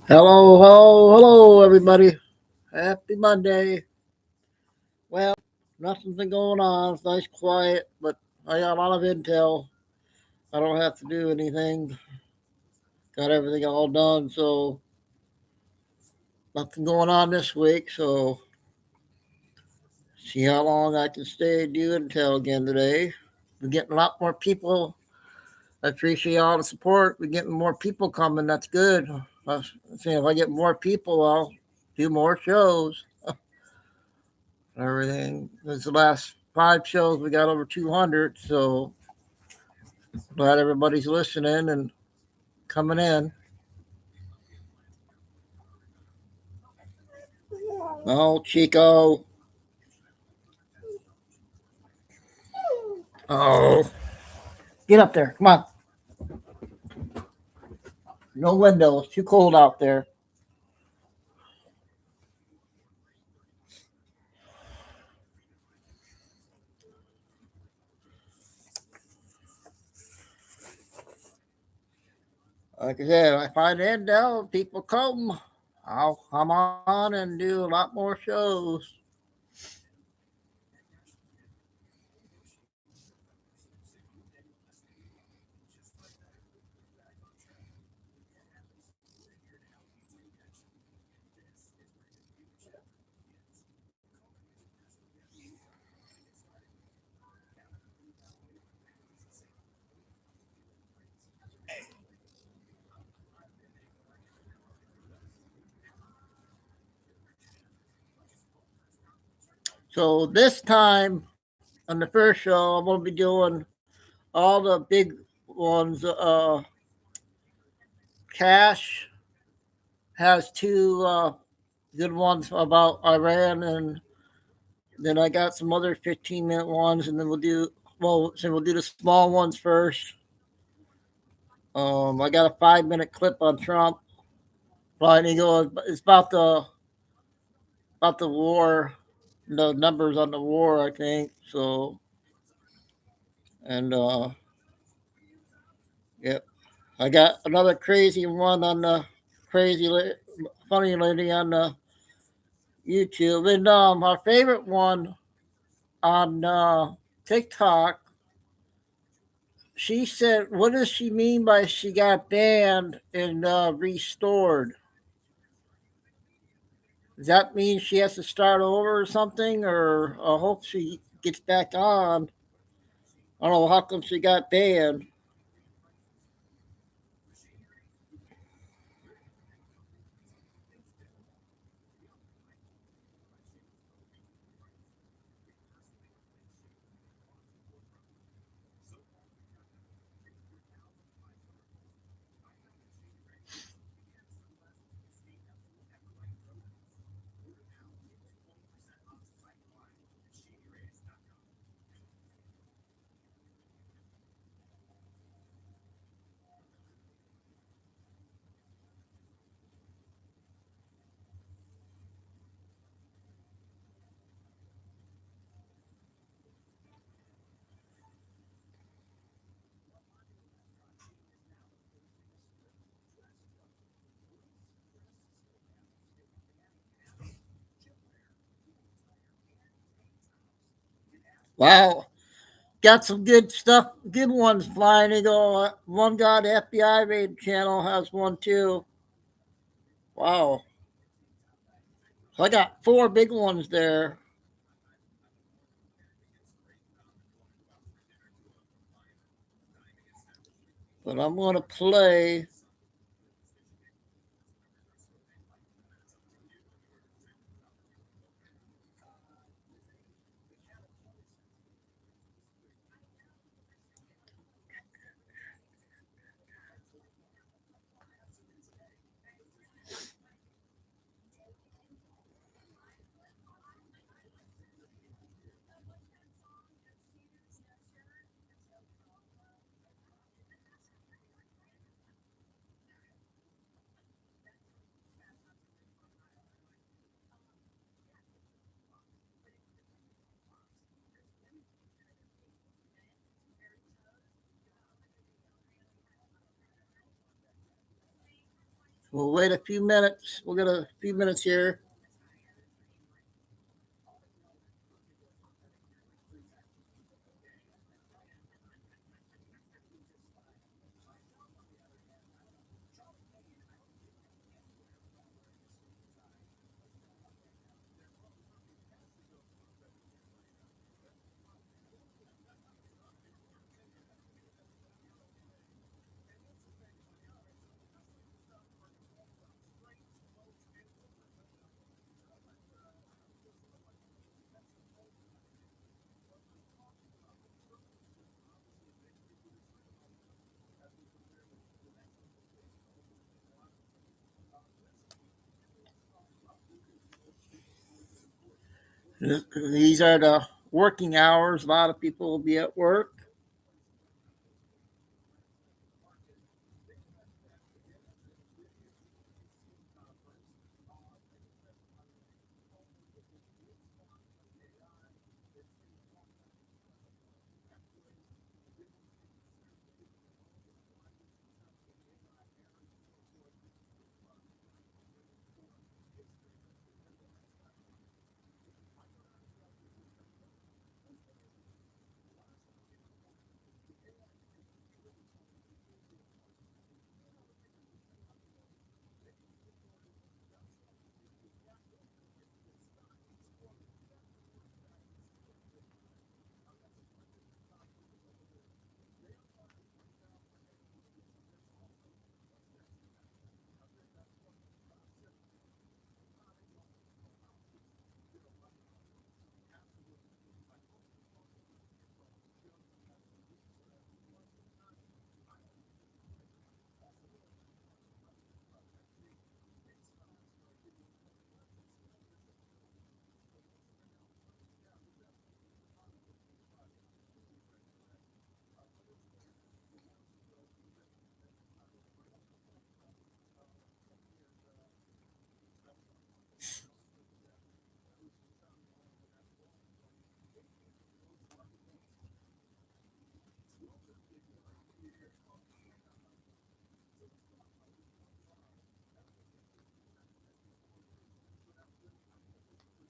Hello, everybody. Happy Monday. Well, nothing's been going on. It's nice, quiet, but I got a lot of intel. I don't have to do anything. Got everything all done, so nothing going on this week. So see how long I can stay and do intel again today. We're getting a lot more people. I appreciate all the support. We're getting more people coming. That's good. I saying if I get more people, I'll do more shows. Everything. This the last 5 shows. We got over 200. So glad everybody's listening and coming in. Oh, Chico. Oh, get up there. Come on. No windows. Too cold out there. Like I said, I find intel. People come. I'll come on and do a lot more shows. So this time on the first show, I'm going to be doing all the big ones. Cash has two good ones about Iran, and then I got some other 15-minute ones, and then we'll do the small ones first. I got a 5 minute clip on Trump. Flying Eagle. It's about the war, the numbers on the war, I think. So, and yep, I got another crazy one on the crazy funny lady on the YouTube, and our favorite one on TikTok. She said, "What does she mean by she got banned and restored? Does that mean she has to start over or something? Or I hope she gets back on. I don't know how come she got banned." Wow, got some good stuff, good ones flying. They go. One guy, the FBI raid channel has one too. Wow, so I got four big ones there. But I'm gonna play. We'll wait a few minutes. We'll get a few minutes here. These are the working hours. A lot of people will be at work.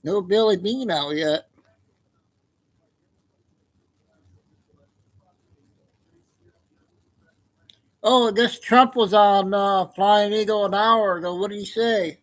No Billy Bean out yet. Oh, I guess Trump was on Flying Eagle an hour ago. What did he say?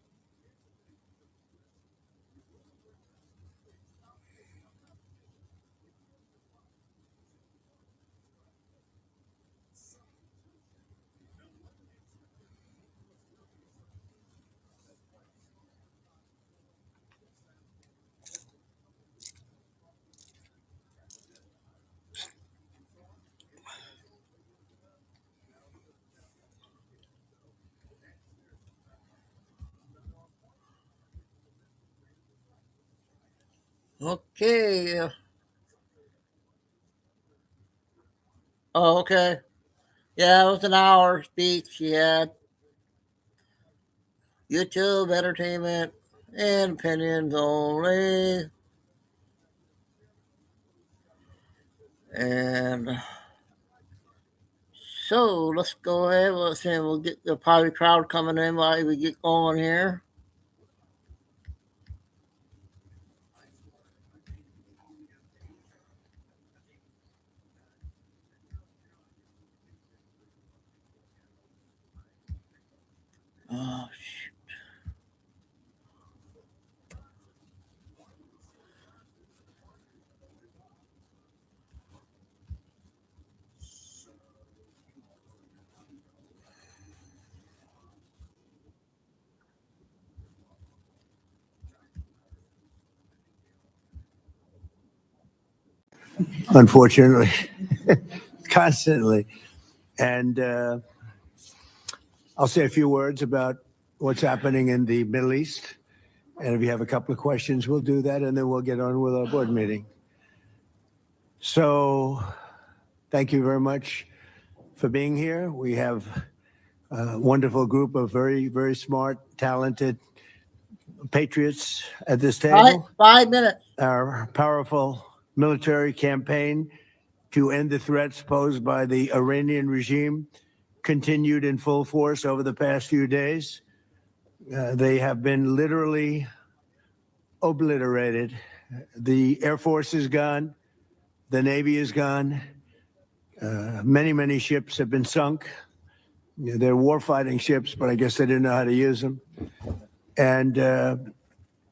Okay. Oh, okay. Yeah, it was an hour speech. He had YouTube, entertainment, and opinions only. And so let's go ahead. We'll get the probably crowd coming in while we get going here. Oh, unfortunately, constantly. And I'll say a few words about what's happening in the Middle East. And if you have a couple of questions, we'll do that, and then we'll get on with our board meeting. So thank you very much for being here. We have a wonderful group of very, very smart, talented patriots at this table. 5 minutes. Our powerful military campaign to end the threats posed by the Iranian regime continued in full force over the past few days. They have been literally obliterated. The Air Force is gone. The Navy is gone. Many ships have been sunk. They're warfighting ships, but I guess they didn't know how to use them. And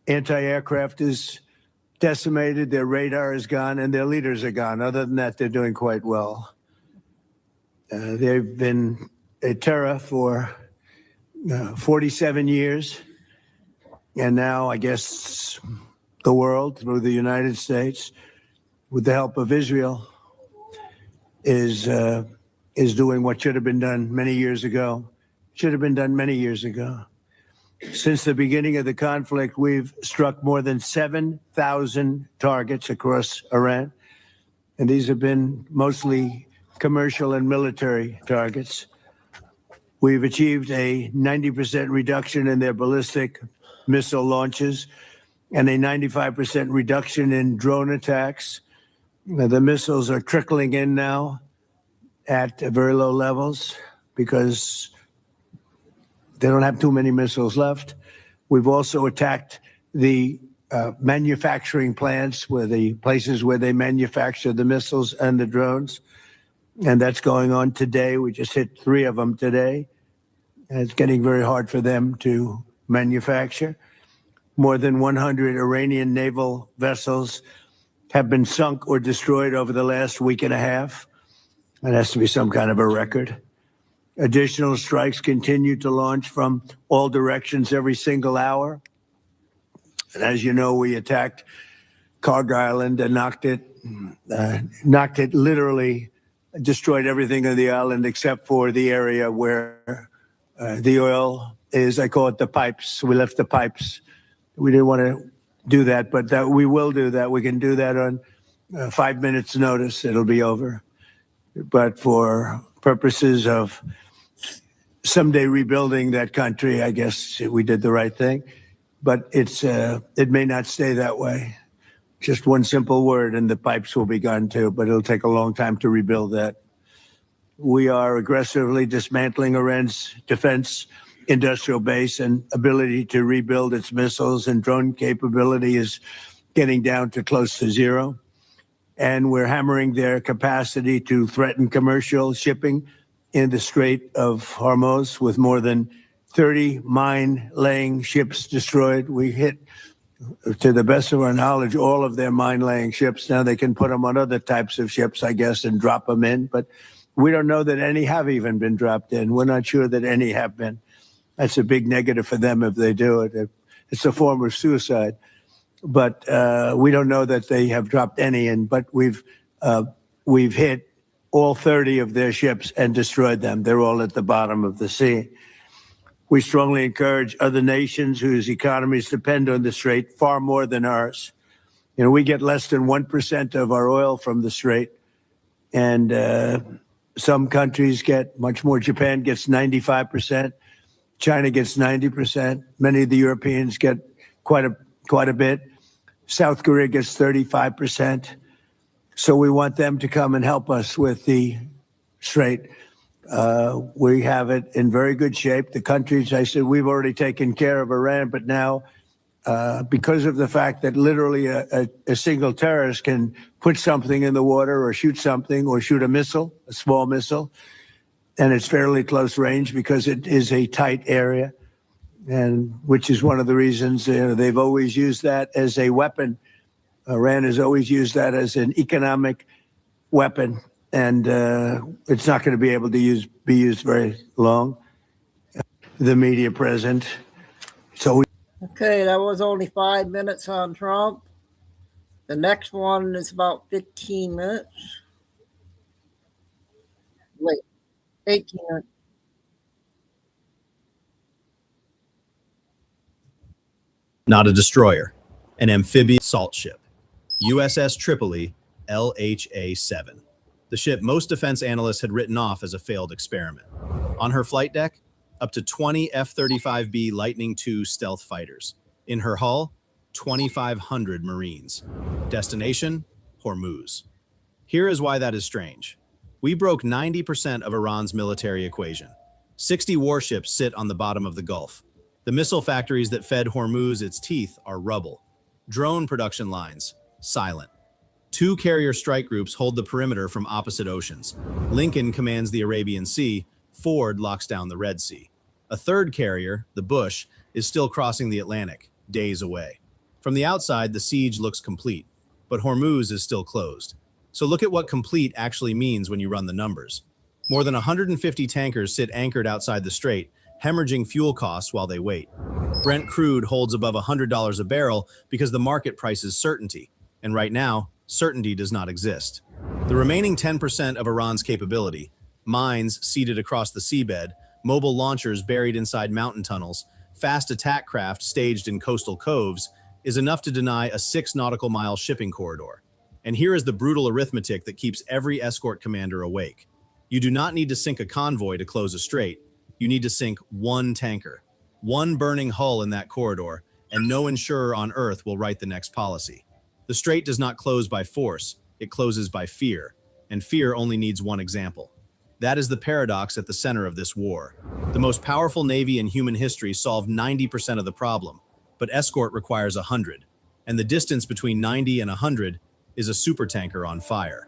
anti-aircraft is decimated. Their radar is gone, and their leaders are gone. Other than that, they're doing quite well. They've been a terror for 47 years. And now, I guess, the world, through the United States, with the help of Israel, is doing what should have been done many years ago. Should have been done many years ago. Since the beginning of the conflict, we've struck more than 7,000 targets across Iran. And these have been mostly commercial and military targets. We've achieved a 90% reduction in their ballistic missile launches and a 95% reduction in drone attacks. The missiles are trickling in now at very low levels because they don't have too many missiles left. We've also attacked the manufacturing plants, where the places where they manufacture the missiles and the drones. And that's going on today. We just hit 3 of them today. And it's getting very hard for them to manufacture. More than 100 Iranian naval vessels have been sunk or destroyed over the last week and a half. That has to be some kind of a record. Additional strikes continue to launch from all directions every single hour. And as you know, we attacked Karg Island and knocked it literally, destroyed everything on the island except for the area where the oil is. I call it the pipes. We left the pipes. We didn't want to do that, but we will do that. We can do that on 5 minutes notice. It'll be over. But for purposes of someday rebuilding that country, I guess we did the right thing. But it may not stay that way. Just one simple word and the pipes will be gone too, but it'll take a long time to rebuild that. We are aggressively dismantling Iran's defense industrial base, and ability to rebuild its missiles and drone capability is getting down to close to zero. And we're hammering their capacity to threaten commercial shipping in the Strait of Hormuz, with more than 30 mine-laying ships destroyed. We hit, to the best of our knowledge, all of their mine-laying ships. Now they can put them on other types of ships, I guess, and drop them in. But we don't know that any have even been dropped in. We're not sure that any have been. That's a big negative for them if they do it. It's a form of suicide. But we don't know that they have dropped any in. But we've hit all 30 of their ships and destroyed them. They're all at the bottom of the sea. We strongly encourage other nations whose economies depend on the Strait far more than ours. You know, we get less than 1% of our oil from the Strait, and some countries get much more. Japan gets 95%. China gets 90%. Many of the Europeans get quite a bit. South Korea gets 35%. So we want them to come and help us with the Strait. We have it in very good shape. The countries, I said, we've already taken care of Iran, but now because of the fact that literally a single terrorist can put something in the water or shoot something or shoot a missile, a small missile, and it's fairly close range because it is a tight area, and which is one of the reasons they've always used that as a weapon. Iran has always used that as an economic weapon, and it's not going to be able to be used very long. The media present. Okay, that was only 5 minutes on Trump. The next one is about 15 minutes. Wait, 18 minutes. Not a destroyer, an amphibious assault ship, USS Tripoli LHA-7. The ship most defense analysts had written off as a failed experiment. On her flight deck, up to 20 F-35B Lightning II stealth fighters. In her hull, 2,500 Marines. Destination, Hormuz. Here is why that is strange. We broke 90% of Iran's military equation. 60 warships sit on the bottom of the Gulf. The missile factories that fed Hormuz its teeth are rubble. Drone production lines, silent. Two carrier strike groups hold the perimeter from opposite oceans. Lincoln commands the Arabian Sea, Ford locks down the Red Sea. A third carrier, the Bush, is still crossing the Atlantic, days away. From the outside, the siege looks complete, but Hormuz is still closed. So look at what complete actually means when you run the numbers. More than 150 tankers sit anchored outside the strait, hemorrhaging fuel costs while they wait. Brent crude holds above $100 a barrel because the market prices certainty, and right now, certainty does not exist. The remaining 10% of Iran's capability, mines seated across the seabed, mobile launchers buried inside mountain tunnels, fast attack craft staged in coastal coves, is enough to deny a 6 nautical mile shipping corridor. And here is the brutal arithmetic that keeps every escort commander awake. You do not need to sink a convoy to close a strait. You need to sink one tanker, one burning hull in that corridor, and no insurer on Earth will write the next policy. The strait does not close by force, it closes by fear, and fear only needs one example. That is the paradox at the center of this war. The most powerful navy in human history solved 90% of the problem, but escort requires 100, and the distance between 90 and 100 is a supertanker on fire.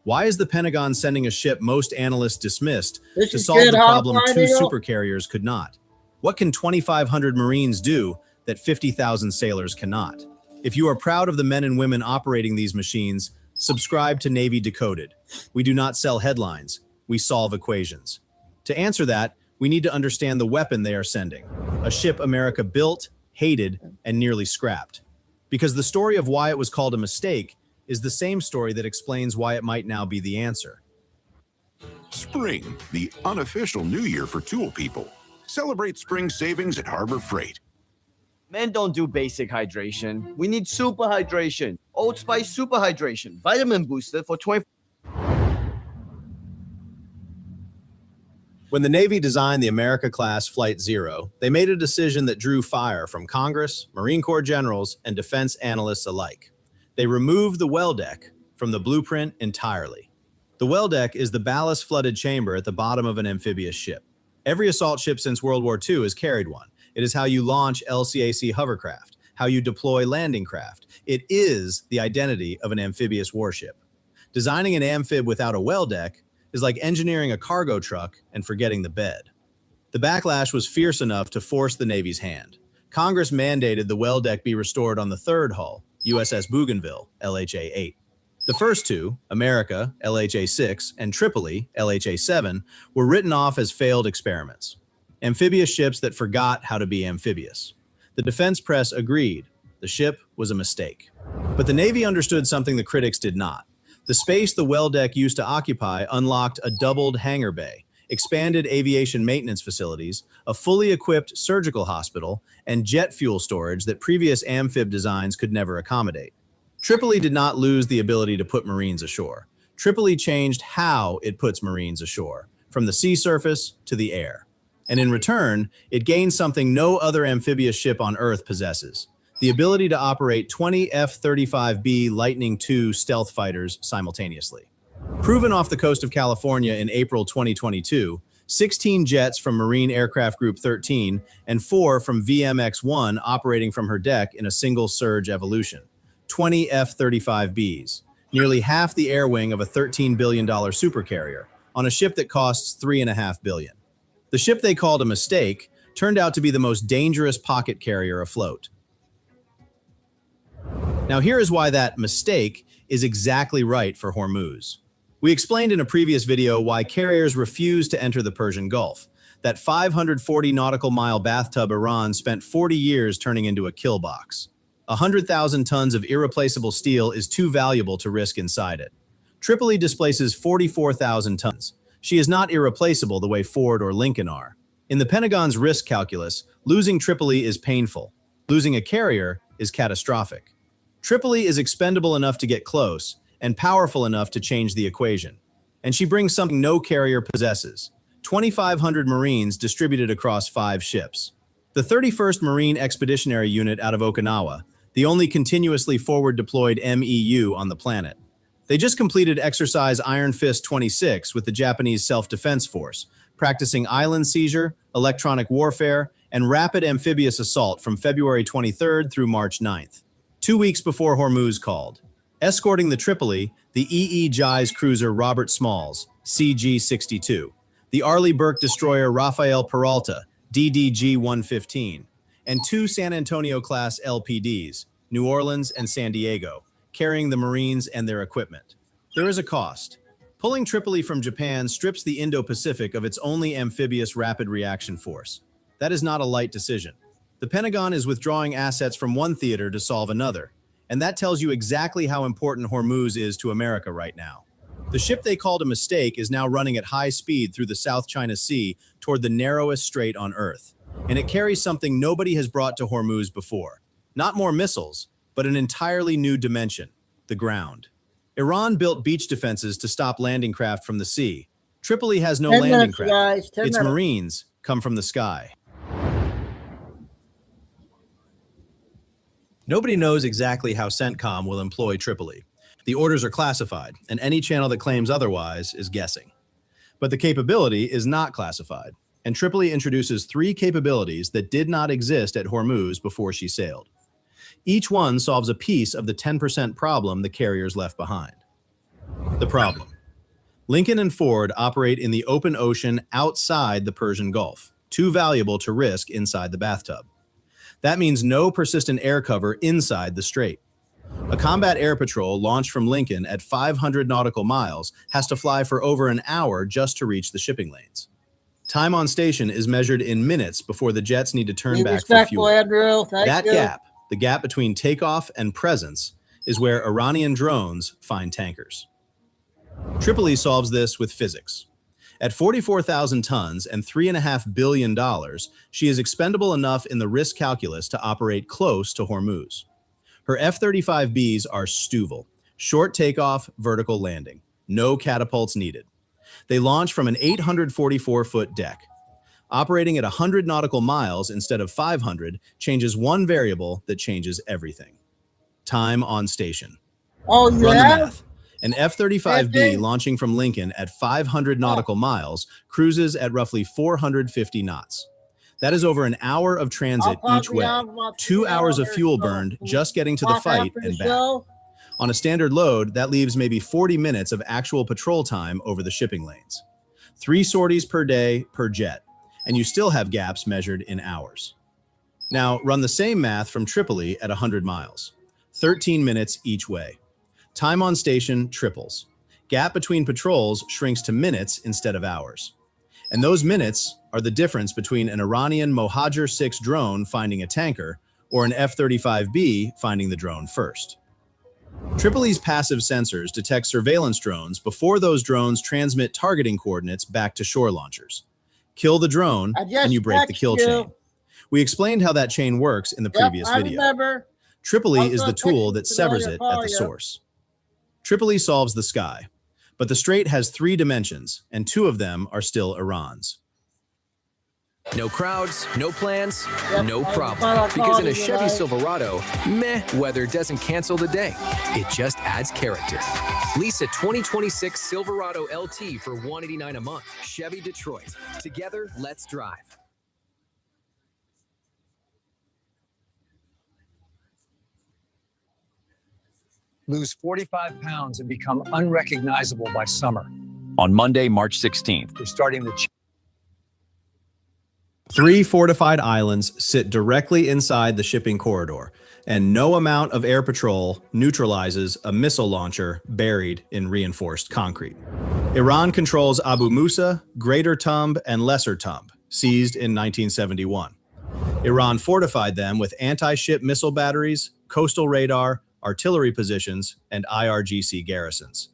Why is the Pentagon sending a ship most analysts dismissed to solve the problem two supercarriers could not? What can 2,500 Marines do that 50,000 sailors cannot? If you are proud of the men and women operating these machines, subscribe to Navy Decoded. We do not sell headlines, we solve equations. To answer that, we need to understand the weapon they are sending, a ship America built, hated, and nearly scrapped. Because the story of why it was called a mistake is the same story that explains why it might now be the answer. Spring, the unofficial new year for tool people. Celebrate spring savings at Harbor Freight. Men don't do basic hydration. We need super hydration. Old Spice Super Hydration. Vitamin booster for 20. When the Navy designed the America-class Flight Zero, they made a decision that drew fire from Congress, Marine Corps generals, and defense analysts alike. They removed the well deck from the blueprint entirely. The well deck is the ballast-flooded chamber at the bottom of an amphibious ship. Every assault ship since World War II has carried one. It is how you launch LCAC hovercraft, how you deploy landing craft. It is the identity of an amphibious warship. Designing an amphib without a well deck is like engineering a cargo truck and forgetting the bed. The backlash was fierce enough to force the Navy's hand. Congress mandated the well deck be restored on the third hull, USS Bougainville, LHA-8. The first two, America, LHA-6, and Tripoli, LHA-7, were written off as failed experiments. Amphibious ships that forgot how to be amphibious. The defense press agreed. The ship was a mistake. But the Navy understood something the critics did not. The space the well deck used to occupy unlocked a doubled hangar bay, expanded aviation maintenance facilities, a fully equipped surgical hospital, and jet fuel storage that previous amphib designs could never accommodate. Tripoli did not lose the ability to put Marines ashore. Tripoli changed how it puts Marines ashore, from the sea surface to the air. And in return, it gained something no other amphibious ship on Earth possesses: the ability to operate 20 F-35B Lightning II stealth fighters simultaneously. Proven off the coast of California in April 2022, 16 jets from Marine Aircraft Group 13 and 4 from VMX-1 operating from her deck in a single surge evolution. 20 F-35Bs, nearly half the air wing of a $13 billion supercarrier, on a ship that costs $3.5 billion. The ship they called a mistake turned out to be the most dangerous pocket carrier afloat. Now here is why that mistake is exactly right for Hormuz. We explained in a previous video why carriers refuse to enter the Persian Gulf. That 540 nautical mile bathtub Iran spent 40 years turning into a kill box. 100,000 tons of irreplaceable steel is too valuable to risk inside it. Tripoli displaces 44,000 tons. She is not irreplaceable the way Ford or Lincoln are. In the Pentagon's risk calculus, losing Tripoli is painful. Losing a carrier is catastrophic. Tripoli is expendable enough to get close and powerful enough to change the equation. And she brings something no carrier possesses: 2,500 Marines distributed across 5 ships. The 31st Marine Expeditionary Unit out of Okinawa, the only continuously forward-deployed MEU on the planet. They just completed exercise Iron Fist 26 with the Japanese Self-Defense Force, practicing island seizure, electronic warfare, and rapid amphibious assault from February 23rd through March 9th. 2 weeks before Hormuz called. Escorting the Tripoli, the E.E. Jais cruiser Robert Smalls, CG-62, the Arleigh Burke destroyer Rafael Peralta, DDG-115, and 2 San Antonio-class LPDs, New Orleans and San Diego, carrying the Marines and their equipment. There is a cost. Pulling Tripoli from Japan strips the Indo-Pacific of its only amphibious rapid reaction force. That is not a light decision. The Pentagon is withdrawing assets from one theater to solve another, and that tells you exactly how important Hormuz is to America right now. The ship they called a mistake is now running at high speed through the South China Sea toward the narrowest strait on Earth, and it carries something nobody has brought to Hormuz before. Not more missiles, but an entirely new dimension, the ground. Iran built beach defenses to stop landing craft from the sea. Tripoli has no 10 landing minutes, craft. guys, 10 Its minutes. Marines come from the sky. Nobody knows exactly how CENTCOM will employ Tripoli. The orders are classified, and any channel that claims otherwise is guessing. But the capability is not classified, and Tripoli introduces 3 capabilities that did not exist at Hormuz before she sailed. Each one solves a piece of the 10% problem the carriers left behind. The problem. Lincoln and Ford operate in the open ocean outside the Persian Gulf, too valuable to risk inside the bathtub. That means no persistent air cover inside the strait. A combat air patrol launched from Lincoln at 500 nautical miles has to fly for over an hour just to reach the shipping lanes. Time on station is measured in minutes before the jets need to turn Be back for respectful, fuel. Andrew. Thank That you. gap, the gap between takeoff and presence, is where Iranian drones find tankers. Tripoli solves this with physics. At 44,000 tons and $3.5 billion, she is expendable enough in the risk calculus to operate close to Hormuz. Her F-35Bs are Stouffville, short takeoff, vertical landing. No catapults needed. They launch from an 844-foot deck. Operating at 100 nautical miles instead of 500 changes one variable that changes everything. Time on station. Oh, you Run the have? math. An F-35B launching from Lincoln at 500 nautical miles cruises at roughly 450 knots. That is over an hour of transit each way, 2 hours of fuel burned just getting to the fight and back. On a standard load, that leaves maybe 40 minutes of actual patrol time over the shipping lanes. 3 sorties per day per jet, and you still have gaps measured in hours. Now, run the same math from Tripoli at 100 miles. 13 minutes each way. Time on station triples. Gap between patrols shrinks to minutes instead of hours. And those minutes are the difference between an Iranian Mohajer 6 drone finding a tanker or an F-35B finding the drone first. Tripoli's passive sensors detect surveillance drones before those drones transmit targeting coordinates back to shore launchers. Kill the drone, and you break the kill chain. We explained how that chain works in the previous video. Remember. Tripoli is the tool that severs it at the source. Tripoli solves the sky, but the strait has 3 dimensions, and 2 of them are still Iran's. No crowds, no plans, no problem. Because in a Chevy Silverado, meh weather doesn't cancel the day. It just adds character. Lease a 2026 Silverado LT for $189 a month. Chevy Detroit. Together, let's drive. Lose 45 pounds and become unrecognizable by summer. On Monday, March 16th. We're starting the 3 fortified islands sit directly inside the shipping corridor, and no amount of air patrol neutralizes a missile launcher buried in reinforced concrete. Iran controls Abu Musa, Greater Tumb, and Lesser Tumb, seized in 1971. Iran fortified them with anti-ship missile batteries, coastal radar, artillery positions, and IRGC garrisons.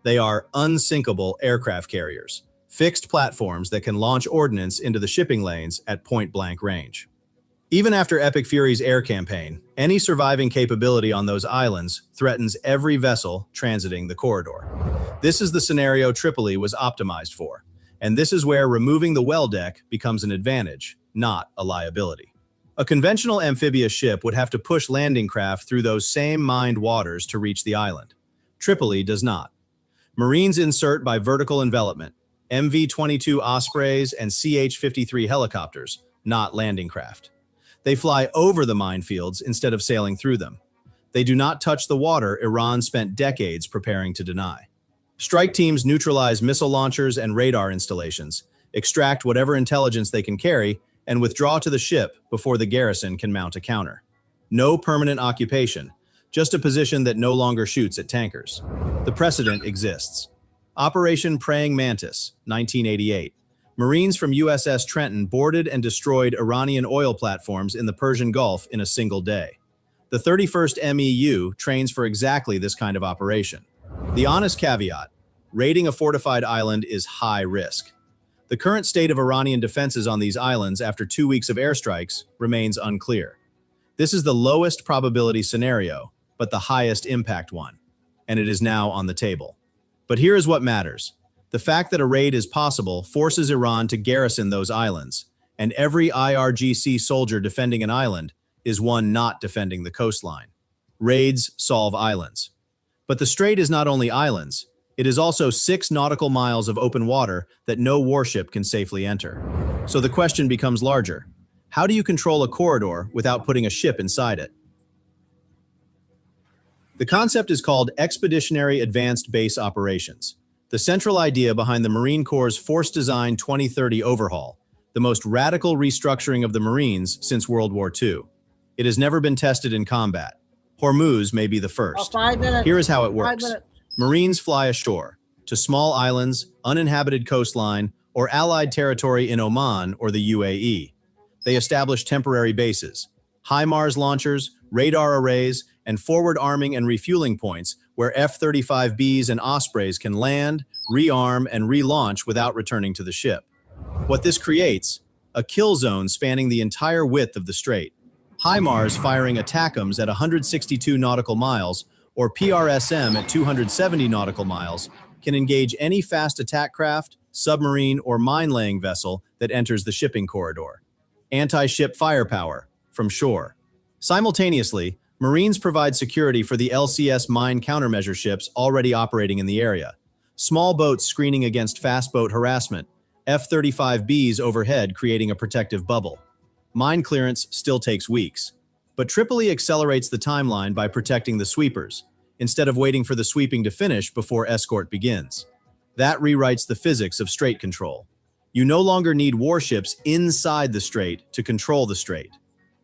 They are unsinkable aircraft carriers, fixed platforms that can launch ordnance into the shipping lanes at point-blank range. Even after Epic Fury's air campaign, any surviving capability on those islands threatens every vessel transiting the corridor. This is the scenario Tripoli was optimized for, and this is where removing the well deck becomes an advantage, not a liability. A conventional amphibious ship would have to push landing craft through those same mined waters to reach the island. Tripoli does not. Marines insert by vertical envelopment. MV-22 Ospreys and CH-53 helicopters, not landing craft. They fly over the minefields instead of sailing through them. They do not touch the water Iran spent decades preparing to deny. Strike teams neutralize missile launchers and radar installations, extract whatever intelligence they can carry, and withdraw to the ship before the garrison can mount a counter. No permanent occupation, just a position that no longer shoots at tankers. The precedent exists. Operation Praying Mantis, 1988. Marines from USS Trenton boarded and destroyed Iranian oil platforms in the Persian Gulf in a single day. The 31st MEU trains for exactly this kind of operation. The honest caveat: raiding a fortified island is high risk. The current state of Iranian defenses on these islands after 2 weeks of airstrikes remains unclear. This is the lowest probability scenario, but the highest impact one, and it is now on the table. But here is what matters. The fact that a raid is possible forces Iran to garrison those islands, and every IRGC soldier defending an island is one not defending the coastline. Raids solve islands. But the strait is not only islands, it is also 6 nautical miles of open water that no warship can safely enter. So the question becomes larger. How do you control a corridor without putting a ship inside it? The concept is called Expeditionary Advanced Base Operations, the central idea behind the Marine Corps' Force Design 2030 overhaul, the most radical restructuring of the Marines since World War II. It has never been tested in combat. Hormuz may be the first. 5 minutes. Here is how it 5 works. minutes. Marines fly ashore to small islands, uninhabited coastline, or allied territory in Oman or the UAE. They establish temporary bases, HIMARS launchers, radar arrays, and forward arming and refueling points where F-35Bs and Ospreys can land, rearm, and relaunch without returning to the ship. What this creates? A kill zone spanning the entire width of the strait. HIMARS firing ATACMS at 162 nautical miles or PRSM at 270 nautical miles can engage any fast attack craft, submarine, or mine-laying vessel that enters the shipping corridor. Anti-ship firepower from shore. Simultaneously, Marines provide security for the LCS mine countermeasure ships already operating in the area. Small boats screening against fast boat harassment, F-35Bs overhead creating a protective bubble. Mine clearance still takes weeks, but Tripoli accelerates the timeline by protecting the sweepers, instead of waiting for the sweeping to finish before escort begins. That rewrites the physics of strait control. You no longer need warships inside the strait to control the strait.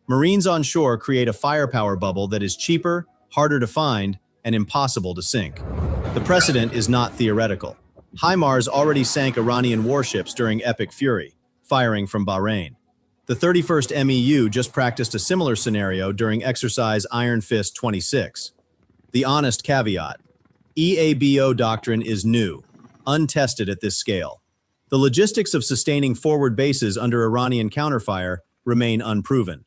Marines on shore create a firepower bubble that is cheaper, harder to find, and impossible to sink. The precedent is not theoretical. HIMARS already sank Iranian warships during Epic Fury, firing from Bahrain. The 31st MEU just practiced a similar scenario during exercise Iron Fist 26. The honest caveat: EABO doctrine is new, untested at this scale. The logistics of sustaining forward bases under Iranian counterfire remain unproven.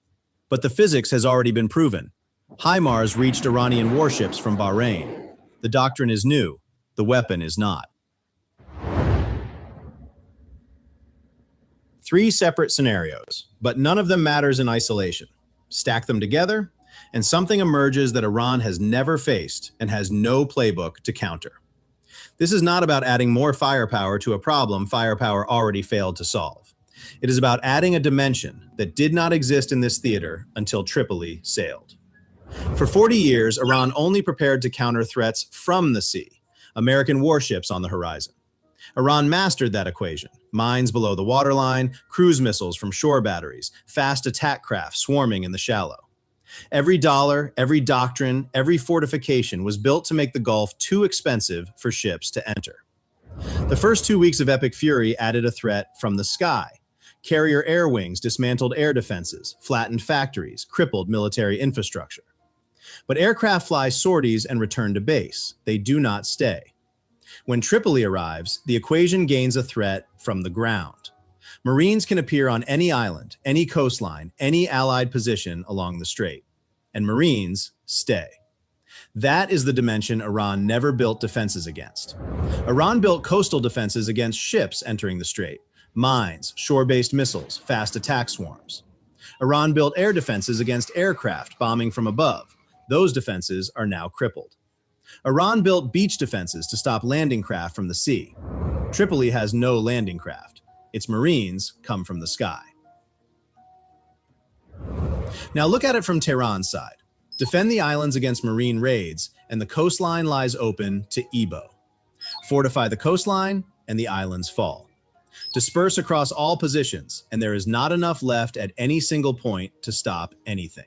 But the physics has already been proven. HIMARS reached Iranian warships from Bahrain. The doctrine is new, the weapon is not. 3 separate scenarios, but none of them matters in isolation. Stack them together, and something emerges that Iran has never faced and has no playbook to counter. This is not about adding more firepower to a problem firepower already failed to solve. It is about adding a dimension that did not exist in this theater until Tripoli sailed. For 40 years, Iran only prepared to counter threats from the sea, American warships on the horizon. Iran mastered that equation: mines below the waterline, cruise missiles from shore batteries, fast attack craft swarming in the shallow. Every dollar, every doctrine, every fortification was built to make the Gulf too expensive for ships to enter. The first 2 weeks of Epic Fury added a threat from the sky. Carrier air wings dismantled air defenses, flattened factories, crippled military infrastructure. But aircraft fly sorties and return to base. They do not stay. When Tripoli arrives, the equation gains a threat from the ground. Marines can appear on any island, any coastline, any allied position along the strait. And Marines stay. That is the dimension Iran never built defenses against. Iran built coastal defenses against ships entering the strait, mines, shore-based missiles, fast attack swarms. Iran built air defenses against aircraft bombing from above. Those defenses are now crippled. Iran built beach defenses to stop landing craft from the sea. Tripoli has no landing craft. Its Marines come from the sky. Now look at it from Tehran's side. Defend the islands against marine raids, and the coastline lies open to Ebo. Fortify the coastline, and the islands fall. Disperse across all positions, and there is not enough left at any single point to stop anything.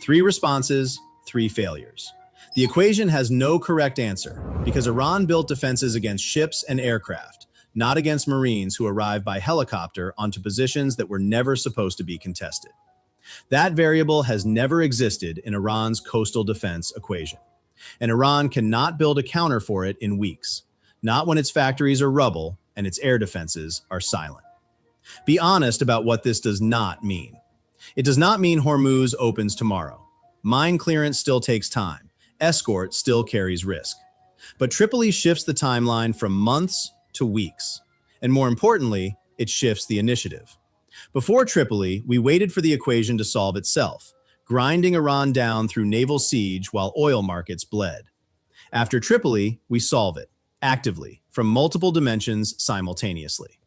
3 responses, 3 failures. The equation has no correct answer because Iran built defenses against ships and aircraft, not against Marines who arrived by helicopter onto positions that were never supposed to be contested. That variable has never existed in Iran's coastal defense equation, and Iran cannot build a counter for it in weeks, not when its factories are rubble and its air defenses are silent. Be honest about what this does not mean. It does not mean Hormuz opens tomorrow. Mine clearance still takes time. Escort still carries risk. But Tripoli shifts the timeline from months to weeks. And more importantly, it shifts the initiative. Before Tripoli, we waited for the equation to solve itself, grinding Iran down through naval siege while oil markets bled. After Tripoli, we solve it, actively, from multiple dimensions simultaneously.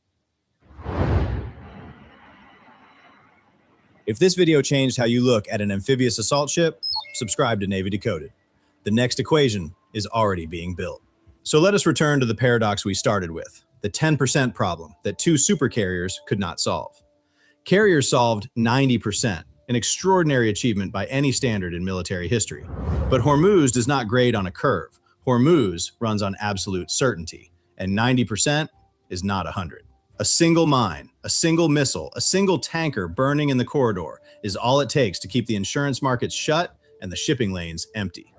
If this video changed how you look at an amphibious assault ship, subscribe to Navy Decoded. The next equation is already being built. So let us return to the paradox we started with, the 10% problem that 2 supercarriers could not solve. Carriers solved 90%, an extraordinary achievement by any standard in military history. But Hormuz does not grade on a curve. Hormuz runs on absolute certainty, and 90% is not 100. A single mine, a single missile, a single tanker burning in the corridor is all it takes to keep the insurance markets shut and the shipping lanes empty.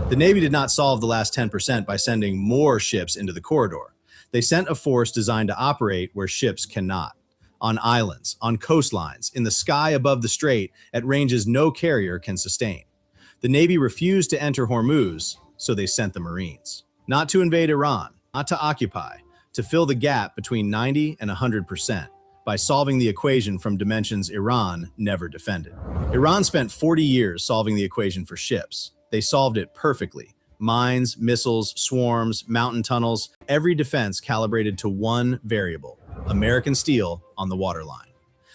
The Navy did not solve the last 10% by sending more ships into the corridor. They sent a force designed to operate where ships cannot. On islands, on coastlines, in the sky above the strait, at ranges no carrier can sustain. The Navy refused to enter Hormuz, so they sent the Marines. Not to invade Iran, not to occupy, to fill the gap between 90 and 100%, by solving the equation from dimensions Iran never defended. Iran spent 40 years solving the equation for ships. They solved it perfectly. Mines, missiles, swarms, mountain tunnels, every defense calibrated to one variable, American steel on the waterline.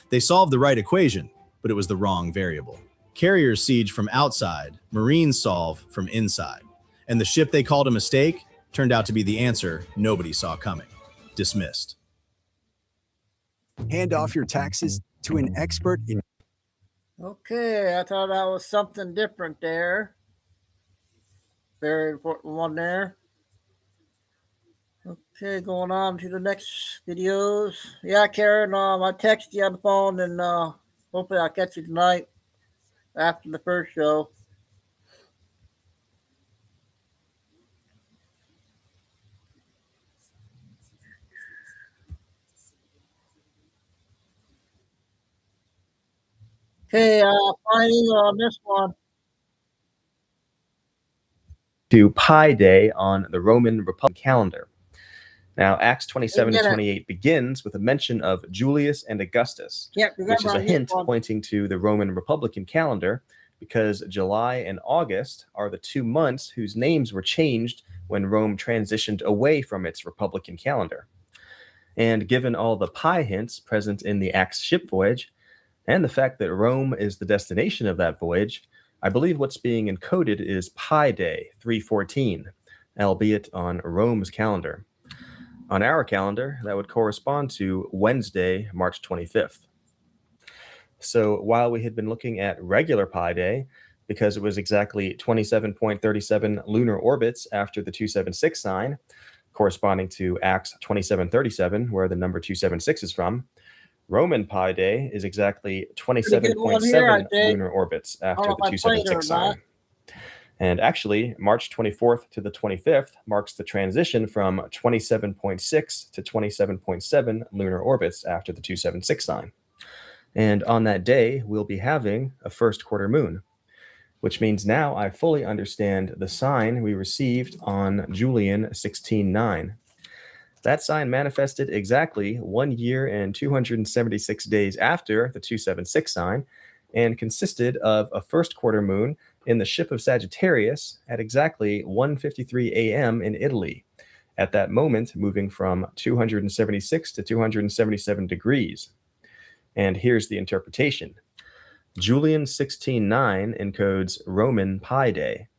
They solved the right equation, but it was the wrong variable. Carriers siege from outside, Marines solve from inside. And the ship they called a mistake turned out to be the answer nobody saw coming. Dismissed. Hand off your taxes to an expert in. Okay, I thought that was something different there. Very important one there. Okay, going on to the next videos. Yeah, Karen, I text you on the phone, and hopefully I'll catch you tonight after the first show. Okay, finding on this one. To Pi Day on the Roman Republic calendar. Now, Acts 27 to 28 begins with a mention of Julius and Augustus, which is a hint pointing to the Roman Republican calendar, because July and August are the 2 months whose names were changed when Rome transitioned away from its Republican calendar. And given all the Pi hints present in the Acts ship voyage, and the fact that Rome is the destination of that voyage, I believe what's being encoded is Pi Day 314, albeit on Rome's calendar. On our calendar, that would correspond to Wednesday, March 25th. So while we had been looking at regular Pi Day, because it was exactly 27.37 lunar orbits after the 276 sign, corresponding to Acts 2737, where the number 276 is from, Roman Pi Day is exactly 27.7 lunar orbits after the 276 sign. And actually, March 24th to the 25th marks the transition from 27.6 to 27.7 lunar orbits after the 276 sign. And on that day, we'll be having a first quarter moon, which means now I fully understand the sign we received on Julian 16:9. That sign manifested exactly 1 year and 276 days after the 276 sign, and consisted of a first quarter moon in the ship of Sagittarius at exactly 1:53 a.m. in Italy, at that moment moving from 276 to 277 degrees. And here's the interpretation. Julian 16:9 encodes Roman Pi Day,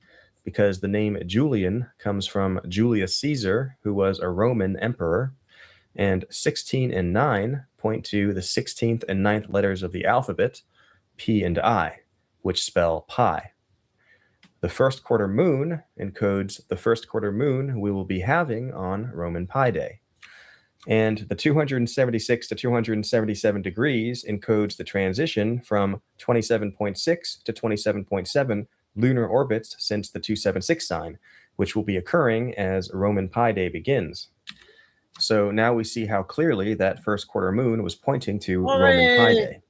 because the name Julian comes from Julius Caesar, who was a Roman emperor, and 16 and 9 point to the 16th and 9th letters of the alphabet, P and I, which spell pi. The first quarter moon encodes the first quarter moon we will be having on Roman Pi Day. And the 276 to 277 degrees encodes the transition from 27.6 to 27.7 lunar orbits since the 276 sign, which will be occurring as Roman Pi Day begins. So now we see how clearly that first quarter moon was pointing to Roman Pi Day.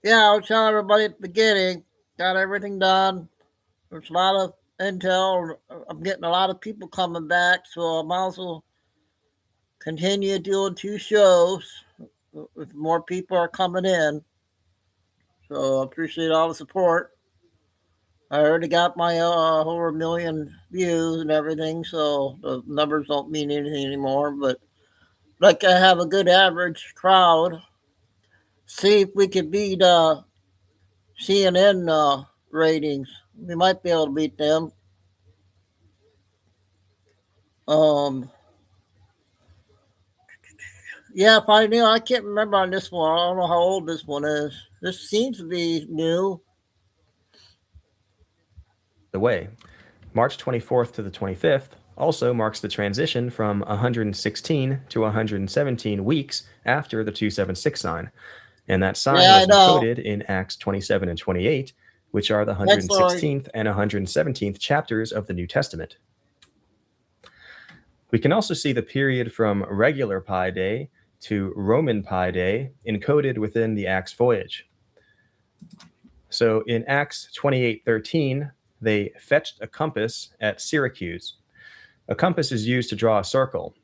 Yeah, I was telling everybody at the beginning, got everything done. There's a lot of intel. I'm getting a lot of people coming back, so I might as well continue doing 2 shows if more people are coming in. So I appreciate all the support. I already got my over 1 million views and everything, so the numbers don't mean anything anymore. But like, I have a good average crowd. See if we can beat CNN ratings. We might be able to beat them. Yeah, if I knew, I can't remember on this one. I don't know how old this one is. This seems to be new. The way, March 24th to the 25th also marks the transition from 116 to 117 weeks after the 276 sign. And that sign was encoded in Acts 27 and 28, which are the 116th and 117th chapters of the New Testament. We can also see the period from regular Pi Day to Roman Pi Day encoded within the Acts voyage. So in Acts 28:13, they fetched a compass at Syracuse. A compass is used to draw a circle.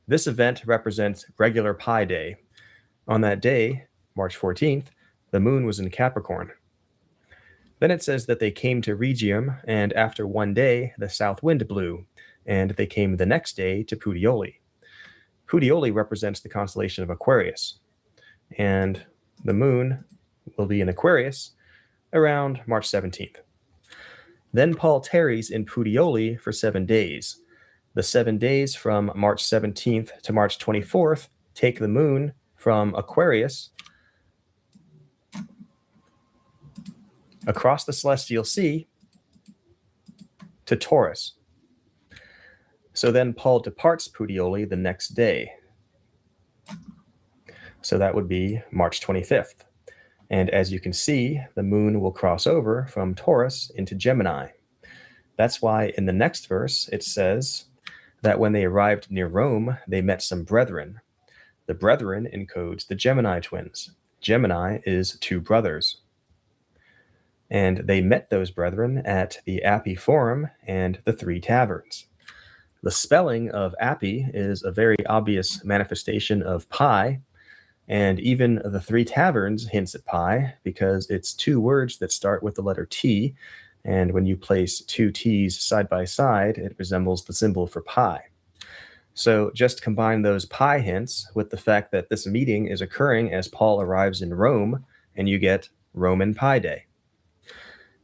This event represents regular Pi Day. On that day, March 14th, the moon was in Capricorn. Then it says that they came to Rhegium, and after 1 day, the south wind blew, and they came the next day to Puteoli. Puteoli represents the constellation of Aquarius, and the moon will be in Aquarius around March 17th. Then Paul tarries in Puteoli for 7 days. The 7 days from March 17th to March 24th take the moon from Aquarius across the celestial sea to Taurus. So then Paul departs Puteoli the next day. So that would be March 25th. And as you can see, the moon will cross over from Taurus into Gemini. That's why in the next verse it says that when they arrived near Rome, they met some brethren. The brethren encodes the Gemini twins. Gemini is 2 brothers. And they met those brethren at the Appii Forum and the 3 taverns. The spelling of Appii is a very obvious manifestation of pi, and even the 3 taverns hints at pi because it's 2 words that start with the letter T, and when you place 2 T's side by side, it resembles the symbol for pi. So just combine those pi hints with the fact that this meeting is occurring as Paul arrives in Rome, and you get Roman Pi Day.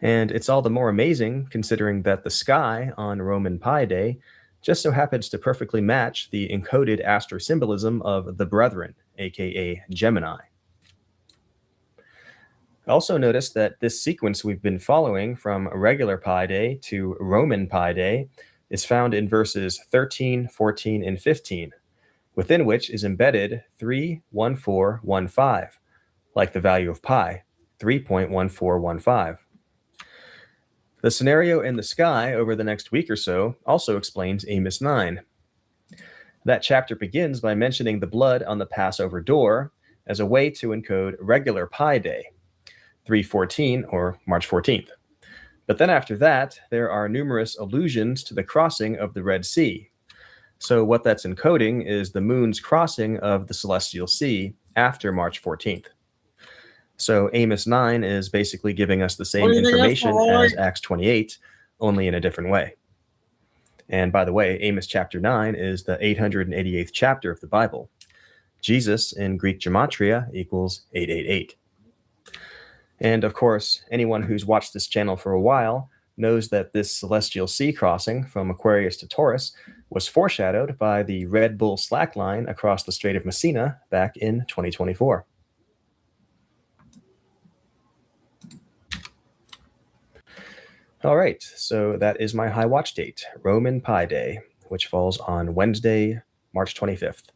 And it's all the more amazing considering that the sky on Roman Pi Day just so happens to perfectly match the encoded astro-symbolism of the brethren, aka Gemini. Also notice that this sequence we've been following from regular Pi Day to Roman Pi Day is found in verses 13, 14, and 15, within which is embedded 31415, like the value of pi, 3.1415. The scenario in the sky over the next week or so also explains Amos 9. That chapter begins by mentioning the blood on the Passover door as a way to encode regular Pi Day, 3/14 or March 14th. But then after that, there are numerous allusions to the crossing of the Red Sea. So what that's encoding is the moon's crossing of the celestial sea after March 14th. So Amos 9 is basically giving us the same information as Acts 28, only in a different way. And by the way, Amos chapter 9 is the 888th chapter of the Bible. Jesus in Greek gematria equals 888. And of course, anyone who's watched this channel for a while knows that this celestial sea crossing from Aquarius to Taurus was foreshadowed by the Red Bull slackline across the Strait of Messina back in 2024. All right, so that is my high watch date, Roman Pi Day, which falls on Wednesday, March 25th.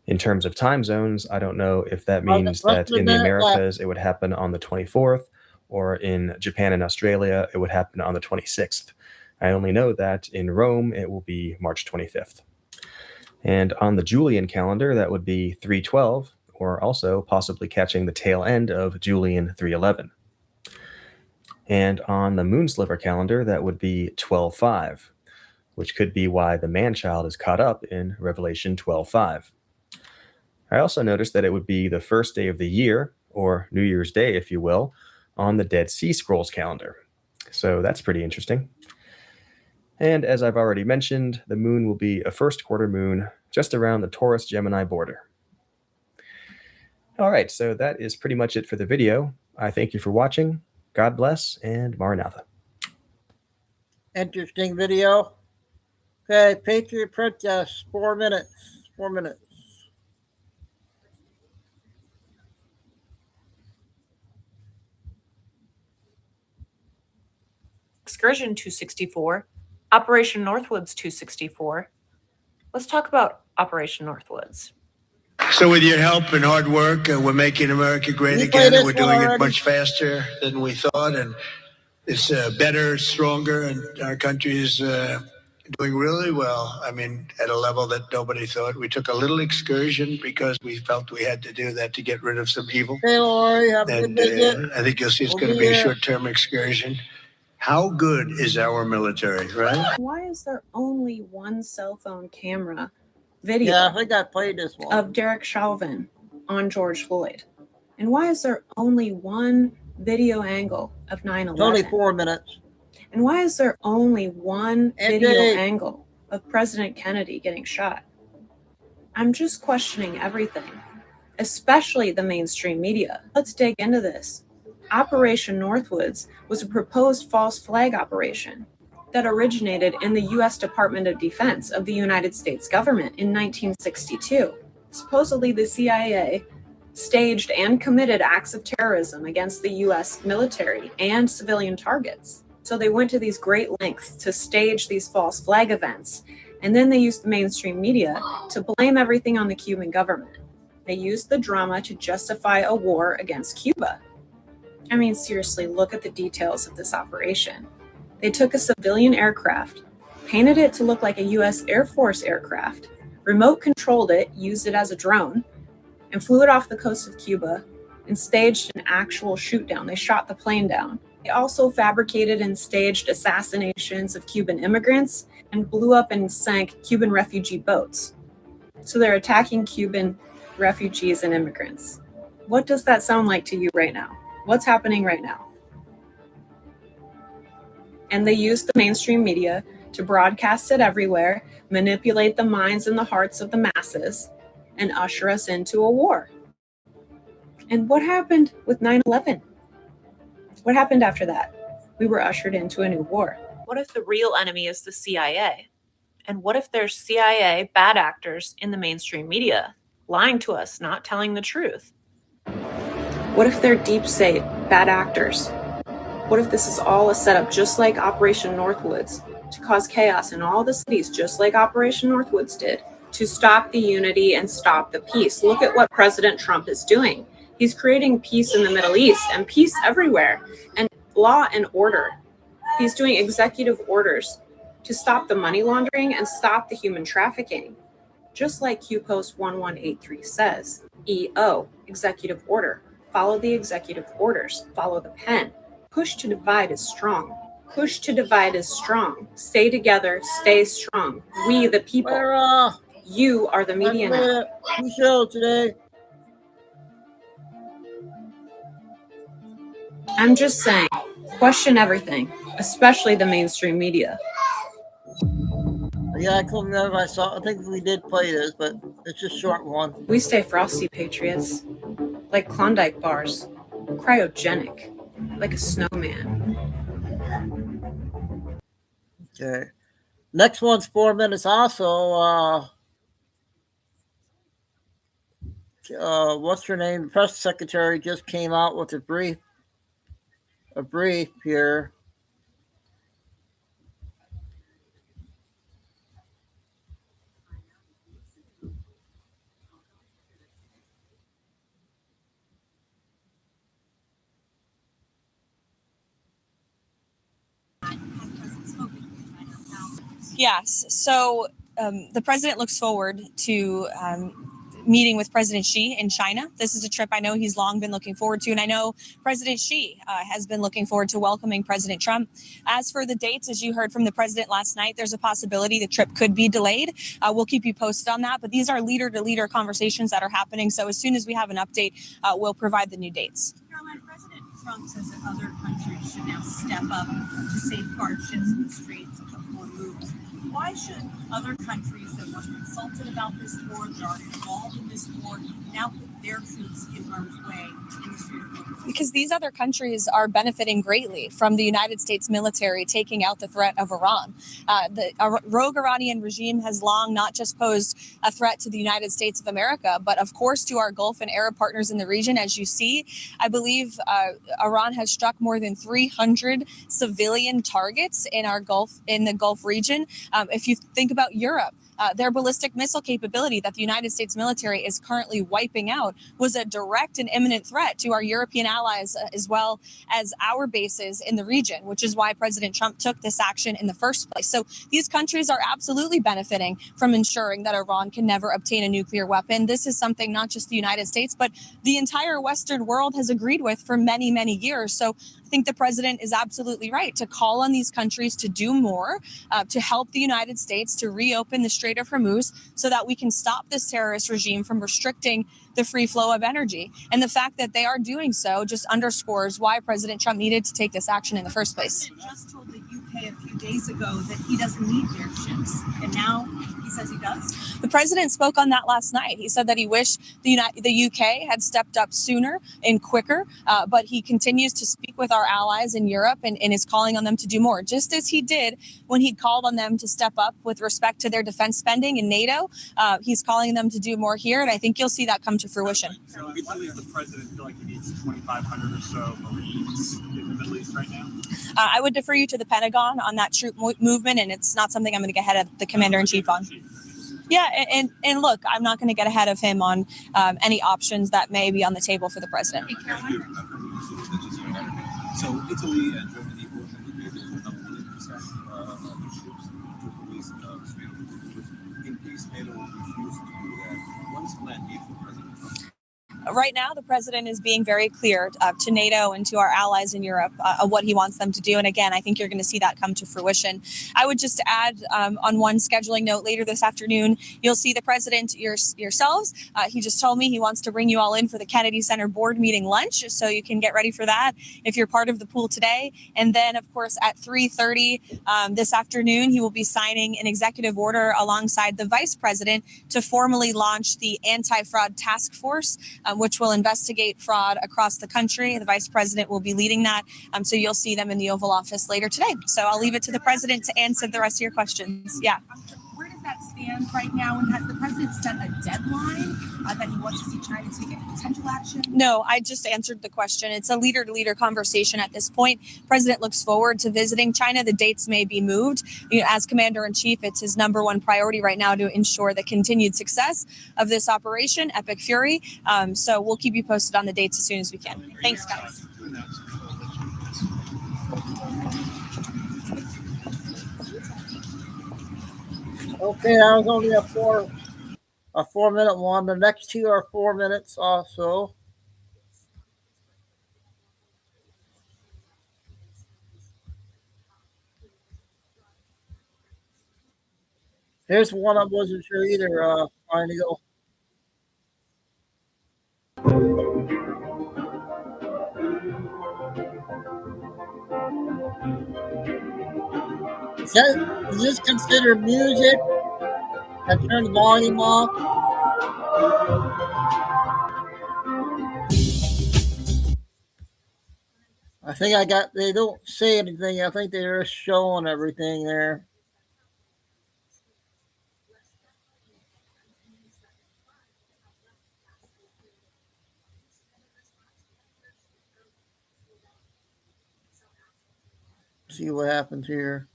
In terms of time zones, I don't know if that means that in the Americas it would happen on the 24th, or in Japan and Australia it would happen on the 26th. I only know that in Rome it will be March 25th. And on the Julian calendar, that would be 3/12, or also possibly catching the tail end of Julian 3/11. And on the moon sliver calendar, that would be 12/5, which could be why the man-child is caught up in Revelation 12:5. I also noticed that it would be the first day of the year, or New Year's Day, if you will, on the Dead Sea Scrolls calendar. So that's pretty interesting. And as I've already mentioned, the moon will be a first quarter moon just around the Taurus-Gemini border. All right, so that is pretty much it for the video. I thank you for watching. God bless, and Maranatha. Interesting video. Okay, Patriot Princess, 4 minutes. 4 minutes. Excursion 264, Operation Northwoods 264. Let's talk about Operation Northwoods. So with your help and hard work, we're making America great again. We're doing it much faster than we thought, and it's better, stronger, and our country is doing really well. I mean, at a level that nobody thought. We took a little excursion because we felt we had to do that to get rid of some evil. Hey, Lori, have a good visit. I think you'll see it's going to be a short-term excursion. How good is our military, right? Why is there only one cell phone camera video? Yeah, I think I played this one. Of Derek Chauvin on George Floyd? And why is there only one video angle of 9/11? It's only 4 minutes. And why is there only one video angle of President Kennedy getting shot? I'm just questioning everything, especially the mainstream media. Let's dig into this. Operation Northwoods was a proposed false flag operation that originated in the U.S. Department of Defense of the United States government in 1962. Supposedly, the CIA staged and committed acts of terrorism against the U.S. military and civilian targets. So they went to these great lengths to stage these false flag events, and then they used the mainstream media to blame everything on the Cuban government. They used the drama to justify a war against Cuba. I mean, seriously, look at the details of this operation. They took a civilian aircraft, painted it to look like a U.S. Air Force aircraft, remote controlled it, used it as a drone, and flew it off the coast of Cuba and staged an actual shoot down. They shot the plane down. They also fabricated and staged assassinations of Cuban immigrants and blew up and sank Cuban refugee boats. So they're attacking Cuban refugees and immigrants. What does that sound like to you right now? What's happening right now? And they use the mainstream media to broadcast it everywhere, manipulate the minds and the hearts of the masses, and usher us into a war. And what happened with 9/11? What happened after that? We were ushered into a new war. What if the real enemy is the CIA? And what if there's CIA bad actors in the mainstream media, lying to us, not telling the truth? What if they're deep state, bad actors? What if this is all a setup just like Operation Northwoods to cause chaos in all the cities just like Operation Northwoods did to stop the unity and stop the peace? Look at what President Trump is doing. He's creating peace in the Middle East and peace everywhere and law and order. He's doing executive orders to stop the money laundering and stop the human trafficking. Just like Q Post 1183 says, EO, executive order. Follow the executive orders. Follow the pen. Push to divide is strong. Push to divide is strong. Stay together. Stay strong. We, the people. You are the media now. New show today. I'm just saying, question everything, especially the mainstream media. Yeah, I couldn't remember if I saw. I think we did play this, but It's a short one. We stay frosty, Patriots. Like Klondike bars. Cryogenic. Like a snowman. Okay. Next one's 4 minutes also. What's her name? The press secretary just came out with a brief here. Yes. So the president looks forward to meeting with President Xi in China. This is a trip I know he's long been looking forward to, and I know President Xi has been looking forward to welcoming President Trump. As for the dates, as you heard from the president last night, there's a possibility the trip could be delayed. We'll keep you posted on that, but these are leader-to-leader conversations that are happening, so as soon as we have an update, we'll provide the new dates. Caroline, President Trump says that other countries should now step up to safeguard ships in the Straits of Hormuz. Why should other countries that were consulted about this war, that are involved in this war, now put their troops in harm's way in the Strait of Hormuz? Because these other countries are benefiting greatly from the United States military taking out the threat of Iran. The rogue Iranian regime has long not just posed a threat to the United States of America, but of course to our Gulf and Arab partners in the region. As you see, I believe Iran has struck more than 300 civilian targets in the Gulf region. If you think about Europe, their ballistic missile capability that the United States military is currently wiping out was a direct and imminent threat to our European allies, as well as our bases in the region, which is why President Trump took this action in the first place. So these countries are absolutely benefiting from ensuring that Iran can never obtain a nuclear weapon. This is something not just the United States, but the entire Western world has agreed with for many, many years. So I think the president is absolutely right to call on these countries to do more, to help the United States to reopen the Strait of Hormuz so that we can stop this terrorist regime from restricting the free flow of energy. And the fact that they are doing so just underscores why President Trump needed to take this action in the first place. The president just told the UK a few days ago that he doesn't need their ships, and now he says he does. The president spoke on that last night. He said that he wished the UK had stepped up sooner and quicker, but he continues to speak with our allies in Europe and is calling on them to do more, just as he did when he called on them to step up with respect to their defense spending in NATO. He's calling them to do more here, and I think you'll see that come to fruition. So recently, does the president feel like he needs 2,500 or so Marines in the Middle East right now? I would defer you to the Pentagon on that troop movement, and it's not something I'm going to get ahead of the commander-in-chief on. Yeah, and look, I'm not going to get ahead of him on any options that may be on the table for the president. So Italy and Germany both indicated they're not willing to send their ships to police the Strait of Hormuz. In case NATO refused to do that, what is plan B for President Trump? Right now, the president is being very clear to NATO and to our allies in Europe what he wants them to do. And again, I think you're going to see that come to fruition. I would just add on one scheduling note, later this afternoon, you'll see the president yourselves. He just told me he wants to bring you all in for the Kennedy Center board meeting lunch, so you can get ready for that if you're part of the pool today. And then, of course, at 3:30 this afternoon, he will be signing an executive order alongside the vice president to formally launch the anti-fraud task force, which will investigate fraud across the country. The vice president will be leading that. So you'll see them in the Oval Office later today. So I'll leave it to the president to answer the rest of your questions. Yeah. Where does that stand right now? And has the president set a deadline that he wants to see China take any potential action? No, I just answered the question. It's a leader-to-leader conversation at this point. President looks forward to visiting China. The dates may be moved. As commander-in-chief, it's his number one priority right now to ensure the continued success of this operation, Epic Fury. So we'll keep you posted on the dates as soon as we can. Thanks, guys. Okay, that was only a 4-minute one. The next two are 4 minutes also. Here's one I wasn't sure either, trying to go. Is this considered music? I turn the volume off. I think they don't say anything. I think they're just showing everything there. See what happens here.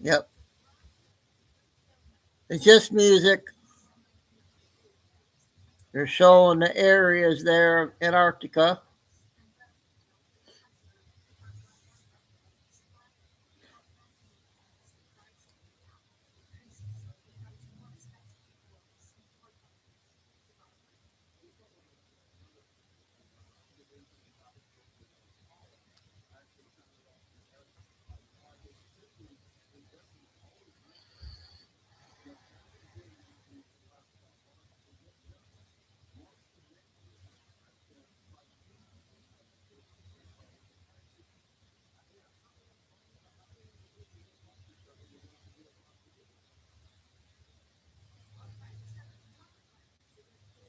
Yep. It's just music. They're showing the areas there of Antarctica.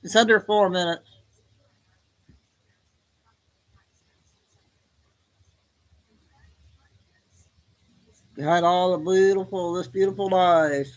It's under 4 minutes. Behind all this beautiful eyes.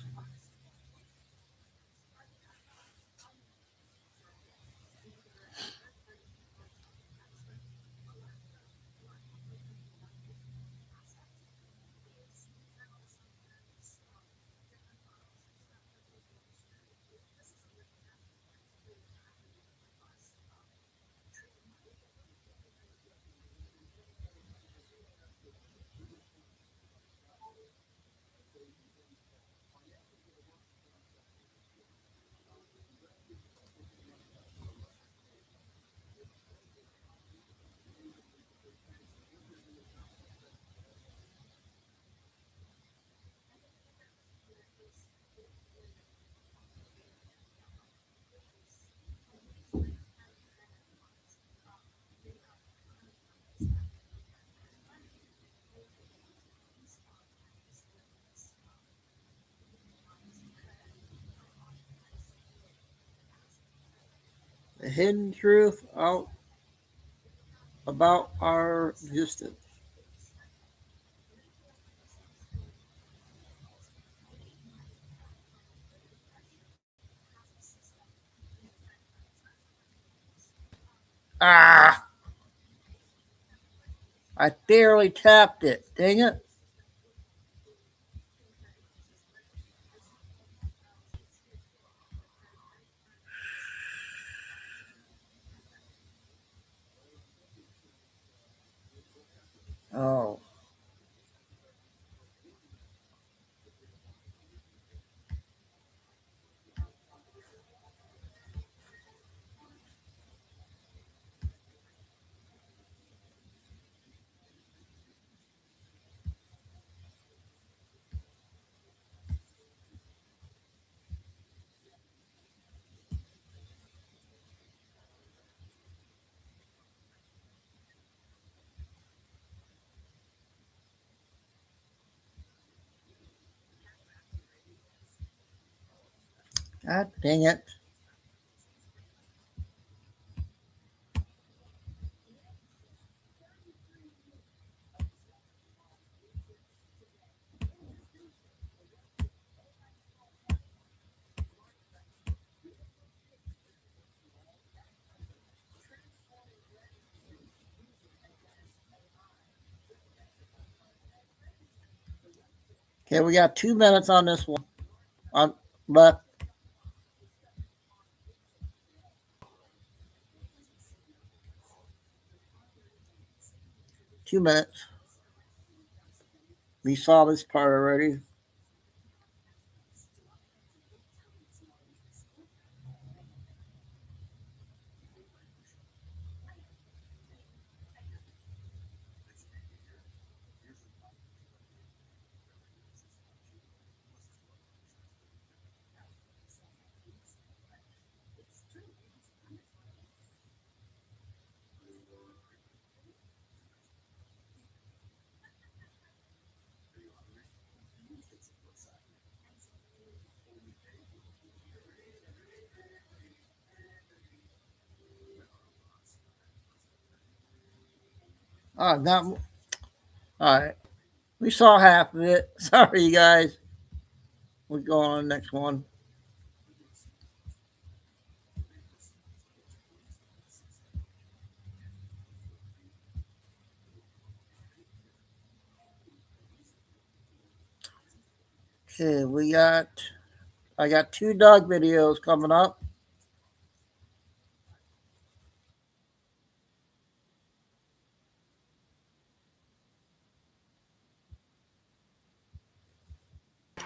The hidden truth out about our existence. Ah! I barely tapped it. Dang it. Oh. God dang it. Okay, we got 2 minutes on this one. On left. 2 minutes. We saw this part already. Oh, not. All right. We saw half of it. Sorry, you guys. We'll go on to the next one. Okay, I got 2 Doug videos coming up.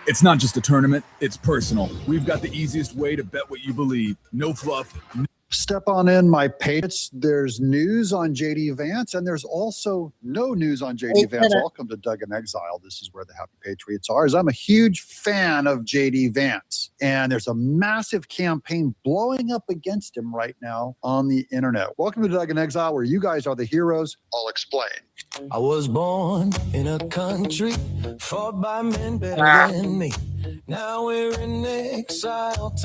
It's not just a tournament, it's personal. We've got the easiest way to bet what you believe. No fluff. Step on in, my Patriots. There's news on JD Vance, and there's also no news on JD Vance. Welcome to Doug in Exile. This is where the Happy Patriots are. As I'm a huge fan of JD Vance, and there's a massive campaign blowing up against him right now on the internet. Welcome to Doug in Exile, where you guys are the heroes. I'll explain. I was born in a country fought by men better than me. Now we're in exile.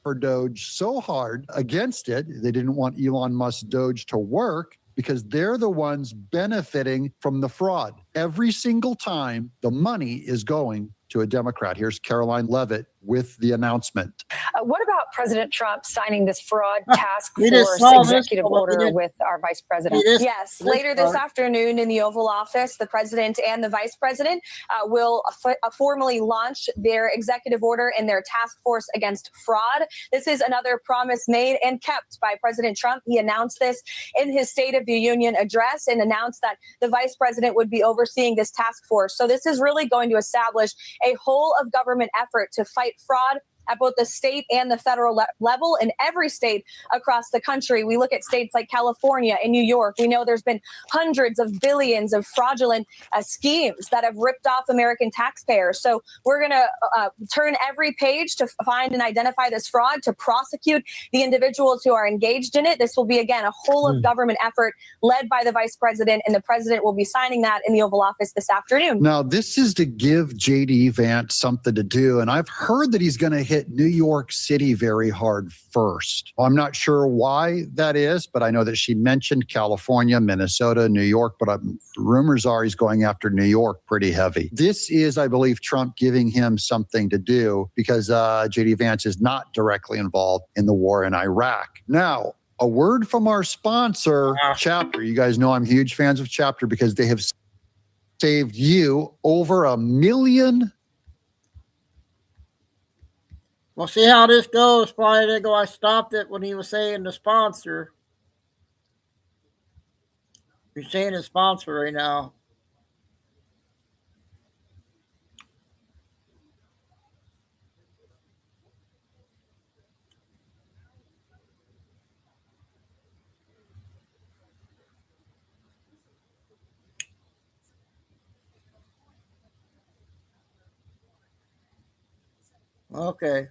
For Doge so hard against it. They didn't want Elon Musk's Doge to work because they're the ones benefiting from the fraud. Every single time the money is going to a Democrat. Here's Caroline Levitt with the announcement. What about President Trump signing this fraud task We just force saw executive this, order with our vice president? this- Yes, this later this part. afternoon in the Oval Office, the president and the vice president will formally launch their executive order and their task force against fraud. This is another promise made and kept by President Trump. He announced this in his State of the Union address and announced that the vice president would be overseeing this task force. So this is really going to establish a whole of government effort to fight fraud at both the state and the federal level in every state across the country. We look at states like California and New York. We know there's been hundreds of billions of fraudulent schemes that have ripped off American taxpayers. So we're going to turn every page to find and identify this fraud, to prosecute the individuals who are engaged in it. This will be, again, a whole of government effort led by the vice president, and the president will be signing that in the Oval Office this afternoon. Now, this is to give JD Vance something to do, and I've heard that he's going to hit New York City very hard first. I'm not sure why that is, but I know that she mentioned California, Minnesota, New York, but rumors are he's going after New York pretty heavy. This is, I believe, Trump giving him something to do because JD Vance is not directly involved in the war in Iraq. Now, a word from our sponsor, Chapter. You guys know I'm huge fans of Chapter because they have saved you over $1 million. We'll see how this goes. Probably didn't go. I stopped it when he was saying the sponsor. He's saying his sponsor right now. Okay.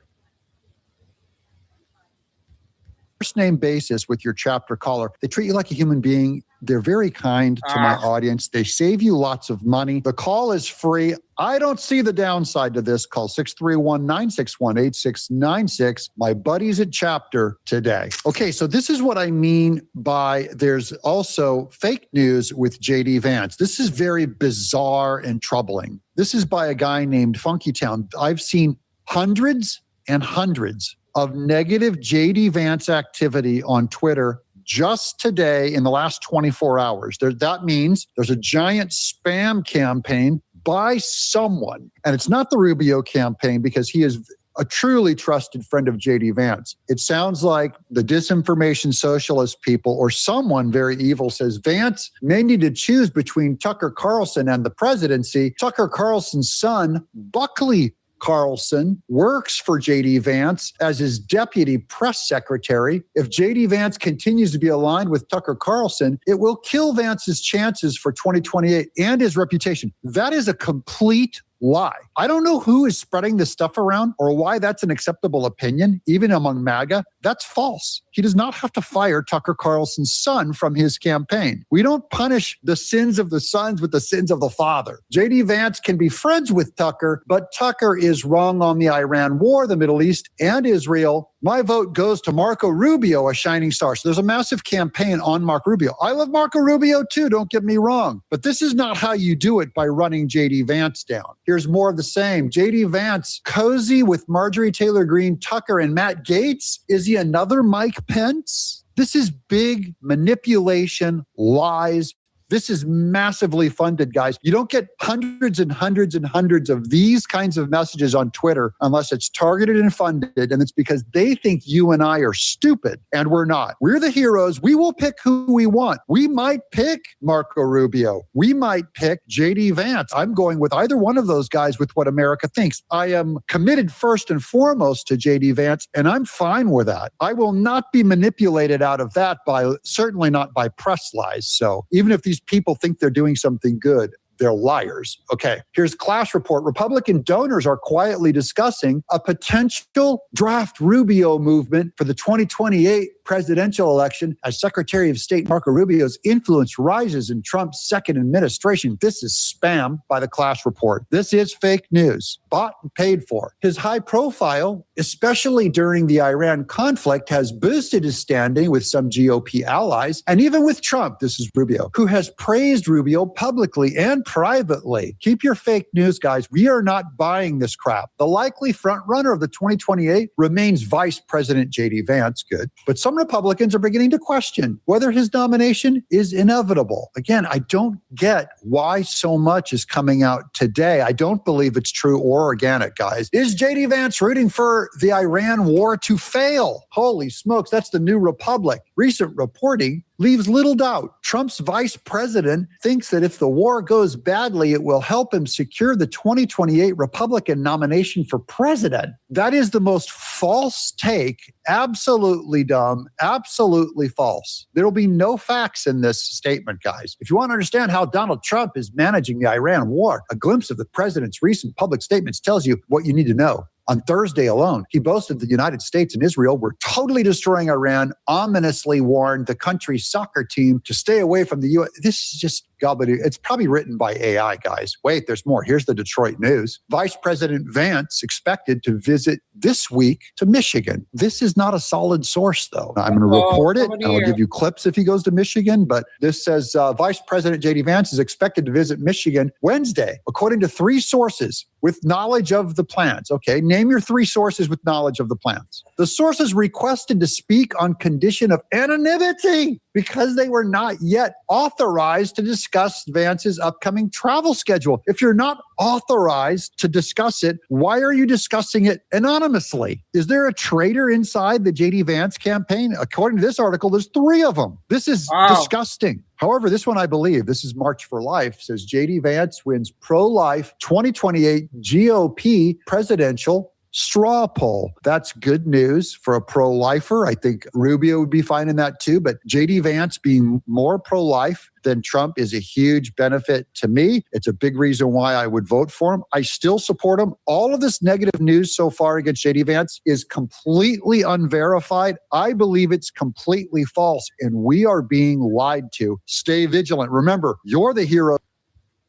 First name basis with your Chapter caller. They treat you like a human being. They're very kind to my audience. They save you lots of money. The call is free. I don't see the downside to this. Call 631-961-8696. My buddies at Chapter today. Okay, so this is what I mean by there's also fake news with JD Vance. This is very bizarre and troubling. This is by a guy named Funky Town. I've seen hundreds and hundreds of negative JD Vance activity on Twitter just today in the last 24 hours. That means there's a giant spam campaign by someone. And it's not the Rubio campaign because he is a truly trusted friend of JD Vance. It sounds like the disinformation socialist people or someone very evil says Vance may need to choose between Tucker Carlson and the presidency. Tucker Carlson's son, Buckley Carlson, works for JD Vance as his deputy press secretary. If JD Vance continues to be aligned with Tucker Carlson, it will kill Vance's chances for 2028 and his reputation. That is a complete lie. I don't know who is spreading this stuff around or why that's an acceptable opinion, even among MAGA. That's false. He does not have to fire Tucker Carlson's son from his campaign. We don't punish the sins of the sons with the sins of the father. J.D. Vance can be friends with Tucker, but Tucker is wrong on the Iran war, the Middle East, and Israel. My vote goes to Marco Rubio, a shining star. So there's a massive campaign on Marco Rubio. I love Marco Rubio too, don't get me wrong. But this is not how you do it by running J.D. Vance down. Here's more of the same. J.D. Vance, cozy with Marjorie Taylor Greene, Tucker, and Matt Gaetz. Is he another Mike Pence? This is big manipulation, lies. This is massively funded, guys. You don't get hundreds and hundreds and hundreds of these kinds of messages on Twitter unless it's targeted and funded, and it's because they think you and I are stupid, and we're not. We're the heroes. We will pick who we want. We might pick Marco Rubio. We might pick J.D. Vance. I'm going with either one of those guys with what America thinks. I am committed first and foremost to J.D. Vance, and I'm fine with that. I will not be manipulated out of that certainly not by press lies. So even if these people think they're doing something good, they're liars. Okay, here's Clash Report. Republican donors are quietly discussing a potential draft Rubio movement for the 2028 presidential election as Secretary of State Marco Rubio's influence rises in Trump's second administration. This is spam by the Clash Report. This is fake news, bought and paid for. His high profile, especially during the Iran conflict, has boosted his standing with some GOP allies and even with Trump. This is Rubio, who has praised Rubio publicly and privately. Keep your fake news, guys. We are not buying this crap. The likely front runner of the 2028 remains Vice President J.D. Vance. Good. But some Republicans are beginning to question whether his nomination is inevitable. Again, I don't get why so much is coming out today. I don't believe it's true or organic, guys. Is J.D. Vance rooting for the Iran war to fail? Holy smokes, that's the New Republic. Recent reporting leaves little doubt. Trump's vice president thinks that if the war goes badly, it will help him secure the 2028 Republican nomination for president. That is the most false take. Absolutely dumb. Absolutely false. There will be no facts in this statement, guys. If you want to understand how Donald Trump is managing the Iran war, a glimpse of the president's recent public statements tells you what you need to know. On Thursday alone, he boasted the United States and Israel were totally destroying Iran, ominously warned the country's soccer team to stay away from the U.S. This is just gobbledygook. It's probably written by AI, guys. Wait, there's more. Here's the Detroit News. Vice President Vance expected to visit this week to Michigan. This is not a solid source, though. I'm going to report it, and I'll give you clips if he goes to Michigan, but this says Vice President J.D. Vance is expected to visit Michigan Wednesday, according to 3 sources with knowledge of the plans. Okay, name your 3 sources with knowledge of the plans. The sources requested to speak on condition of anonymity because they were not yet authorized to discuss Vance's upcoming travel schedule. If you're not authorized to discuss it, why are you discussing it anonymously? Is there a traitor inside the J.D. Vance campaign? According to this article, there's 3 of them. This is disgusting. However, this one I believe, this is March for Life, says J.D. Vance wins pro-life 2028 GOP presidential straw poll. That's good news for a pro-lifer. I think Rubio would be fine in that too, but J.D. Vance being more pro-life than Trump is a huge benefit to me. It's a big reason why I would vote for him. I still support him. All of this negative news so far against J.D. Vance is completely unverified. I believe it's completely false, and we are being lied to. Stay vigilant. Remember, you're the hero.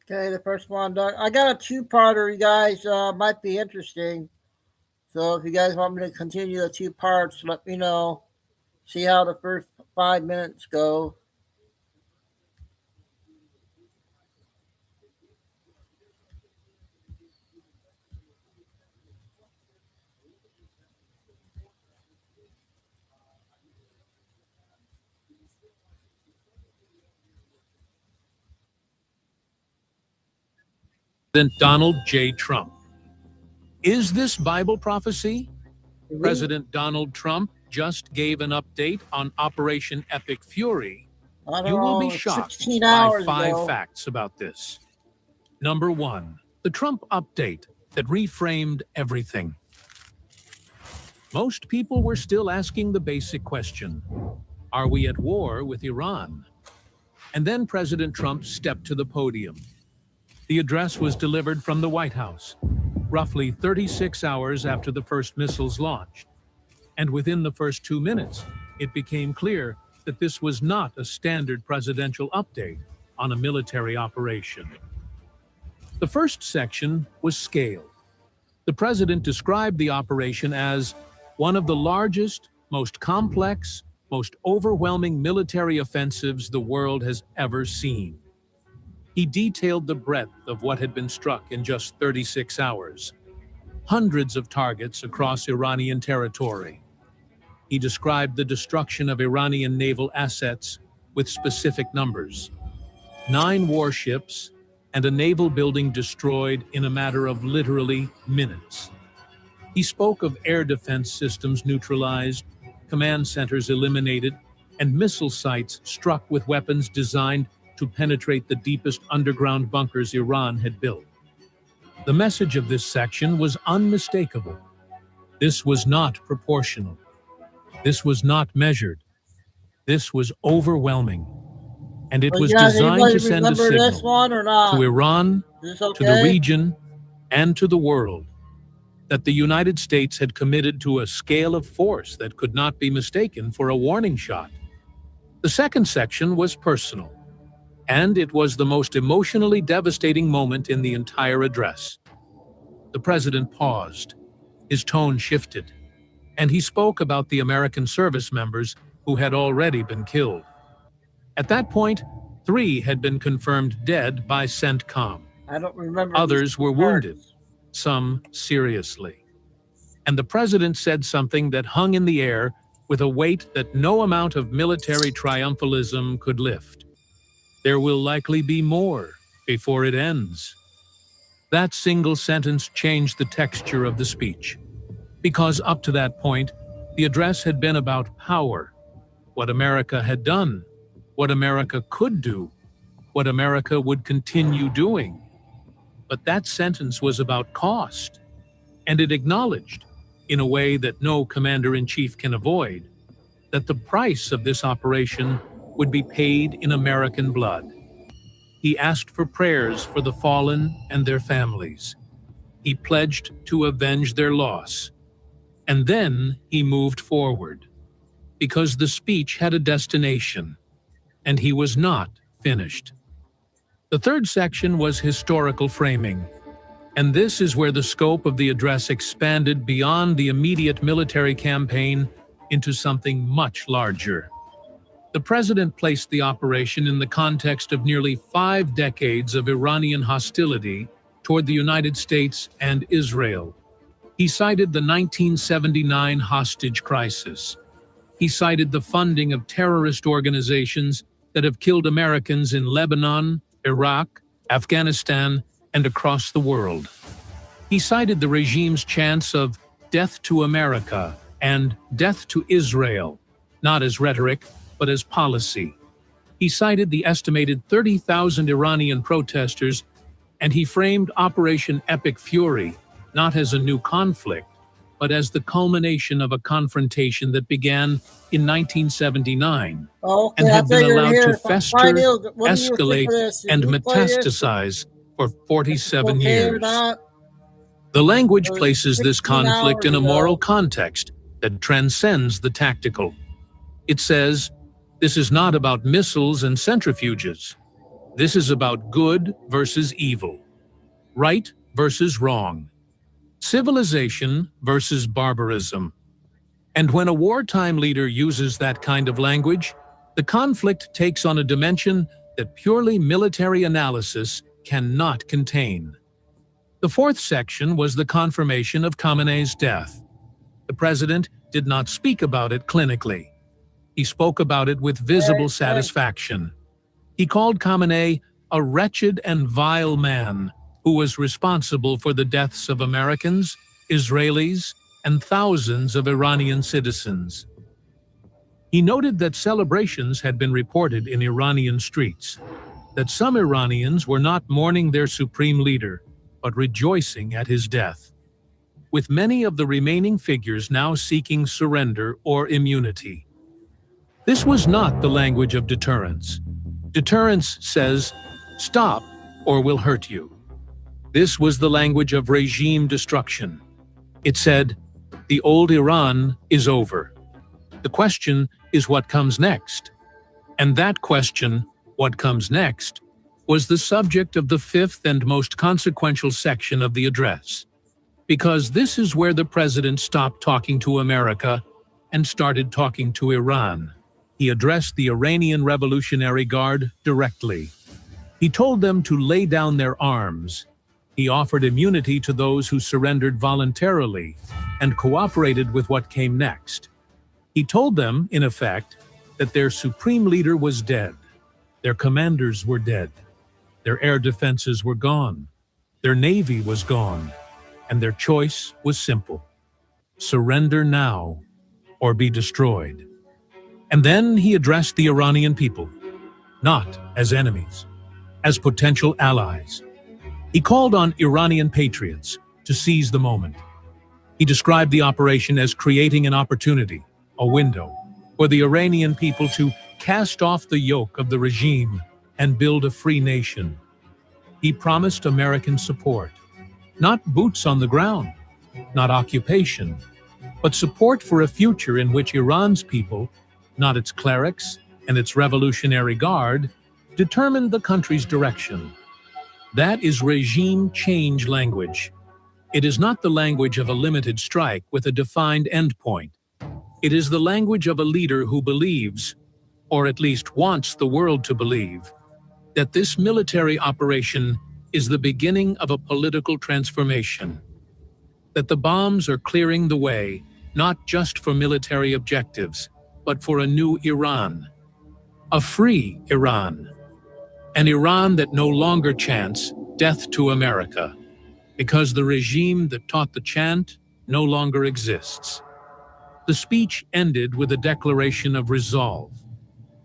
Okay, the first one, Doug. I got a 2-parter, you guys. Might be interesting. So if you guys want me to continue the 2 parts, let me know. See how the first 5 minutes go. President Donald J. Trump. Is this Bible prophecy? President Donald Trump just gave an update on Operation Epic Fury. You will be shocked by 5 facts about this. Number 1, the Trump update that reframed everything. Most people were still asking the basic question, are we at war with Iran? And then President Trump stepped to the podium. The address was delivered from the White House. roughly 36 hours after the first missiles launched. And within the first 2 minutes, it became clear that this was not a standard presidential update on a military operation. The first section was scale. The president described the operation as one of the largest, most complex, most overwhelming military offensives the world has ever seen. He detailed the breadth of what had been struck in just 36 hours. Hundreds of targets across Iranian territory. He described the destruction of Iranian naval assets with specific numbers. 9 warships and a naval building destroyed in a matter of literally minutes. He spoke of air defense systems neutralized, command centers eliminated, and missile sites struck with weapons designed to penetrate the deepest underground bunkers Iran had built. The message of this section was unmistakable. This was not proportional. This was not measured. This was overwhelming. And it was designed to send a signal to Iran, to the region, and to the world that the United States had committed to a scale of force that could not be mistaken for a warning shot. The second section was personal, and it was the most emotionally devastating moment in the entire address. The president paused. His tone shifted, and he spoke about the American service members who had already been killed. At that point, 3 had been confirmed dead by CENTCOM. I don't remember. Others were wounded, some seriously. And the president said something that hung in the air with a weight that no amount of military triumphalism could lift. There will likely be more before it ends. That single sentence changed the texture of the speech, because up to that point, the address had been about power, what America had done, what America could do, what America would continue doing. But that sentence was about cost, and it acknowledged, in a way that no commander-in-chief can avoid, that the price of this operation would be paid in American blood. He asked for prayers for the fallen and their families. He pledged to avenge their loss. And then he moved forward, because the speech had a destination, and he was not finished. The third section was historical framing, and this is where the scope of the address expanded beyond the immediate military campaign into something much larger. The president placed the operation in the context of nearly 5 decades of Iranian hostility toward the United States and Israel. He cited the 1979 hostage crisis. He cited the funding of terrorist organizations that have killed Americans in Lebanon, Iraq, Afghanistan, and across the world. He cited the regime's chants of death to America and death to Israel, not as rhetoric, but as policy. He cited the estimated 30,000 Iranian protesters, and he framed Operation Epic Fury not as a new conflict, but as the culmination of a confrontation that began in 1979 and had been allowed to fester, escalate, and metastasize for 47 years. The language places this conflict in a moral context that transcends the tactical. It says, this is not about missiles and centrifuges. This is about good versus evil, right versus wrong, civilization versus barbarism. And when a wartime leader uses that kind of language, the conflict takes on a dimension that purely military analysis cannot contain. The fourth section was the confirmation of Khamenei's death. The president did not speak about it clinically. He spoke about it with visible satisfaction. He called Khamenei a wretched and vile man who was responsible for the deaths of Americans, Israelis, and thousands of Iranian citizens. He noted that celebrations had been reported in Iranian streets, that some Iranians were not mourning their supreme leader, but rejoicing at his death, with many of the remaining figures now seeking surrender or immunity. This was not the language of deterrence. Deterrence says, stop or we'll hurt you. This was the language of regime destruction. It said, "The old Iran is over. The question is what comes next." And that question, what comes next, was the subject of the fifth and most consequential section of the address. Because this is where the president stopped talking to America and started talking to Iran. He addressed the Iranian Revolutionary Guard directly. He told them to lay down their arms. He offered immunity to those who surrendered voluntarily and cooperated with what came next. He told them, in effect, that their supreme leader was dead, their commanders were dead, their air defenses were gone, their navy was gone, and their choice was simple: surrender now or be destroyed. And then he addressed the Iranian people, not as enemies, as potential allies. He called on Iranian patriots to seize the moment. He described the operation as creating an opportunity, a window, for the Iranian people to cast off the yoke of the regime and build a free nation. He promised American support, not boots on the ground, not occupation, but support for a future in which Iran's people, not its clerics and its Revolutionary Guard, determined the country's direction. That is regime change language. It is not the language of a limited strike with a defined endpoint. It is the language of a leader who believes, or at least wants the world to believe, that this military operation is the beginning of a political transformation. That the bombs are clearing the way, not just for military objectives, but for a new Iran. A free Iran. An Iran that no longer chants death to America, because the regime that taught the chant no longer exists. The speech ended with a declaration of resolve.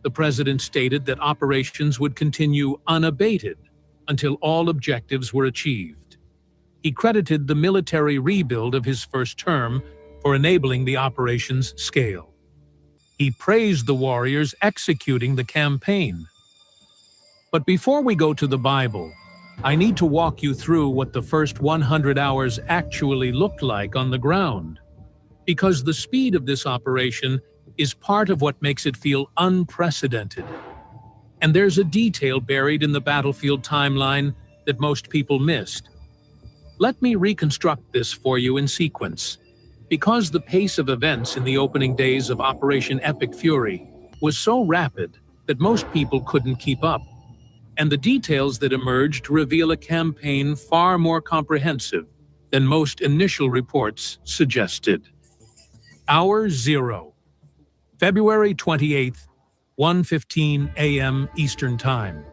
The president stated that operations would continue unabated until all objectives were achieved. He credited the military rebuild of his first term for enabling the operation's scale. He praised the warriors executing the campaign. But before we go to the Bible, I need to walk you through what the first 100 hours actually looked like on the ground, because the speed of this operation is part of what makes it feel unprecedented. And there's a detail buried in the battlefield timeline that most people missed. Let me reconstruct this for you in sequence. Because the pace of events in the opening days of Operation Epic Fury was so rapid that most people couldn't keep up. And the details that emerged reveal a campaign far more comprehensive than most initial reports suggested. Hour 0, February 28th, 1:15 a.m. Eastern Time.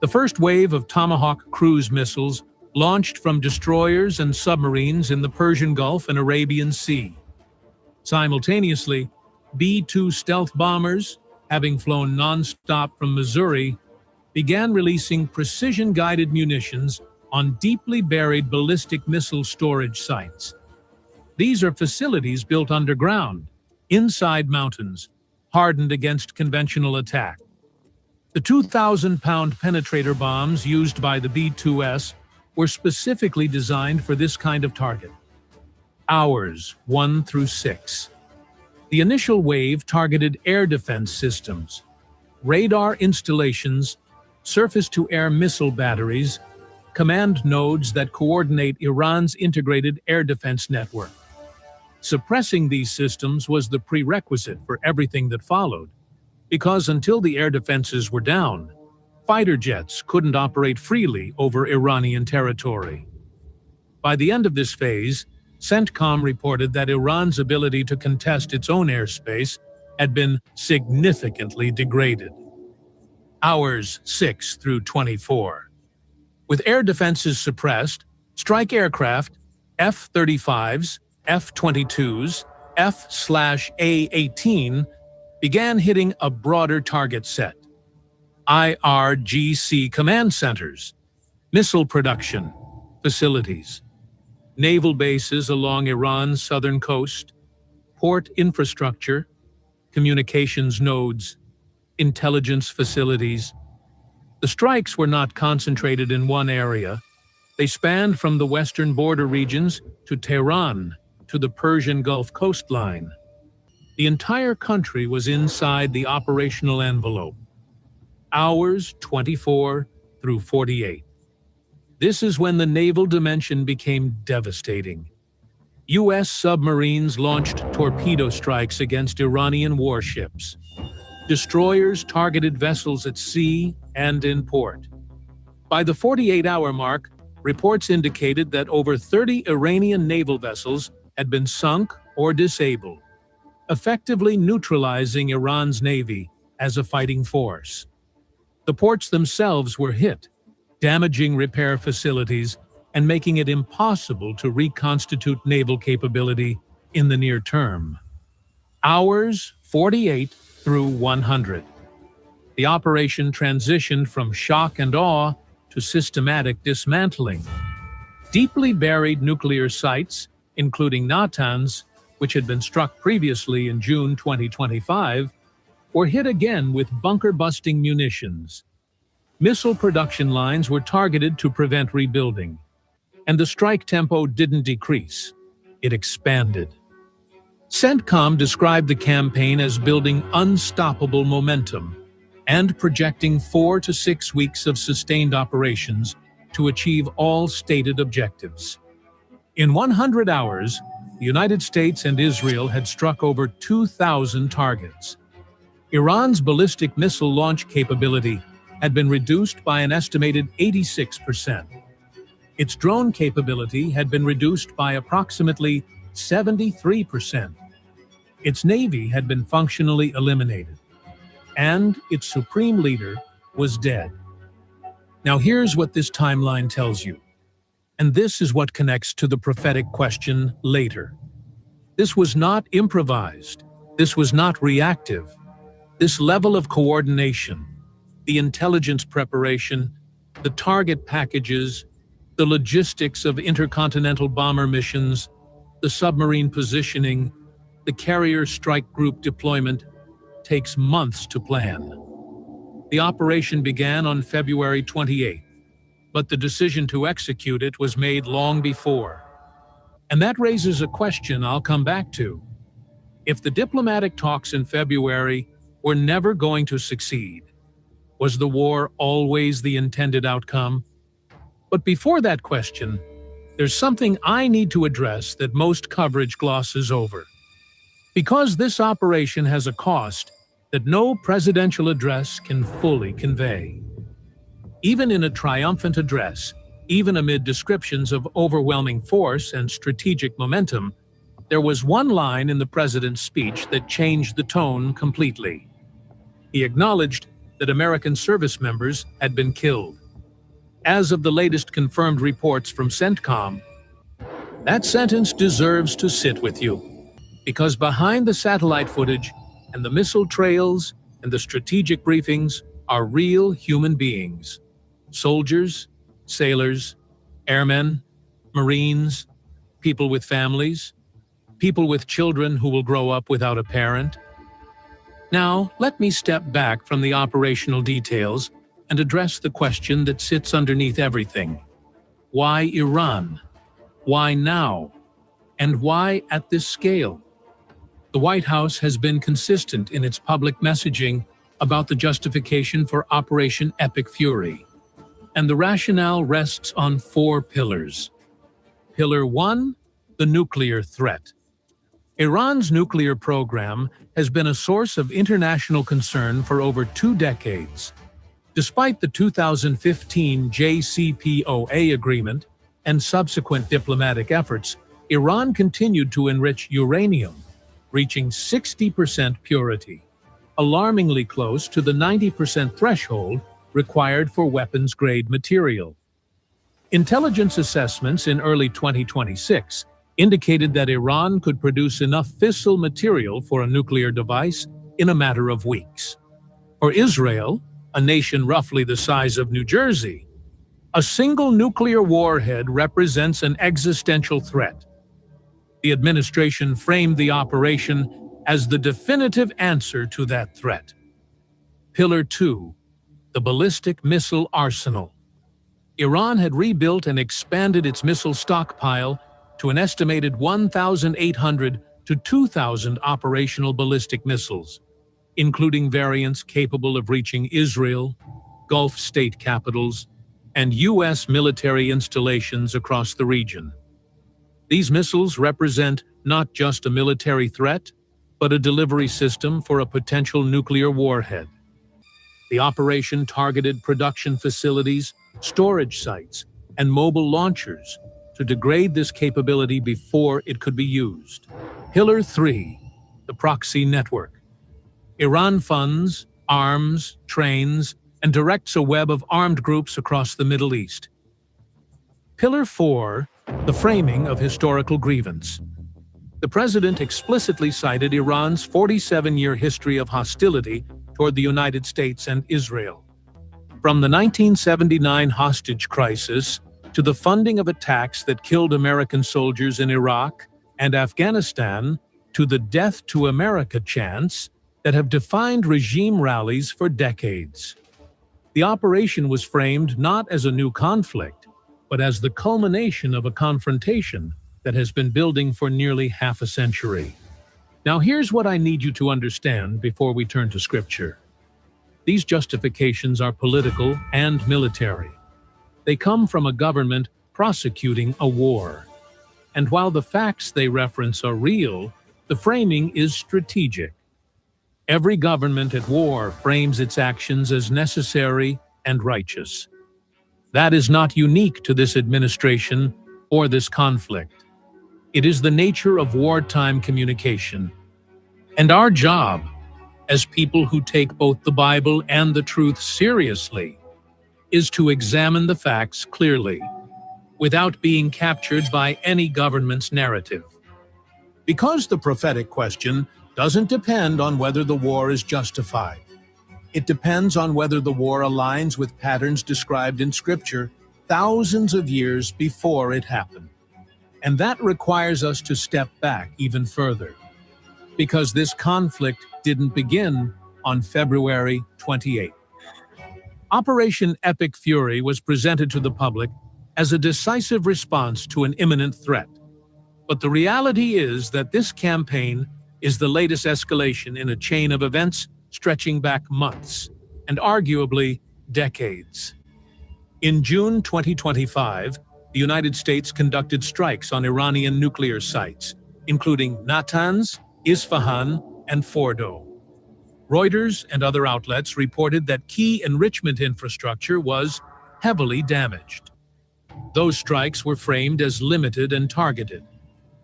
The first wave of Tomahawk cruise missiles launched from destroyers and submarines in the Persian Gulf and Arabian Sea. Simultaneously, B-2 stealth bombers, having flown non-stop from Missouri, began releasing precision-guided munitions on deeply buried ballistic missile storage sites. These are facilities built underground, inside mountains, hardened against conventional attack. The 2,000-pound penetrator bombs used by the B-2S were specifically designed for this kind of target. Hours 1 through 6. The initial wave targeted air defense systems, radar installations, surface-to-air missile batteries, command nodes that coordinate Iran's integrated air defense network. Suppressing these systems was the prerequisite for everything that followed, because until the air defenses were down, fighter jets couldn't operate freely over Iranian territory. By the end of this phase, CENTCOM reported that Iran's ability to contest its own airspace had been significantly degraded. Hours 6 through 24. With air defenses suppressed, strike aircraft, F-35s, F-22s, F/A-18 began hitting a broader target set. IRGC command centers, missile production facilities, naval bases along Iran's southern coast, port infrastructure, communications nodes, intelligence facilities. The strikes were not concentrated in one area. They spanned from the western border regions to Tehran to the Persian Gulf coastline. The entire country was inside the operational envelope. Hours 24 through 48. This is when the naval dimension became devastating. U.S. submarines launched torpedo strikes against Iranian warships. Destroyers targeted vessels at sea and in port. By the 48-hour mark, reports indicated that over 30 Iranian naval vessels had been sunk or disabled, effectively neutralizing Iran's navy as a fighting force. The ports themselves were hit, damaging repair facilities and making it impossible to reconstitute naval capability in the near term. Hours 48 through 100. The operation transitioned from shock and awe to systematic dismantling. Deeply buried nuclear sites, including Natanz, which had been struck previously in June 2025, were hit again with bunker-busting munitions. Missile production lines were targeted to prevent rebuilding, and the strike tempo didn't decrease, it expanded. CENTCOM described the campaign as building unstoppable momentum and projecting 4 to 6 weeks of sustained operations to achieve all stated objectives. In 100 hours, the United States and Israel had struck over 2,000 targets. Iran's ballistic missile launch capability had been reduced by an estimated 86%. Its drone capability had been reduced by approximately 73%. Its navy had been functionally eliminated, and its supreme leader was dead. Now here's what this timeline tells you, and this is what connects to the prophetic question later. This was not improvised. This was not reactive. This level of coordination, the intelligence preparation, the target packages, the logistics of intercontinental bomber missions, the submarine positioning, the carrier strike group deployment, takes months to plan. The operation began on February 28th, but the decision to execute it was made long before. And that raises a question I'll come back to. If the diplomatic talks in February were never going to succeed, was the war always the intended outcome? But before that question, there's something I need to address that most coverage glosses over. Because this operation has a cost that no presidential address can fully convey. Even in a triumphant address, even amid descriptions of overwhelming force and strategic momentum, there was one line in the president's speech that changed the tone completely. He acknowledged that American service members had been killed. As of the latest confirmed reports from CENTCOM, that sentence deserves to sit with you, because behind the satellite footage and the missile trails and the strategic briefings are real human beings. Soldiers, sailors, airmen, Marines, people with families, people with children who will grow up without a parent. Now, let me step back from the operational details and address the question that sits underneath everything. Why Iran? Why now? And why at this scale? The White House has been consistent in its public messaging about the justification for Operation Epic Fury. And the rationale rests on 4 pillars. Pillar 1, the nuclear threat. Iran's nuclear program has been a source of international concern for over 2 decades. Despite the 2015 JCPOA agreement and subsequent diplomatic efforts, Iran continued to enrich uranium, reaching 60% purity, alarmingly close to the 90% threshold required for weapons-grade material. Intelligence assessments in early 2026 indicated that Iran could produce enough fissile material for a nuclear device in a matter of weeks. For Israel, a nation roughly the size of New Jersey, a single nuclear warhead represents an existential threat. The administration framed the operation as the definitive answer to that threat. Pillar 2, the ballistic missile arsenal. Iran had rebuilt and expanded its missile stockpile to an estimated 1,800 to 2,000 operational ballistic missiles, including variants capable of reaching Israel, Gulf state capitals, and U.S. military installations across the region. These missiles represent not just a military threat, but a delivery system for a potential nuclear warhead. The operation targeted production facilities, storage sites, and mobile launchers to degrade this capability before it could be used. Pillar 3, the proxy network. Iran funds, arms, trains, and directs a web of armed groups across the Middle East. Pillar 4, the framing of historical grievance. The president explicitly cited Iran's 47-year history of hostility toward the United States and Israel. From the 1979 hostage crisis to the funding of attacks that killed American soldiers in Iraq and Afghanistan, to the Death to America chants that have defined regime rallies for decades. The operation was framed not as a new conflict, but as the culmination of a confrontation that has been building for nearly half a century. Now here's what I need you to understand before we turn to Scripture. These justifications are political and military. They come from a government prosecuting a war. And while the facts they reference are real, the framing is strategic. Every government at war frames its actions as necessary and righteous. That is not unique to this administration or this conflict. It is the nature of wartime communication. And our job, as people who take both the Bible and the truth seriously, is to examine the facts clearly, without being captured by any government's narrative. Because the prophetic question doesn't depend on whether the war is justified. It depends on whether the war aligns with patterns described in Scripture thousands of years before it happened. And that requires us to step back even further, because this conflict didn't begin on February 28th. Operation Epic Fury was presented to the public as a decisive response to an imminent threat. But the reality is that this campaign is the latest escalation in a chain of events stretching back months, and arguably decades. In June 2025, the United States conducted strikes on Iranian nuclear sites, including Natanz, Isfahan, and Fordo. Reuters and other outlets reported that key enrichment infrastructure was heavily damaged. Those strikes were framed as limited and targeted,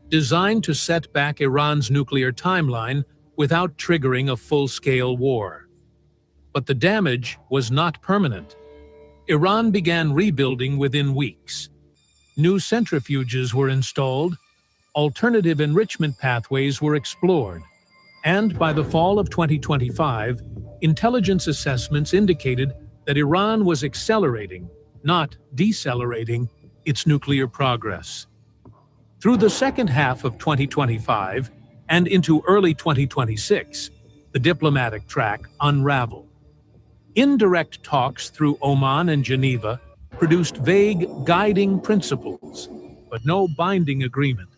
designed to set back Iran's nuclear timeline without triggering a full-scale war. But the damage was not permanent. Iran began rebuilding within weeks. New centrifuges were installed, alternative enrichment pathways were explored, and by the fall of 2025, intelligence assessments indicated that Iran was accelerating, not decelerating, its nuclear progress. Through the second half of 2025 and into early 2026, the diplomatic track unraveled. Indirect talks through Oman and Geneva produced vague guiding principles, but no binding agreement.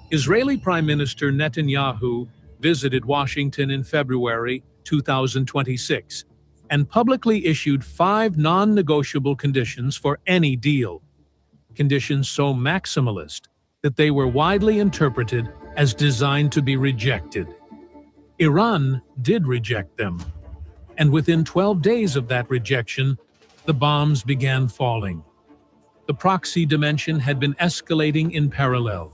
Israeli Prime Minister Netanyahu visited Washington in February 2026 and publicly issued 5 non-negotiable conditions for any deal. Conditions so maximalist that they were widely interpreted as designed to be rejected. Iran did reject them, and within 12 days of that rejection, the bombs began falling. The proxy dimension had been escalating in parallel.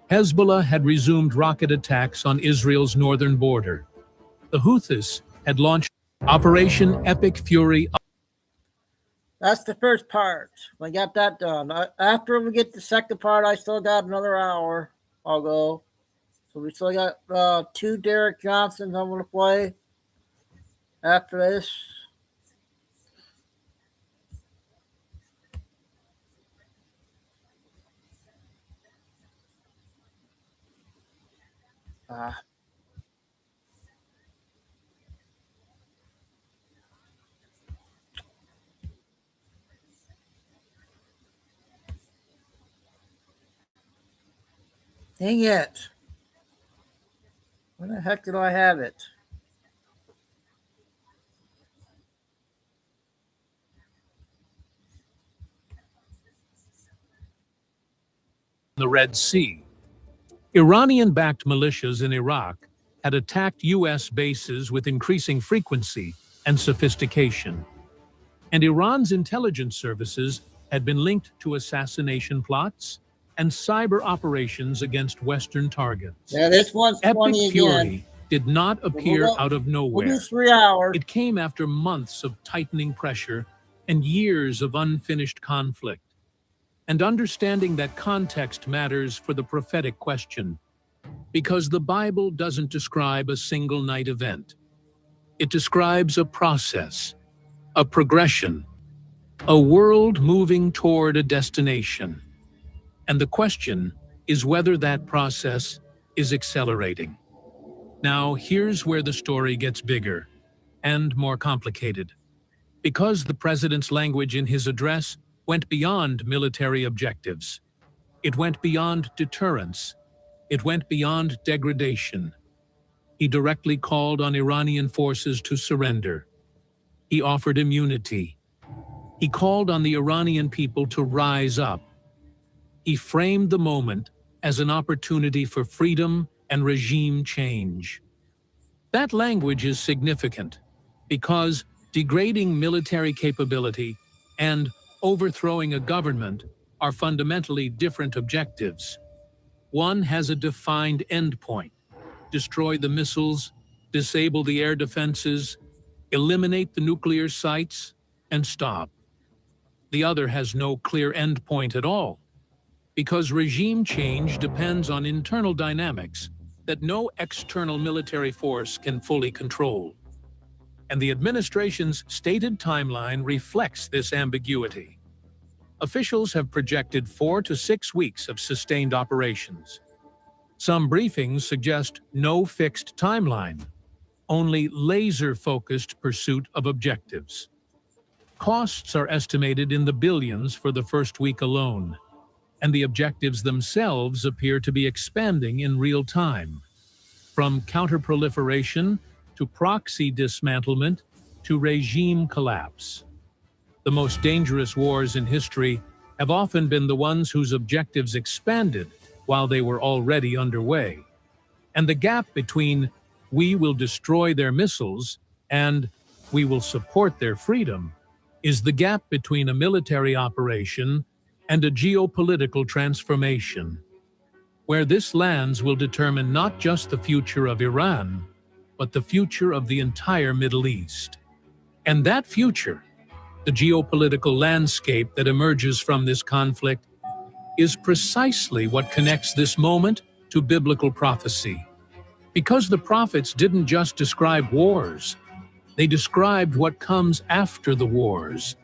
Hezbollah had resumed rocket attacks on Israel's northern border. The Houthis had launched Operation Epic Fury. That's the first part. We got that done. After we get the second part, I still got another hour. I'll go. So we still got 2 Derek Johnsons I'm going to play after this. Dang it. Where the heck did I have it? The Red Sea. Iranian-backed militias in Iraq had attacked U.S. bases with increasing frequency and sophistication. And Iran's intelligence services had been linked to assassination plots and cyber operations against Western targets. Yeah, this one's Epic 20 fury again. did not appear out of nowhere. We'll do 3 hours. It came after months of tightening pressure and years of unfinished conflict. And understanding that context matters for the prophetic question, because the Bible doesn't describe a single night event. It describes a process, a progression, a world moving toward a destination. And the question is whether that process is accelerating. Now, here's where the story gets bigger and more complicated. Because the president's language in his address went beyond military objectives. It went beyond deterrence. It went beyond degradation. He directly called on Iranian forces to surrender. He offered immunity. He called on the Iranian people to rise up. He framed the moment as an opportunity for freedom and regime change. That language is significant because degrading military capability and overthrowing a government are fundamentally different objectives. One has a defined endpoint: destroy the missiles, disable the air defenses, eliminate the nuclear sites, and stop. The other has no clear endpoint at all, because regime change depends on internal dynamics that no external military force can fully control. And the administration's stated timeline reflects this ambiguity. Officials have projected 4 to 6 weeks of sustained operations. Some briefings suggest no fixed timeline, only laser-focused pursuit of objectives. Costs are estimated in the billions for the first week alone, and the objectives themselves appear to be expanding in real time. From counterproliferation to proxy dismantlement to regime collapse. The most dangerous wars in history have often been the ones whose objectives expanded while they were already underway. And the gap between "we will destroy their missiles" and "we will support their freedom" is the gap between a military operation and a geopolitical transformation. Where this lands will determine not just the future of Iran, but the future of the entire Middle East. And that future, the geopolitical landscape that emerges from this conflict, is precisely what connects this moment to biblical prophecy. Because the prophets didn't just describe wars, they described what comes after the wars.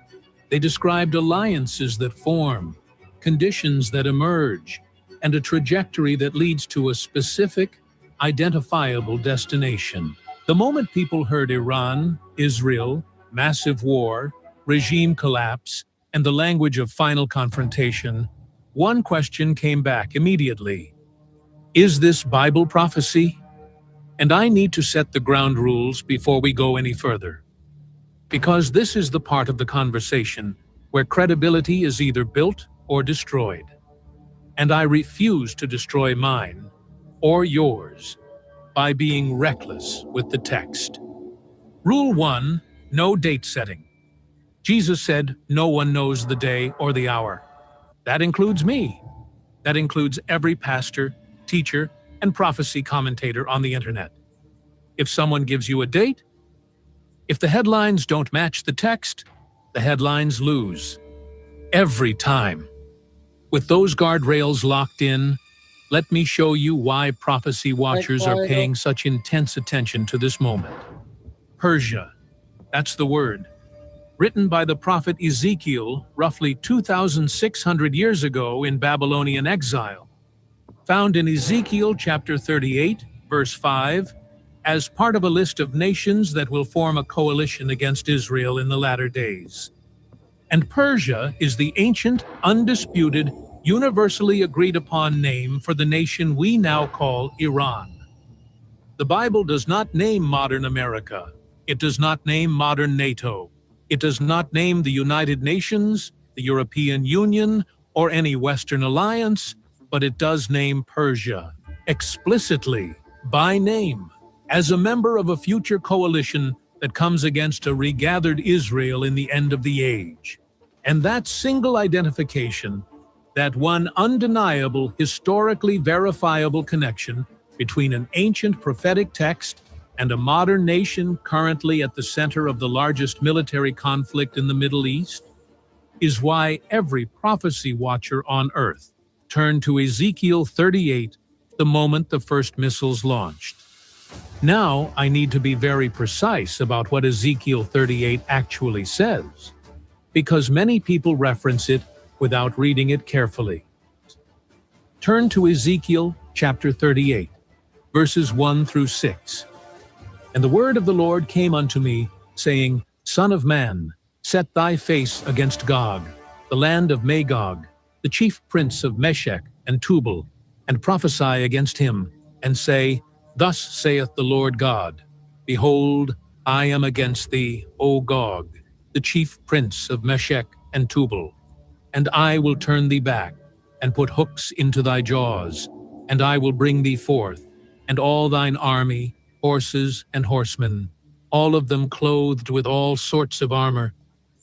They described alliances that form, conditions that emerge, and a trajectory that leads to a specific, identifiable destination. The moment people heard Iran, Israel, massive war, regime collapse, and the language of final confrontation, one question came back immediately. Is this Bible prophecy? And I need to set the ground rules before we go any further. Because this is the part of the conversation where credibility is either built or destroyed. And I refuse to destroy mine, or yours, by being reckless with the text. Rule 1, no date setting. Jesus said, "No one knows the day or the hour." That includes me. That includes every pastor, teacher, and prophecy commentator on the internet. If someone gives you a date, if the headlines don't match the text, the headlines lose. Every time. With those guardrails locked in, let me show you why prophecy watchers are paying such intense attention to this moment. Persia, that's the word. Written by the prophet Ezekiel roughly 2,600 years ago in Babylonian exile. Found in Ezekiel chapter 38, verse 5, as part of a list of nations that will form a coalition against Israel in the latter days. And Persia is the ancient, undisputed, universally agreed upon name for the nation we now call Iran. The Bible does not name modern America. It does not name modern NATO. It does not name the United Nations, the European Union, or any Western alliance, but it does name Persia, explicitly, by name, as a member of a future coalition that comes against a regathered Israel in the end of the age. And that single identification, that one undeniable, historically verifiable connection between an ancient prophetic text and a modern nation currently at the center of the largest military conflict in the Middle East, is why every prophecy watcher on Earth turned to Ezekiel 38 the moment the first missiles launched. Now I need to be very precise about what Ezekiel 38 actually says, because many people reference it without reading it carefully. Turn to Ezekiel chapter 38, verses 1 through 6. And the word of the Lord came unto me, saying, Son of man, set thy face against Gog, the land of Magog, the chief prince of Meshech and Tubal, and prophesy against him, and say, Thus saith the Lord God, Behold, I am against thee, O Gog, the chief prince of Meshech and Tubal, and I will turn thee back, and put hooks into thy jaws, and I will bring thee forth, and all thine army, horses and horsemen, all of them clothed with all sorts of armor,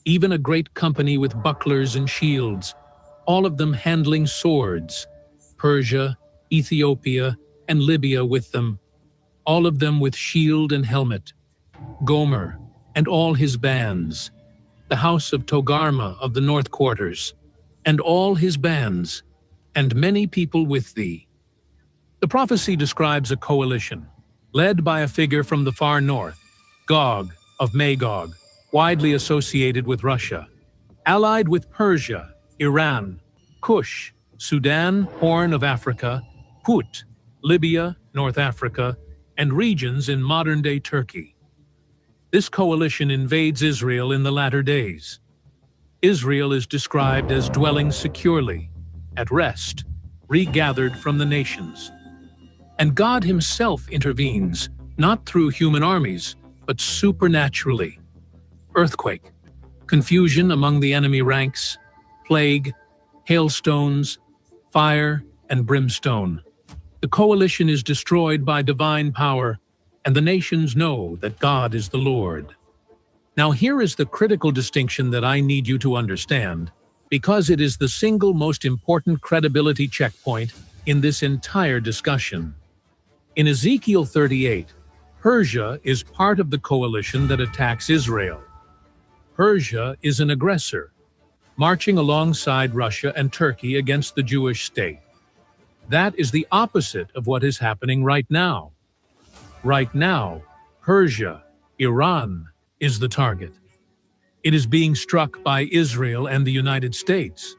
even a great company with bucklers and shields, all of them handling swords, Persia, Ethiopia, and Libya with them, all of them with shield and helmet, Gomer, and all his bands, the house of Togarma of the north quarters, and all his bands, and many people with thee. The prophecy describes a coalition, led by a figure from the far north, Gog of Magog, widely associated with Russia, allied with Persia, Iran, Cush, Sudan, Horn of Africa, Put, Libya, North Africa, and regions in modern-day Turkey. This coalition invades Israel in the latter days. Israel is described as dwelling securely, at rest, regathered from the nations. And God himself intervenes, not through human armies, but supernaturally. Earthquake, confusion among the enemy ranks, plague, hailstones, fire, and brimstone. The coalition is destroyed by divine power, and the nations know that God is the Lord. Now here is the critical distinction that I need you to understand, because it is the single most important credibility checkpoint in this entire discussion. In Ezekiel 38, Persia is part of the coalition that attacks Israel. Persia is an aggressor, marching alongside Russia and Turkey against the Jewish state. That is the opposite of what is happening right now. Right now, Persia, Iran, is the target. It is being struck by Israel and the United States.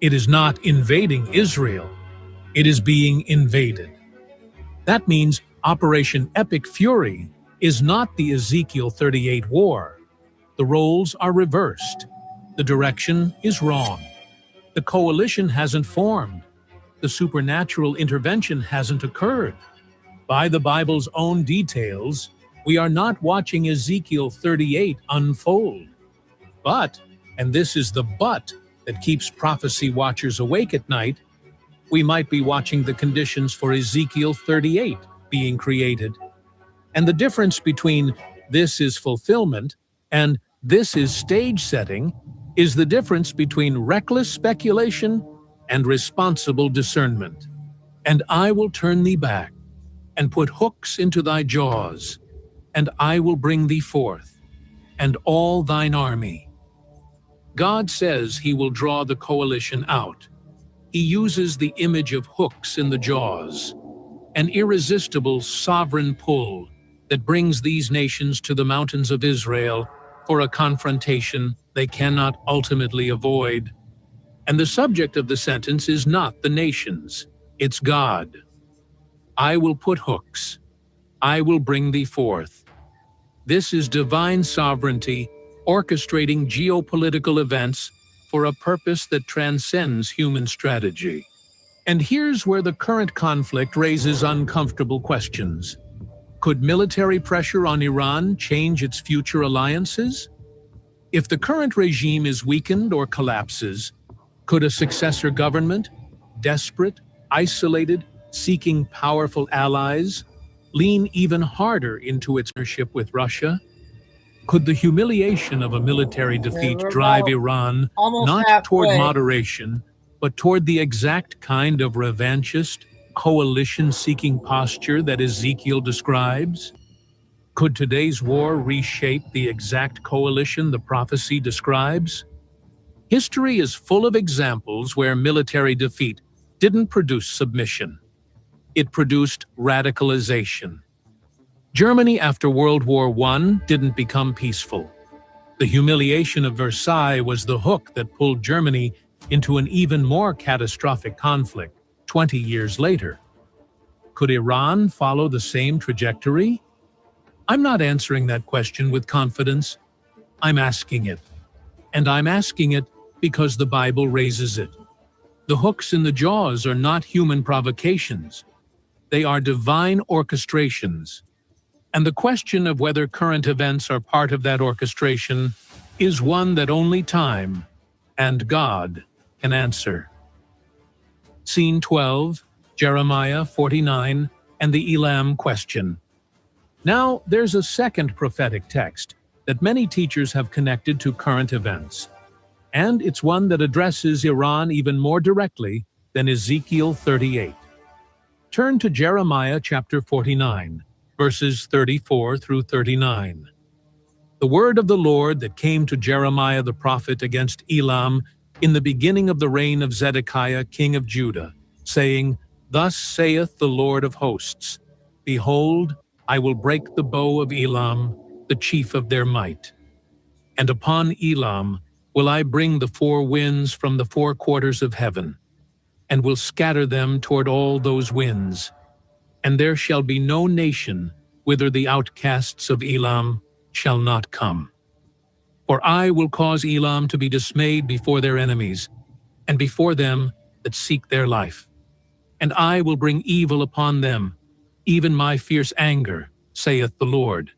It is not invading Israel. It is being invaded. That means Operation Epic Fury is not the Ezekiel 38 war. The roles are reversed. The direction is wrong. The coalition hasn't formed. The supernatural intervention hasn't occurred. By the Bible's own details, we are not watching Ezekiel 38 unfold. But, and this is the but that keeps prophecy watchers awake at night, we might be watching the conditions for Ezekiel 38 being created. And the difference between this is fulfillment and this is stage setting is the difference between reckless speculation and responsible discernment. And I will turn thee back, and put hooks into thy jaws, and I will bring thee forth, and all thine army. God says he will draw the coalition out. He uses the image of hooks in the jaws, an irresistible sovereign pull that brings these nations to the mountains of Israel for a confrontation they cannot ultimately avoid. And the subject of the sentence is not the nations, it's God. I will put hooks. I will bring thee forth. This is divine sovereignty orchestrating geopolitical events for a purpose that transcends human strategy. And here's where the current conflict raises uncomfortable questions. Could military pressure on Iran change its future alliances? If the current regime is weakened or collapses, could a successor government, desperate, isolated, seeking powerful allies, lean even harder into its partnership with Russia? Could the humiliation of a military defeat drive Iran not toward moderation, but toward the exact kind of revanchist, coalition-seeking posture that Ezekiel describes? Could today's war reshape the exact coalition the prophecy describes? History is full of examples where military defeat didn't produce submission. It produced radicalization. Germany after World War I didn't become peaceful. The humiliation of Versailles was the hook that pulled Germany into an even more catastrophic conflict 20 years later. Could Iran follow the same trajectory? I'm not answering that question with confidence. I'm asking it. And I'm asking it because the Bible raises it. The hooks in the jaws are not human provocations. They are divine orchestrations. And the question of whether current events are part of that orchestration is one that only time and God can answer. Scene 12, Jeremiah 49, and the Elam question. Now, there's a second prophetic text that many teachers have connected to current events, and it's one that addresses Iran even more directly than Ezekiel 38. Turn to Jeremiah chapter 49, verses 34 through 39. The word of the Lord that came to Jeremiah the prophet against Elam in the beginning of the reign of Zedekiah, king of Judah, saying, Thus saith the Lord of hosts, Behold, I will break the bow of Elam, the chief of their might. And upon Elam will I bring the four winds from the four quarters of heaven, and will scatter them toward all those winds. And there shall be no nation whither the outcasts of Elam shall not come. For I will cause Elam to be dismayed before their enemies, and before them that seek their life. And I will bring evil upon them, even my fierce anger, saith the Lord.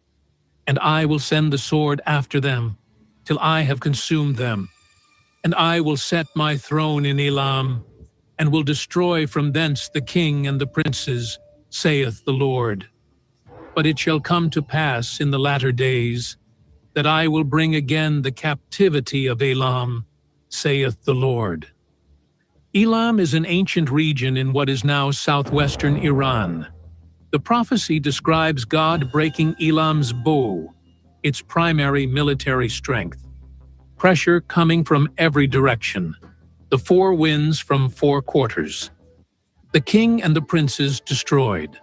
And I will send the sword after them, till I have consumed them. And I will set my throne in Elam, and will destroy from thence the king and the princes, saith the Lord. But it shall come to pass in the latter days, that I will bring again the captivity of Elam, saith the Lord. Elam is an ancient region in what is now southwestern Iran. The prophecy describes God breaking Elam's bow, its primary military strength. Pressure coming from every direction, the four winds from four quarters. The king and the princes destroyed,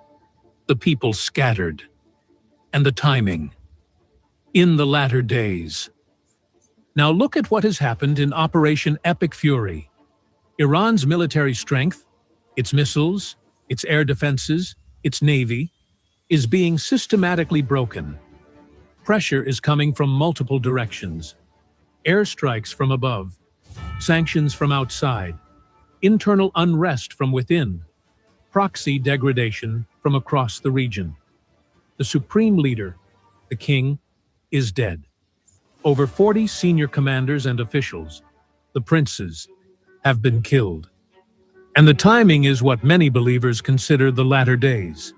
the people scattered, and the timing. In the latter days. Now look at what has happened in Operation Epic Fury. Iran's military strength, its missiles, its air defenses, its navy, is being systematically broken. Pressure is coming from multiple directions. Airstrikes from above, sanctions from outside, internal unrest from within, proxy degradation from across the region. The supreme leader, the king, is dead. Over 40 senior commanders and officials, the princes, have been killed. And the timing is what many believers consider the latter days.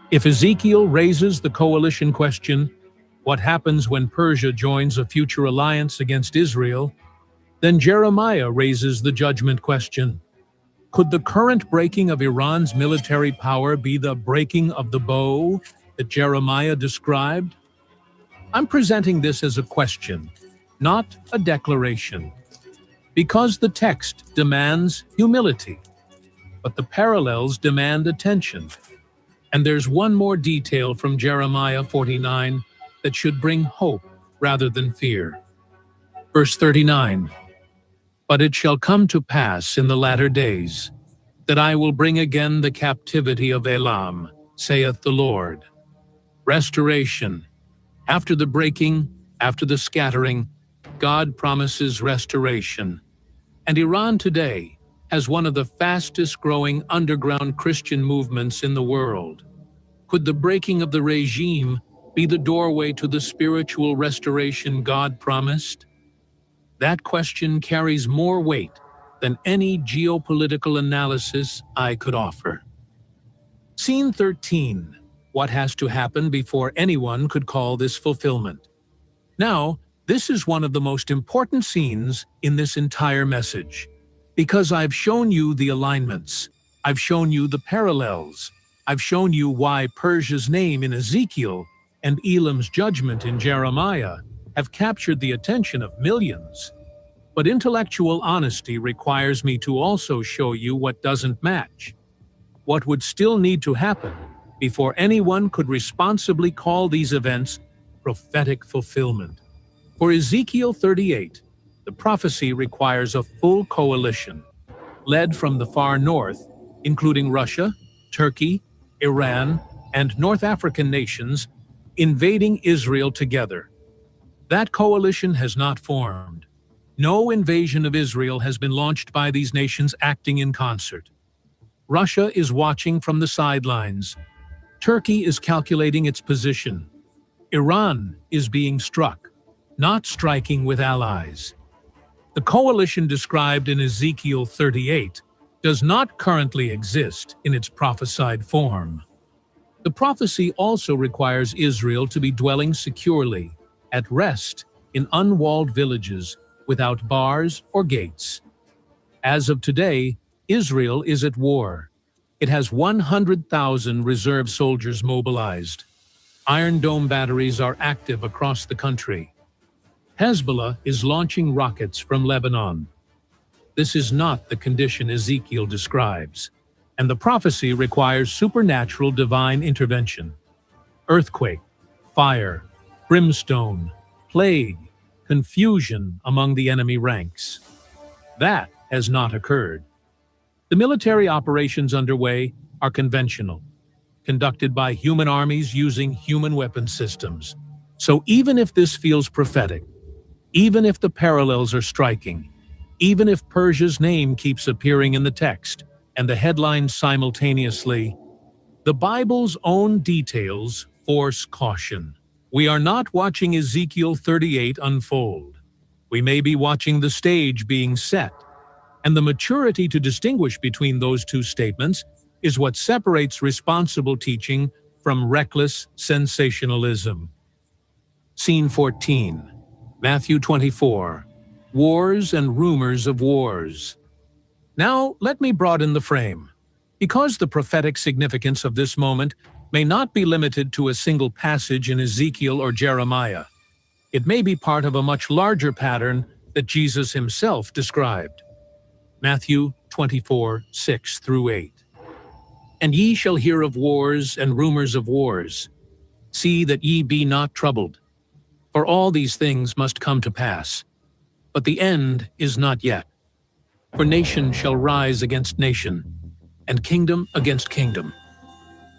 If Ezekiel raises the coalition question, what happens when Persia joins a future alliance against Israel, then Jeremiah raises the judgment question. Could the current breaking of Iran's military power be the breaking of the bow that Jeremiah described? I'm presenting this as a question, not a declaration, because the text demands humility, but the parallels demand attention. And there's one more detail from Jeremiah 49 that should bring hope rather than fear. Verse 39, But it shall come to pass in the latter days, that I will bring again the captivity of Elam, saith the Lord. Restoration. After the breaking, after the scattering, God promises restoration. And Iran today has one of the fastest growing underground Christian movements in the world. Could the breaking of the regime be the doorway to the spiritual restoration God promised? That question carries more weight than any geopolitical analysis I could offer. Scene 13. What has to happen before anyone could call this fulfillment? Now, this is one of the most important scenes in this entire message, because I've shown you the alignments, I've shown you the parallels, I've shown you why Persia's name in Ezekiel and Elam's judgment in Jeremiah have captured the attention of millions. But intellectual honesty requires me to also show you what doesn't match, what would still need to happen before anyone could responsibly call these events prophetic fulfillment. For Ezekiel 38, the prophecy requires a full coalition, led from the far north, including Russia, Turkey, Iran, and North African nations, invading Israel together. That coalition has not formed. No invasion of Israel has been launched by these nations acting in concert. Russia is watching from the sidelines. Turkey is calculating its position. Iran is being struck, not striking with allies. The coalition described in Ezekiel 38 does not currently exist in its prophesied form. The prophecy also requires Israel to be dwelling securely, at rest, in unwalled villages, without bars or gates. As of today, Israel is at war. It has 100,000 reserve soldiers mobilized. Iron Dome batteries are active across the country. Hezbollah is launching rockets from Lebanon. This is not the condition Ezekiel describes, and the prophecy requires supernatural divine intervention. Earthquake, fire, brimstone, plague, confusion among the enemy ranks. That has not occurred. The military operations underway are conventional, conducted by human armies using human weapon systems. So even if this feels prophetic, even if the parallels are striking, even if Persia's name keeps appearing in the text and the headlines simultaneously, the Bible's own details force caution. We are not watching Ezekiel 38 unfold. We may be watching the stage being set, and the maturity to distinguish between those two statements is what separates responsible teaching from reckless sensationalism. Scene 14. Matthew 24. Wars and rumors of wars. Now, let me broaden the frame. Because the prophetic significance of this moment may not be limited to a single passage in Ezekiel or Jeremiah, it may be part of a much larger pattern that Jesus himself described. Matthew 24, 6 through 8. And ye shall hear of wars and rumors of wars. See that ye be not troubled. For all these things must come to pass. But the end is not yet. For nation shall rise against nation, and kingdom against kingdom.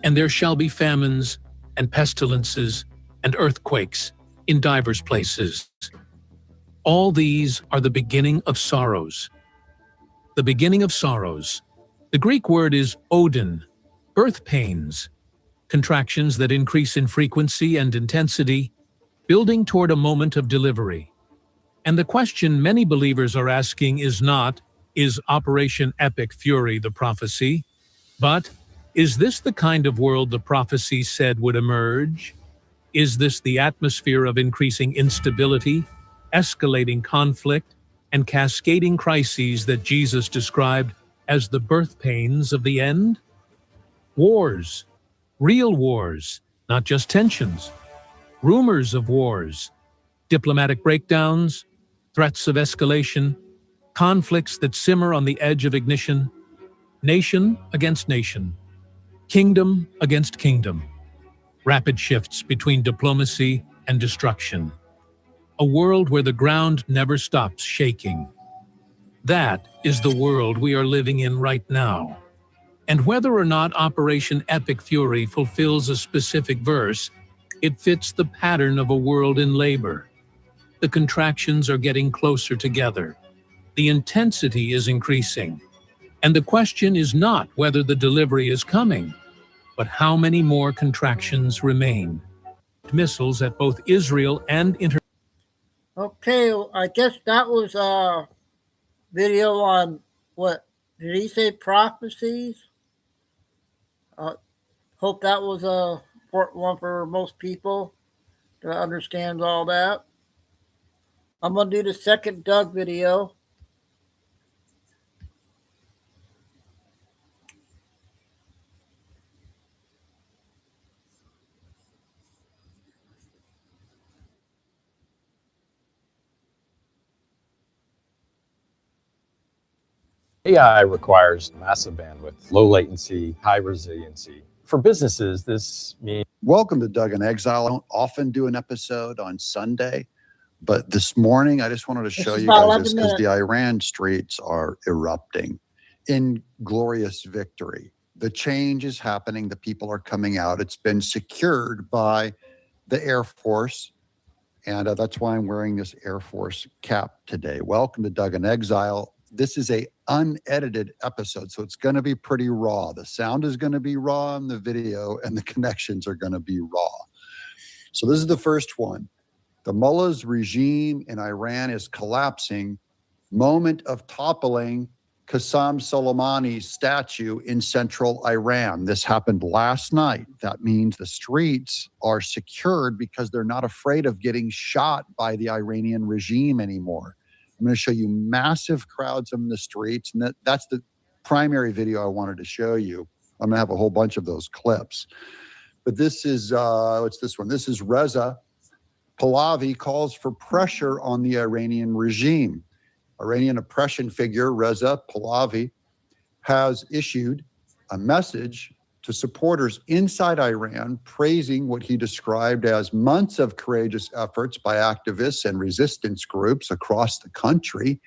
And there shall be famines, and pestilences, and earthquakes in divers places. All these are the beginning of sorrows. The beginning of sorrows. The Greek word is odin, birth pains, contractions that increase in frequency and intensity, building toward a moment of delivery. And the question many believers are asking is not, is Operation Epic Fury the prophecy? But, is this the kind of world the prophecy said would emerge? Is this the atmosphere of increasing instability, escalating conflict, and cascading crises that Jesus described as the birth pains of the end? Wars, real wars, not just tensions. Rumors of wars, diplomatic breakdowns, threats of escalation, conflicts that simmer on the edge of ignition, nation against nation, kingdom against kingdom, rapid shifts between diplomacy and destruction, a world where the ground never stops shaking. That is the world we are living in right now. And whether or not Operation Epic Fury fulfills a specific verse, it fits the pattern of a world in labor. The the contractions are getting closer together. The intensity is increasing. And the question is not whether the delivery is coming, but how many more contractions remain. Missiles at both Israel and Okay, I guess that was a video on what did he say? Prophecies. Hope that was a important one for most people to understand all that. I'm gonna do the second Doug video. AI requires massive bandwidth, low latency, high resiliency. For businesses, this means... Welcome to Doug in Exile. I don't often do an episode on Sunday, but this morning I just wanted to show you guys this because the Iran streets are erupting in glorious victory. The change is happening. The people are coming out. It's been secured by the Air Force. And that's why I'm wearing this Air Force cap today. Welcome to Doug in Exile. This is a unedited episode, so it's going to be pretty raw. The sound is going to be raw in the video, and the connections are going to be raw. So this is the first one. The mullah's regime in Iran is collapsing. Moment of toppling Qasem Soleimani's statue in central Iran. This happened last night. That means the streets are secured because they're not afraid of getting shot by the Iranian regime anymore. I'm going to show you massive crowds in the streets, and that's the primary video I wanted to show you. I'm going to have a whole bunch of those clips. But this is, what's this one? This is Reza Pahlavi calls for pressure on the Iranian regime. Iranian oppression figure Reza Pahlavi has issued a message to supporters inside Iran, praising what he described as months of courageous efforts by activists and resistance groups across the country.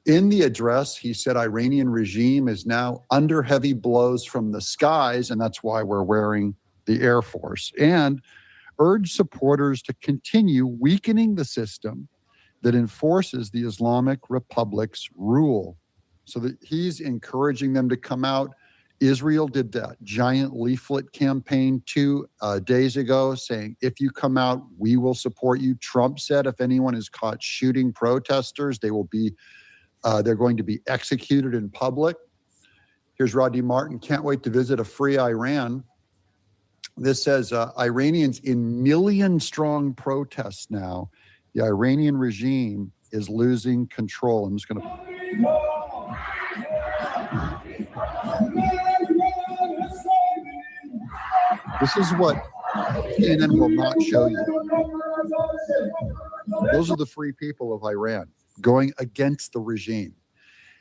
In the address, he said Iranian regime is now under heavy blows from the skies, and that's why we're wearing the Air Force, and urged supporters to continue weakening the system that enforces the Islamic Republic's rule. So that he's encouraging them to come out. Israel did that giant leaflet campaign 2 days ago saying, if you come out, we will support you. Trump said if anyone is caught shooting protesters, they will be, they're going to be executed in public. Here's Rodney Martin, can't wait to visit a free Iran. This says Iranians in million-strong protests now. The Iranian regime is losing control. I'm just going to... This is what CNN will not show you. Those are the free people of Iran going against the regime.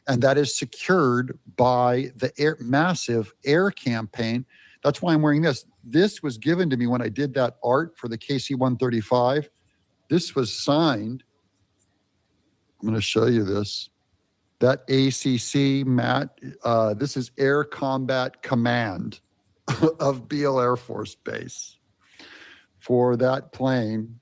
And that is secured by the massive air campaign. That's why I'm wearing this. This was given to me when I did that art for the KC-135. This was signed. I'm going to show you this. That ACC, Matt, this is Air Combat Command of Beale Air Force Base. For that plane,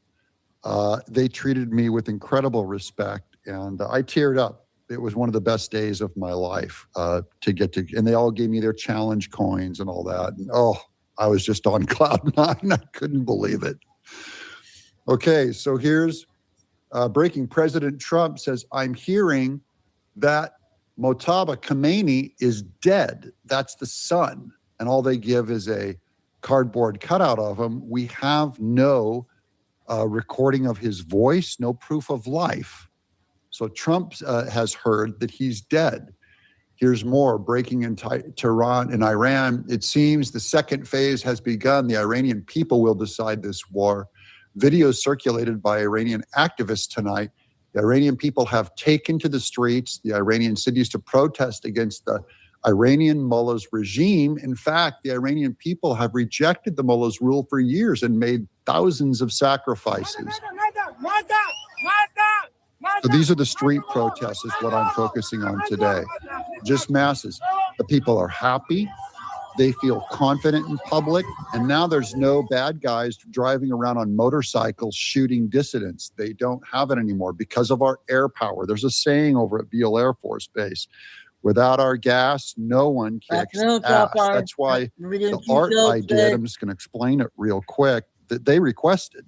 they treated me with incredible respect, and I teared up. It was one of the best days of my life to get to, and they all gave me their challenge coins and all that. And oh, I was just on cloud nine. I couldn't believe it. Okay, so here's breaking. President Trump says, I'm hearing that Mojtaba Khomeini is dead. That's the son. And all they give is a cardboard cutout of him. We have no recording of his voice, no proof of life. So Trump has heard that he's dead. Here's more breaking in Tehran and Iran. It seems the second phase has begun. The Iranian people will decide this war. Videos circulated by Iranian activists tonight. The Iranian people have taken to the streets, the Iranian cities, to protest against the Iranian mullah's regime. In fact, the Iranian people have rejected the mullah's rule for years and made thousands of sacrifices. So these are the street protests is what I'm focusing on today. Just masses. The people are happy. They feel confident in public. And now there's no bad guys driving around on motorcycles shooting dissidents. They don't have it anymore because of our air power. There's a saying over at Beale Air Force Base, without our gas, no one kicks ass. That's why the art I did, I'm just going to explain it real quick, that they requested.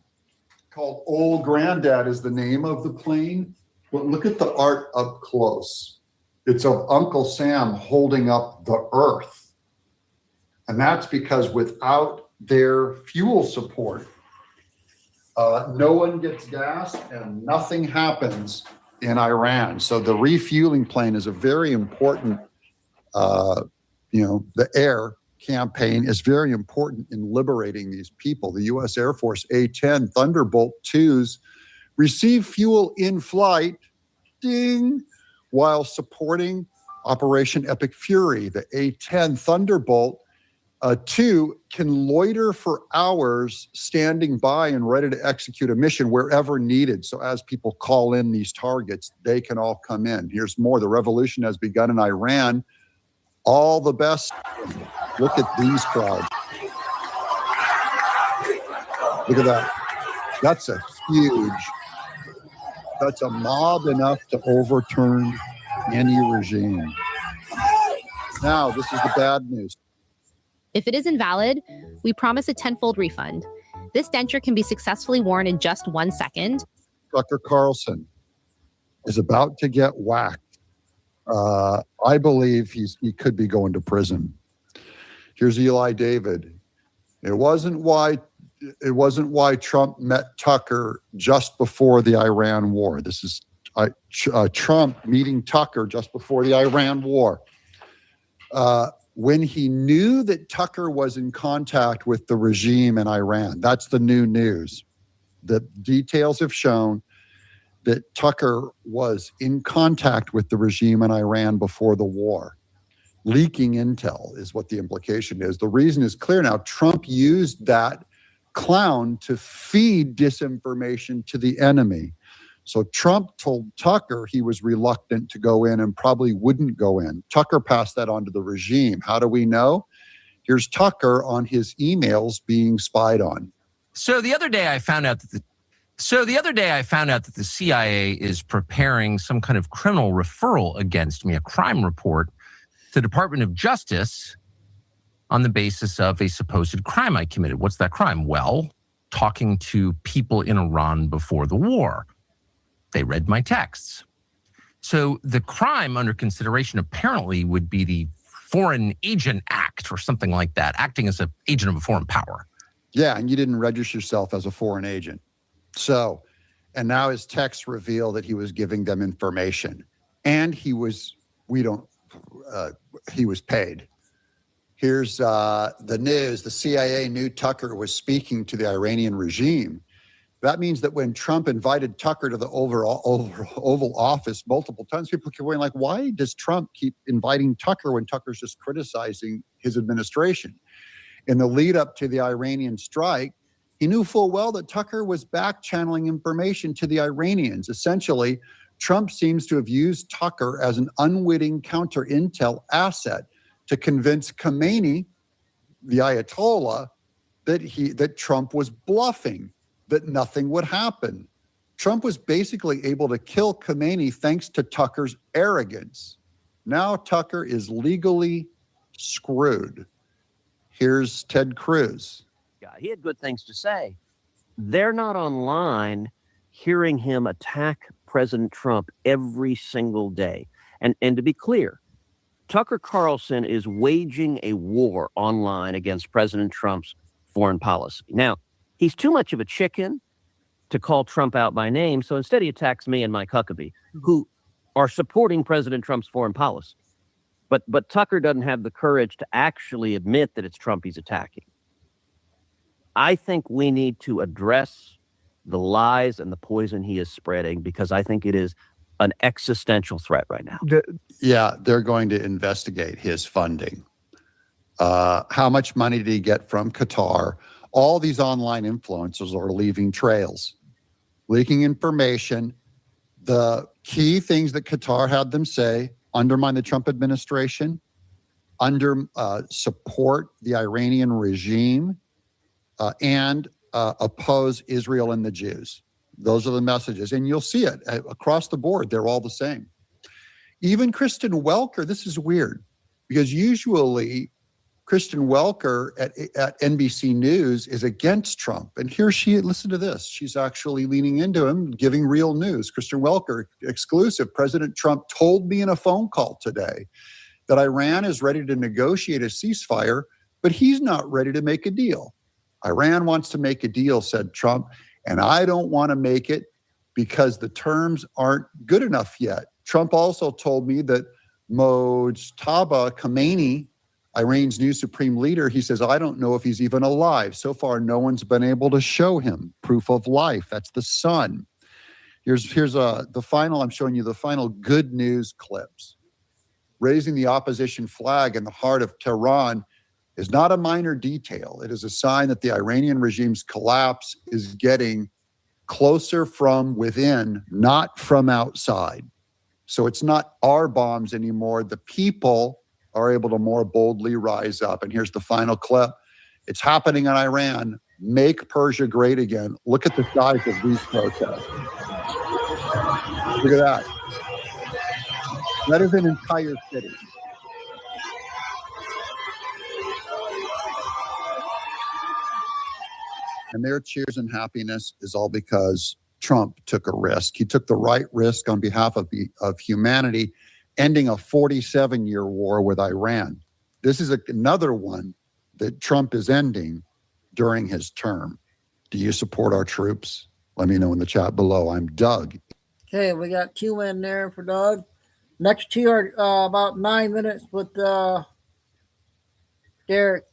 Called Old Granddad is the name of the plane. But look at the art up close. It's of Uncle Sam holding up the Earth. And that's because without their fuel support, no one gets gas and nothing happens in Iran. So the refueling plane is a very important, the air campaign is very important in liberating these people. The U.S. Air Force A-10 Thunderbolt 2s receive fuel in flight, ding, while supporting Operation Epic Fury. The A-10 Thunderbolt 2 can loiter for hours standing by and ready to execute a mission wherever needed. So as people call in these targets, they can all come in. Here's more. The revolution has begun in Iran. All the best. Look at these crowds. Look at that. That's a mob enough to overturn any regime. Now, this is the bad news. If it is invalid, we promise a tenfold refund. This denture can be successfully worn in just 1 second. Tucker Carlson is about to get whacked. I believe he could be going to prison. Here's Eli David. It wasn't why Trump met Tucker just before the Iran war. This is Trump meeting Tucker just before the Iran war. When he knew that Tucker was in contact with the regime in Iran, that's the new news. The details have shown that Tucker was in contact with the regime in Iran before the war. Leaking intel is what the implication is. The reason is clear now. Trump used that clown to feed disinformation to the enemy. So Trump told Tucker he was reluctant to go in and probably wouldn't go in. Tucker passed that on to the regime. How do we know? Here's Tucker on his emails being spied on. So the other day I found out that the CIA is preparing some kind of criminal referral against me, a crime report to the Department of Justice on the basis of a supposed crime I committed. What's that crime? Well, talking to people in Iran before the war. They read my texts. So the crime under consideration apparently would be the Foreign Agent Act or something like that, acting as an agent of a foreign power. Yeah, and you didn't register yourself as a foreign agent. So, and now his texts reveal that he was giving them information. And he was paid. Here's the news. The CIA knew Tucker was speaking to the Iranian regime. That means that when Trump invited Tucker to the Oval Office multiple times, people keep going like, why does Trump keep inviting Tucker when Tucker's just criticizing his administration? In the lead up to the Iranian strike, he knew full well that Tucker was back channeling information to the Iranians. Essentially, Trump seems to have used Tucker as an unwitting counter-intel asset to convince Khomeini, the Ayatollah, that Trump was bluffing, that nothing would happen. Trump was basically able to kill Khomeini thanks to Tucker's arrogance. Now Tucker is legally screwed. Here's Ted Cruz. Yeah, he had good things to say. They're not online hearing him attack President Trump every single day. And to be clear, Tucker Carlson is waging a war online against President Trump's foreign policy. Now, he's too much of a chicken to call Trump out by name, so instead he attacks me and Mike Huckabee, who are supporting President Trump's foreign policy. But Tucker doesn't have the courage to actually admit that it's Trump he's attacking. I think we need to address the lies and the poison he is spreading because I think it is an existential threat right now. Yeah, they're going to investigate his funding. How much money did he get from Qatar? All these online influencers are leaving trails, leaking information. The key things that Qatar had them say undermine the Trump administration. support the Iranian regime and oppose Israel and the Jews. Those are the messages. And you'll see it across the board. They're all the same. Even Kristen Welker, this is weird, because usually Kristen Welker at NBC News is against Trump. And here listen to this. She's actually leaning into him, giving real news. Kristen Welker, exclusive. President Trump told me in a phone call today that Iran is ready to negotiate a ceasefire, but he's not ready to make a deal. Iran wants to make a deal, said Trump, and I don't want to make it because the terms aren't good enough yet. Trump also told me that Mojtaba Khamenei, Iran's new supreme leader, he says, I don't know if he's even alive. So far, no one's been able to show him proof of life. That's the sun. Here's the final, I'm showing you the final good news clips. Raising the opposition flag in the heart of Tehran is not a minor detail. It is a sign that the Iranian regime's collapse is getting closer from within, not from outside. So it's not our bombs anymore. The people are able to more boldly rise up. And here's the final clip. It's happening in Iran. Make Persia great again. Look at the size of these protests. Look at that. That is an entire city. And their cheers and happiness is all because Trump took a risk. He took the right risk on behalf of humanity, ending a 47-year war with Iran. This is another one that Trump is ending during his term. Do you support our troops? Let me know in the chat below. I'm Doug. Okay, we got 2 in there for Doug. Next 2 are about 9 minutes with Derek.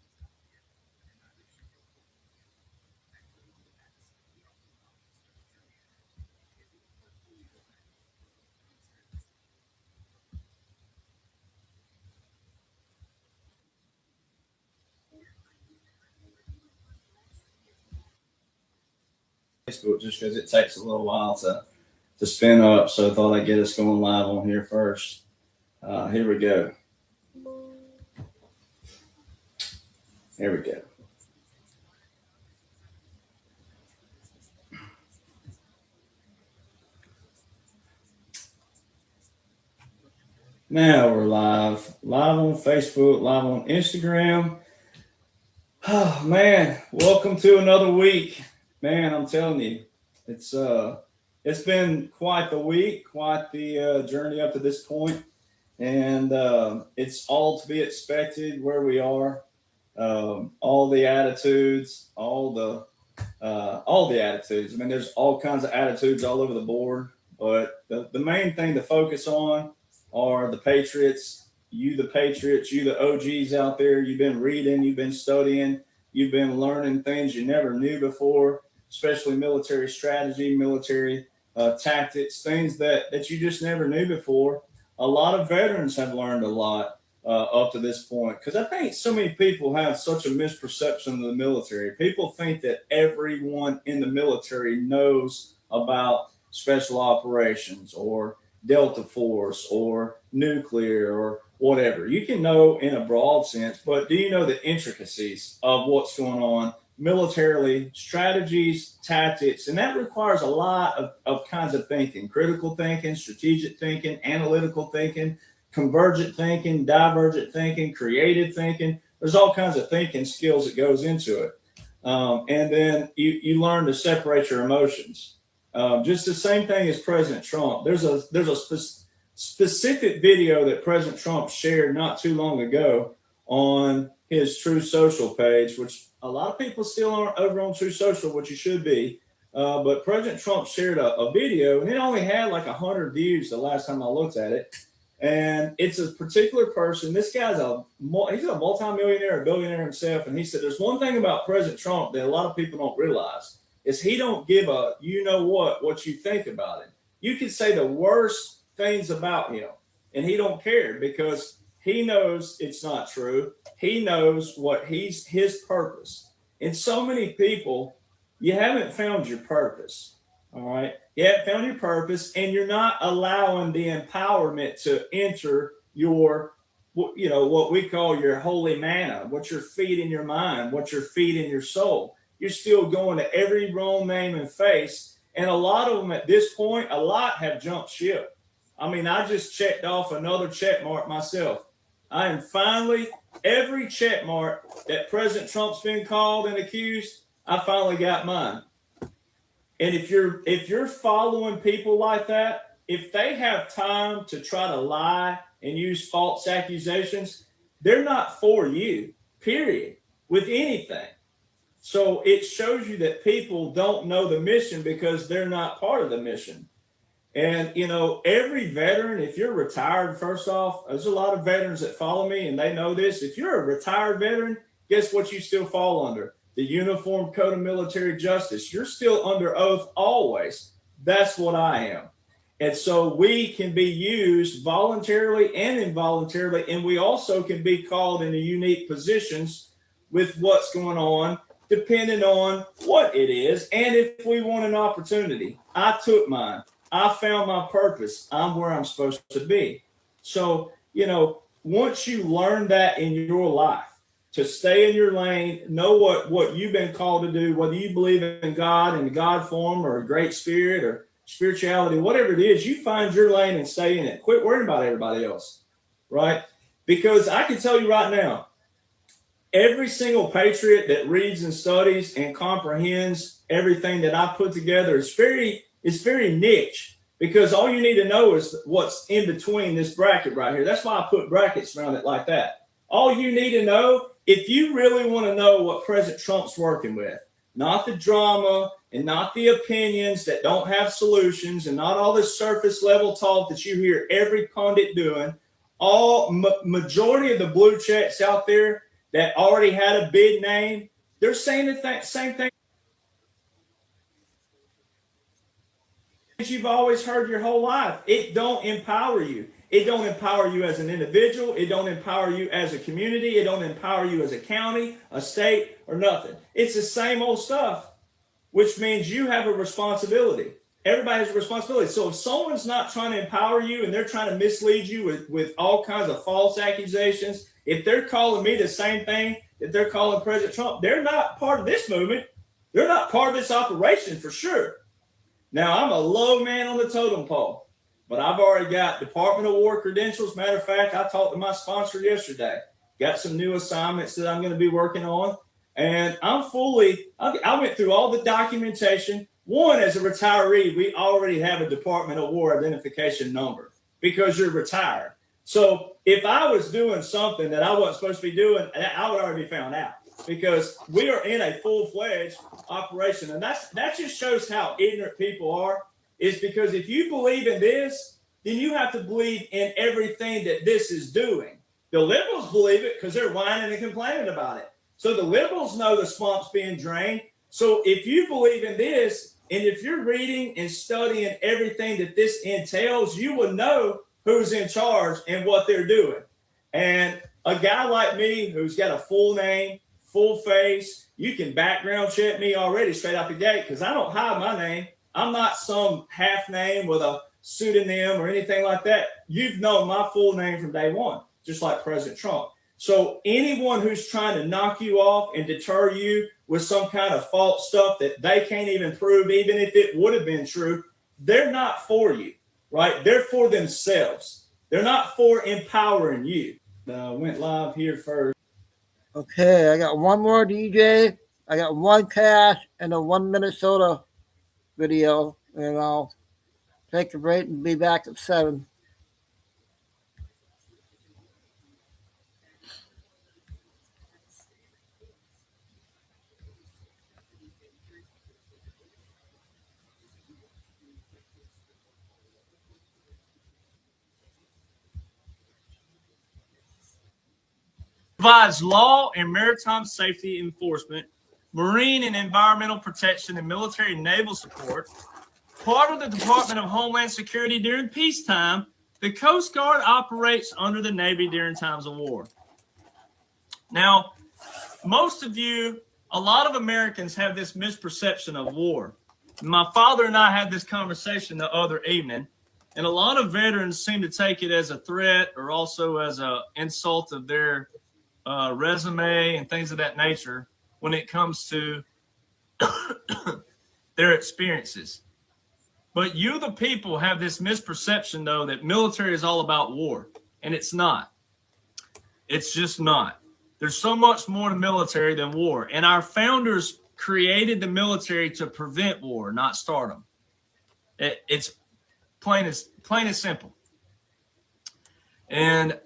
Facebook just because it takes a little while to spin up, so I thought I'd get us going live on here first. Here we go. Here we go. Now we're live on Facebook, live on Instagram. Oh man, welcome to another week. Man, I'm telling you, it's been quite the week, quite the journey up to this point, and it's all to be expected where we are. All the attitudes, all the attitudes. I mean, there's all kinds of attitudes all over the board, but the main thing to focus on are the Patriots. You, the Patriots, you, the OGs out there. You've been reading, you've been studying, you've been learning things you never knew before, especially military strategy, military tactics, things that you just never knew before. A lot of veterans have learned a lot up to this point, because I think so many people have such a misperception of the military. People think that everyone in the military knows about special operations or Delta Force or nuclear or whatever. You can know in a broad sense, but do you know the intricacies of what's going on militarily, strategies, tactics? And that requires a lot of kinds of thinking: critical thinking, strategic thinking, analytical thinking, convergent thinking, divergent thinking, creative thinking. There's all kinds of thinking skills that goes into it. And then you learn to separate your emotions. Just the same thing as President Trump. There's a specific video that President Trump shared not too long ago on his True Social page, which a lot of people still aren't over on True Social, which you should be. But President Trump shared a video, and it only had like 100 views the last time I looked at it. And it's a particular person. This guy's he's a multimillionaire, a billionaire himself. And he said, there's one thing about President Trump that a lot of people don't realize, is he don't give a what you think about him. You can say the worst things about him and he don't care, because he knows it's not true. He knows what his purpose. And so many people, you haven't found your purpose. All right. You haven't found your purpose, and you're not allowing the empowerment to enter your what we call your holy manna, what you're feeding your mind, what you're feeding your soul. You're still going to every wrong name and face. And a lot of them at this point, a lot have jumped ship. I mean, I just checked off another check mark myself. I am finally, every check mark that President Trump's been called and accused, I finally got mine. And if you're following people like that, if they have time to try to lie and use false accusations, they're not for you, period, with anything. So it shows you that people don't know the mission because they're not part of the mission. And, every veteran, if you're retired, first off, there's a lot of veterans that follow me and they know this. If you're a retired veteran, guess what you still fall under? The Uniform Code of Military Justice. You're still under oath always. That's what I am. And so we can be used voluntarily and involuntarily, and we also can be called into unique positions with what's going on, depending on what it is. And if we want an opportunity, I took mine. I found my purpose. I'm where I'm supposed to be. So, once you learn that in your life, to stay in your lane, know what you've been called to do, whether you believe in God and the God form or a great spirit or spirituality, whatever it is, you find your lane and stay in it. Quit worrying about everybody else, right? Because I can tell you right now, every single patriot that reads and studies and comprehends everything that I put together is very niche, because all you need to know is what's in between this bracket right here. That's why I put brackets around it like that. All you need to know, if you really want to know what President Trump's working with, not the drama and not the opinions that don't have solutions and not all this surface level talk that you hear every pundit doing, majority of the blue checks out there that already had a big name, they're saying the same thing you've always heard your whole life. It don't empower you. It don't empower you as an individual. It don't empower you as a community. It don't empower you as a county, a state, or nothing. It's the same old stuff, which means you have a responsibility. Everybody has a responsibility. So if someone's not trying to empower you and they're trying to mislead you with all kinds of false accusations, if they're calling me the same thing that they're calling President Trump, they're not part of this movement. They're not part of this operation for sure. Now, I'm a low man on the totem pole, but I've already got Department of War credentials. Matter of fact, I talked to my sponsor yesterday. Got some new assignments that I'm going to be working on. And I went through all the documentation. One, as a retiree, we already have a Department of War identification number because you're retired. So if I was doing something that I wasn't supposed to be doing, I would already be found out, because we are in a full-fledged operation. And that just shows how ignorant people are, is because if you believe in this, then you have to believe in everything that this is doing. The liberals believe it because they're whining and complaining about it. So the liberals know the swamp's being drained. So if you believe in this, and if you're reading and studying everything that this entails, you will know who's in charge and what they're doing. And a guy like me who's got a full name, full face, you can background check me already straight out the gate, because I don't hide my name. I'm not some half name with a pseudonym or anything like that. You've known my full name from day one, just like President Trump. So anyone who's trying to knock you off and deter you with some kind of false stuff that they can't even prove, even if it would have been true, they're not for you, right? They're for themselves. They're not for empowering you. Went live here first. Okay, I got one more DJ. I got one cash and a 1 Minnesota video, and I'll take a break and be back at 7. Provides law and maritime safety enforcement, marine and environmental protection, and military and naval support. Part of the Department of Homeland Security during peacetime, the Coast Guard operates under the Navy during times of war. Now, most of you, a lot of Americans have this misperception of war. My father and I had this conversation the other evening, And a lot of veterans seem to take it as a threat or also as an insult of their resume and things of that nature when it comes to their experiences. But you, the people, have this misperception, though, that military is all about war. And it's not. It's just not. There's so much more to military than war. And our founders created the military to prevent war, not start them. It's plain as simple. And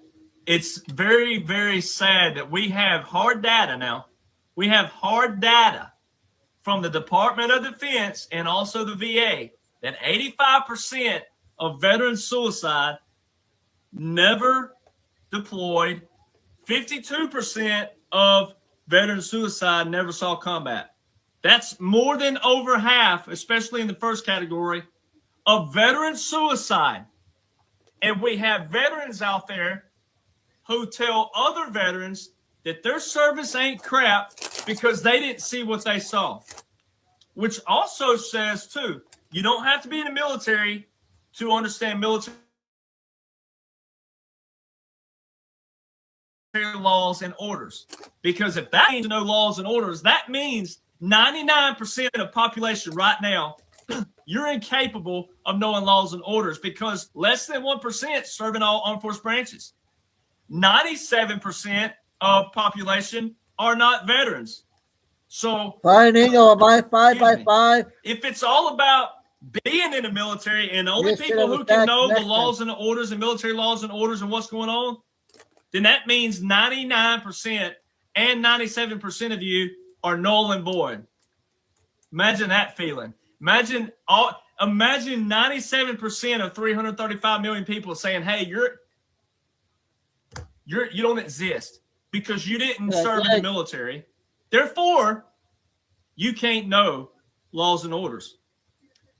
it's very, very sad that we have hard data now. We have hard data from the Department of Defense and also the VA that 85% of veteran suicide never deployed. 52% of veteran suicide never saw combat. That's more than over half, especially in the first category, of veteran suicide. And we have veterans out there who tell other veterans that their service ain't crap because they didn't see what they saw. Which also says, too, you don't have to be in the military to understand military laws and orders. Because if that means no laws and orders, that means 99% of population right now, you're incapable of knowing laws and orders because less than 1% serve in all armed force branches. 97% of population are not veterans. So Finding or by 5 if it's all about being in the military and the only people who can know the laws and the orders and military laws and orders and what's going on, then that means 99% and 97% of you are null and void. Imagine that feeling. Imagine 97% of 335 million people saying, "Hey, you don't exist because you didn't serve in the military. Therefore, you can't know laws and orders."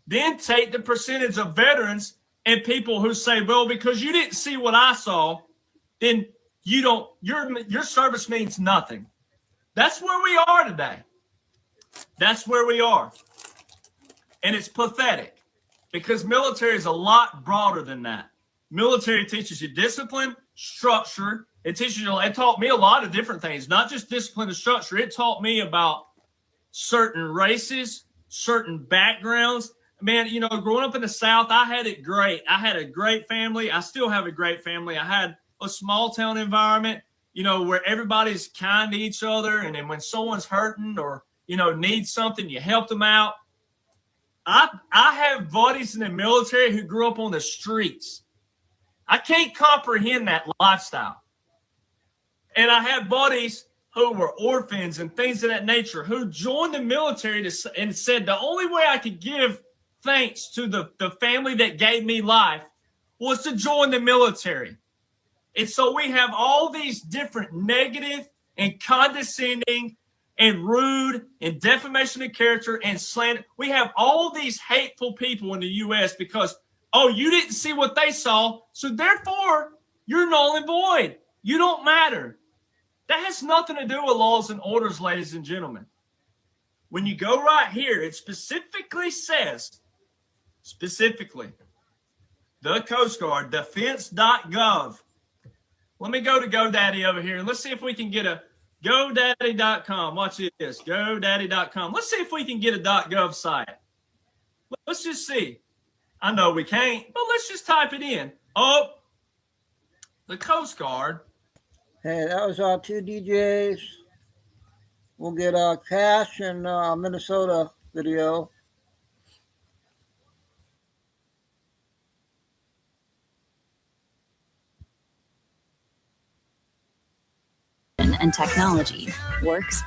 Then take the percentage of veterans and people who say, "Well, because you didn't see what I saw, then you don't. Your service means nothing." That's where we are today. That's where we are. And it's pathetic because military is a lot broader than that. Military teaches you discipline, structure. It taught me a lot of different things, not just discipline and structure. It taught me about certain races, certain backgrounds. Man, growing up in the South, I had it great. I had a great family. I still have a great family. I had a small town environment, where everybody's kind to each other. And then when someone's hurting or, needs something, you help them out. I have buddies in the military who grew up on the streets. I can't comprehend that lifestyle. And I have buddies who were orphans and things of that nature who joined the military and said the only way I could give thanks to the family that gave me life was to join the military. And so we have all these different negative and condescending and rude and defamation of character and slander. We have all these hateful people in the U.S. because, you didn't see what they saw, so therefore you're null and void. You don't matter. That has nothing to do with laws and orders, ladies and gentlemen. When you go right here, it specifically says, the Coast Guard, defense.gov. Let me go to GoDaddy over here and let's see if we can get a GoDaddy.com. Watch this. GoDaddy.com. Let's see if we can get a .gov site. Let's just see. I know we can't, but let's just type it in. Oh, the Coast Guard. Hey, that was our two DJs. We'll get Cash and Minnesota video. And technology works.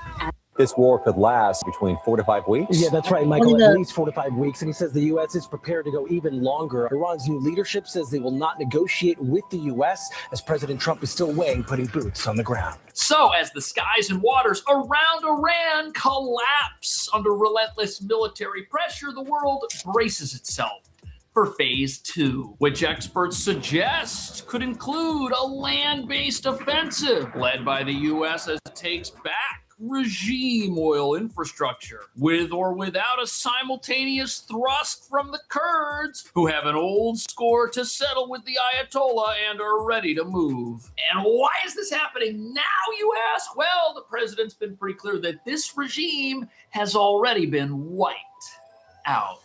This war could last between 4 to 5 weeks. Yeah, that's right, Michael. At least 4 to 5 weeks. And he says the U.S. is prepared to go even longer. Iran's new leadership says they will not negotiate with the U.S. as President Trump is still weighing putting boots on the ground. So as the skies and waters around Iran collapse under relentless military pressure, the world braces itself for phase 2, which experts suggest could include a land-based offensive led by the U.S. as it takes back regime oil infrastructure, with or without a simultaneous thrust from the Kurds, who have an old score to settle with the Ayatollah and are ready to move. And why is this happening now, you ask? Well, the president's been pretty clear that this regime has already been wiped out.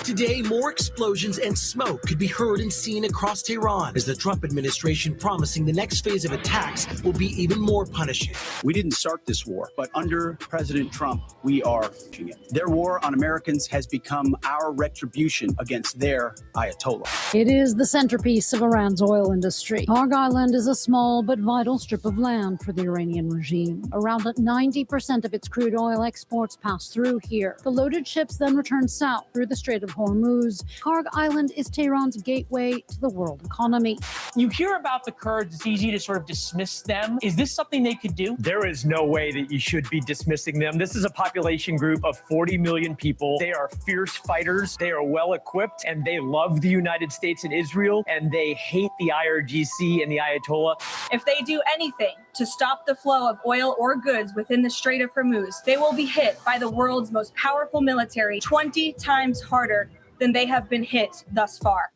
Today, more explosions and smoke could be heard and seen across Tehran as the Trump administration promising the next phase of attacks will be even more punishing. We didn't start this war, but under President Trump, we are finishing it. Their war on Americans has become our retribution against their Ayatollah. It is the centerpiece of Iran's oil industry. Karg Island is a small but vital strip of land for the Iranian regime. Around 90% of its crude oil exports pass through here. The loaded ships then return south through the Strait of Hormuz. Karg Island is Tehran's gateway to the world economy. You hear about the Kurds, it's easy to sort of dismiss them. Is this something they could do? There is no way that you should be dismissing them. This is a population group of 40 million people. They are fierce fighters. They are well equipped, and they love the United States and Israel, and they hate the IRGC and the Ayatollah. If they do anything to stop the flow of oil or goods within the Strait of Hormuz, they will be hit by the world's most powerful military 20 times harder than they have been hit thus far.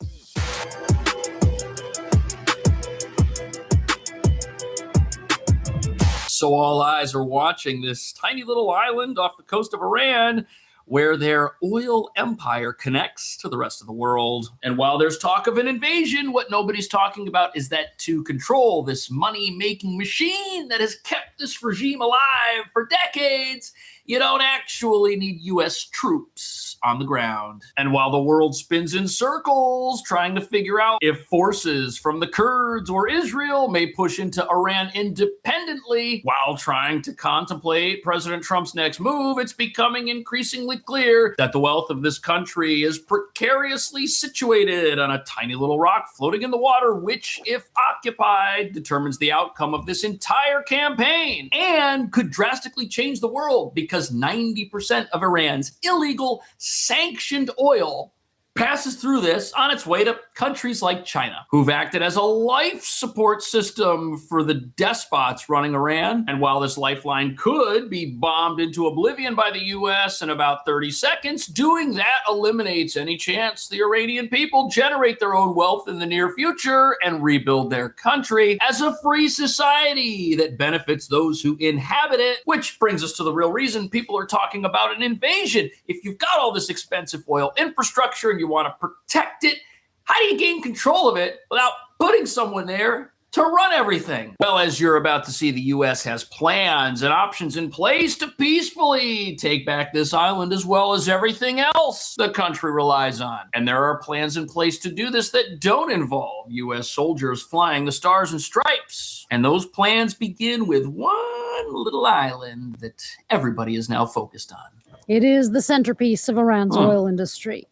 So all eyes are watching this tiny little island off the coast of Iran where their oil empire connects to the rest of the world. And while there's talk of an invasion, what nobody's talking about is that to control this money-making machine that has kept this regime alive for decades, you don't actually need U.S. troops on the ground. And while the world spins in circles trying to figure out if forces from the Kurds or Israel may push into Iran independently while trying to contemplate President Trump's next move, it's becoming increasingly clear that the wealth of this country is precariously situated on a tiny little rock floating in the water, which, if occupied, determines the outcome of this entire campaign and could drastically change the world, because 90% of Iran's illegal sanctioned oil passes through this on its way to countries like China, who've acted as a life support system for the despots running Iran. And while this lifeline could be bombed into oblivion by the U.S. in about 30 seconds, doing that eliminates any chance the Iranian people generate their own wealth in the near future and rebuild their country as a free society that benefits those who inhabit it, which brings us to the real reason people are talking about an invasion. If you've got all this expensive oil infrastructure and you want to protect it, how do you gain control of it without putting someone there to run everything? Well, as you're about to see, the U.S. has plans and options in place to peacefully take back this island as well as everything else the country relies on. And there are plans in place to do this that don't involve U.S. soldiers flying the stars and stripes. And those plans begin with one little island that everybody is now focused on. It is the centerpiece of Iran's oil industry.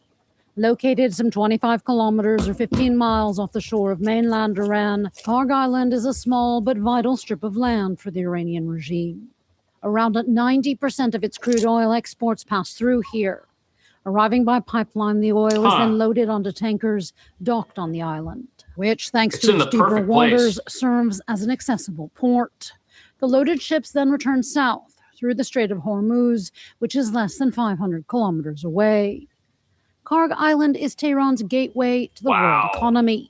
Located some 25 kilometers or 15 miles off the shore of mainland Iran, Karg Island is a small but vital strip of land for the Iranian regime. Around 90% of its crude oil exports pass through here. Arriving by pipeline, the oil is then loaded onto tankers docked on the island, which, thanks to its deeper waters, serves as an accessible port. The loaded ships then return south through the Strait of Hormuz, which is less than 500 kilometers away. Karg Island is Tehran's gateway to the world economy.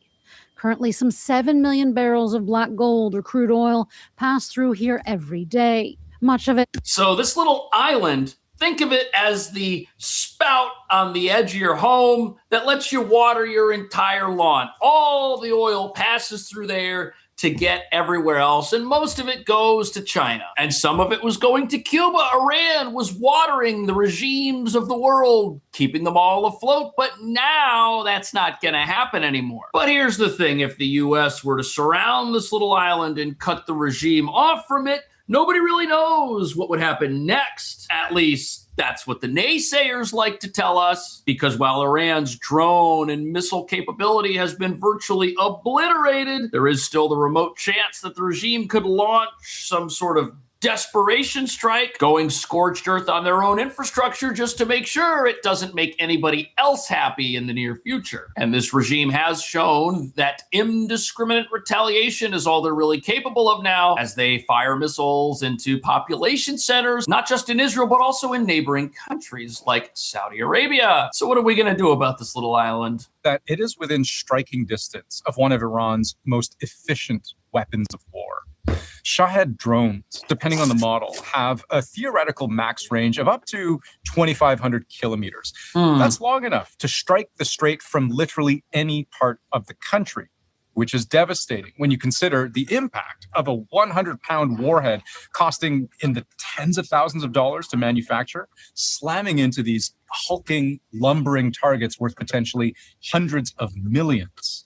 Currently, some 7 million barrels of black gold or crude oil pass through here every day. Much of it. So this little island, think of it as the spout on the edge of your home that lets you water your entire lawn. All the oil passes through there to get everywhere else, and most of it goes to China. And some of it was going to Cuba. Iran was watering the regimes of the world, keeping them all afloat, but now that's not gonna happen anymore. But here's the thing, if the US were to surround this little island and cut the regime off from it, nobody really knows what would happen next. At least that's what the naysayers like to tell us, because while Iran's drone and missile capability has been virtually obliterated, there is still the remote chance that the regime could launch some sort of desperation strike, going scorched earth on their own infrastructure just to make sure it doesn't make anybody else happy in the near future. And this regime has shown that indiscriminate retaliation is all they're really capable of now, as they fire missiles into population centers, not just in Israel, but also in neighboring countries like Saudi Arabia. So what are we going to do about this little island? That it is within striking distance of one of Iran's most efficient weapons of war. Shahed drones, depending on the model, have a theoretical max range of up to 2,500 kilometers. That's long enough to strike the strait from literally any part of the country, which is devastating when you consider the impact of a 100-pound warhead costing in the tens of thousands of dollars to manufacture, slamming into these hulking, lumbering targets worth potentially hundreds of millions.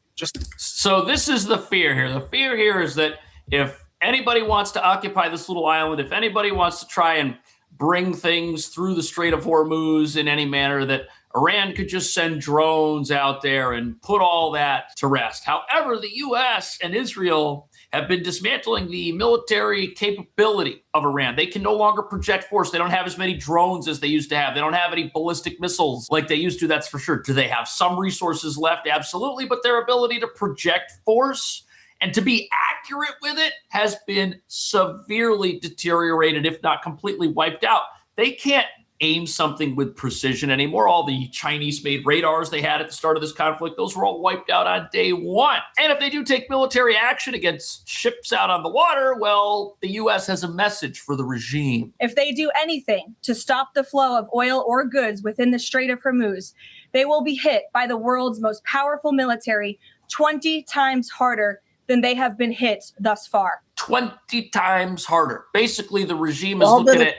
So this is the fear here. The fear here is that if anybody wants to occupy this little island, if anybody wants to try and bring things through the Strait of Hormuz in any manner, that Iran could just send drones out there and put all that to rest. However, the U.S. and Israel have been dismantling the military capability of Iran. They can no longer project force. They don't have as many drones as they used to have. They don't have any ballistic missiles like they used to, that's for sure. Do they have some resources left? Absolutely. But their ability to project force and to be accurate with it has been severely deteriorated, if not completely wiped out. They can't aim something with precision anymore. All the Chinese-made radars they had at the start of this conflict, those were all wiped out on day one. And if they do take military action against ships out on the water, well, the U.S. has a message for the regime. If they do anything to stop the flow of oil or goods within the Strait of Hormuz, they will be hit by the world's most powerful military 20 times harder than they have been hit thus far. 20 times harder. Basically, the regime is looking at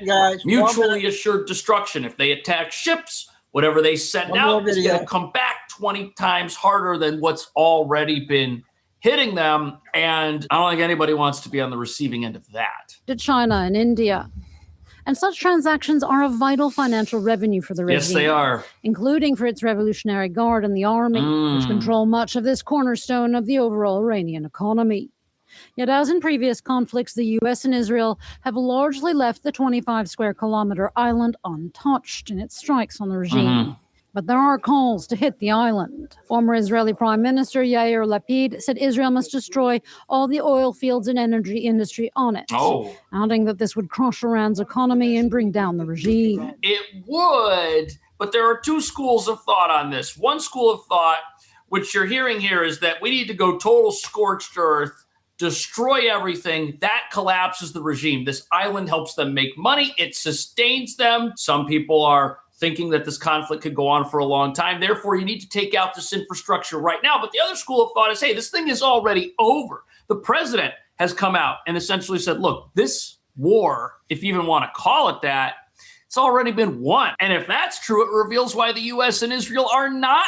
mutually assured destruction. If they attack ships, whatever they send out is going to come back 20 times harder than what's already been hitting them. And I don't think anybody wants to be on the receiving end of that. To China and India. And such transactions are a vital financial revenue for the regime. Yes, they are. Including for its Revolutionary Guard and the army, which control much of this cornerstone of the overall Iranian economy. Yet, as in previous conflicts, the U.S. and Israel have largely left the 25-square-kilometer island untouched in its strikes on the regime. But there are calls to hit the island. Former Israeli Prime Minister Yair Lapid said Israel must destroy all the oil fields and energy industry on it, adding that this would crush Iran's economy and bring down the regime. It would, but there are two schools of thought on this. One school of thought, which you're hearing here, is that we need to go total scorched earth, destroy everything. That collapses the regime. This island helps them make money. It sustains them. Some people are thinking that this conflict could go on for a long time. Therefore, you need to take out this infrastructure right now. But the other school of thought is, hey, this thing is already over. The president has come out and essentially said, look, this war, if you even want to call it that, it's already been won. And if that's true, it reveals why the U.S. and Israel are not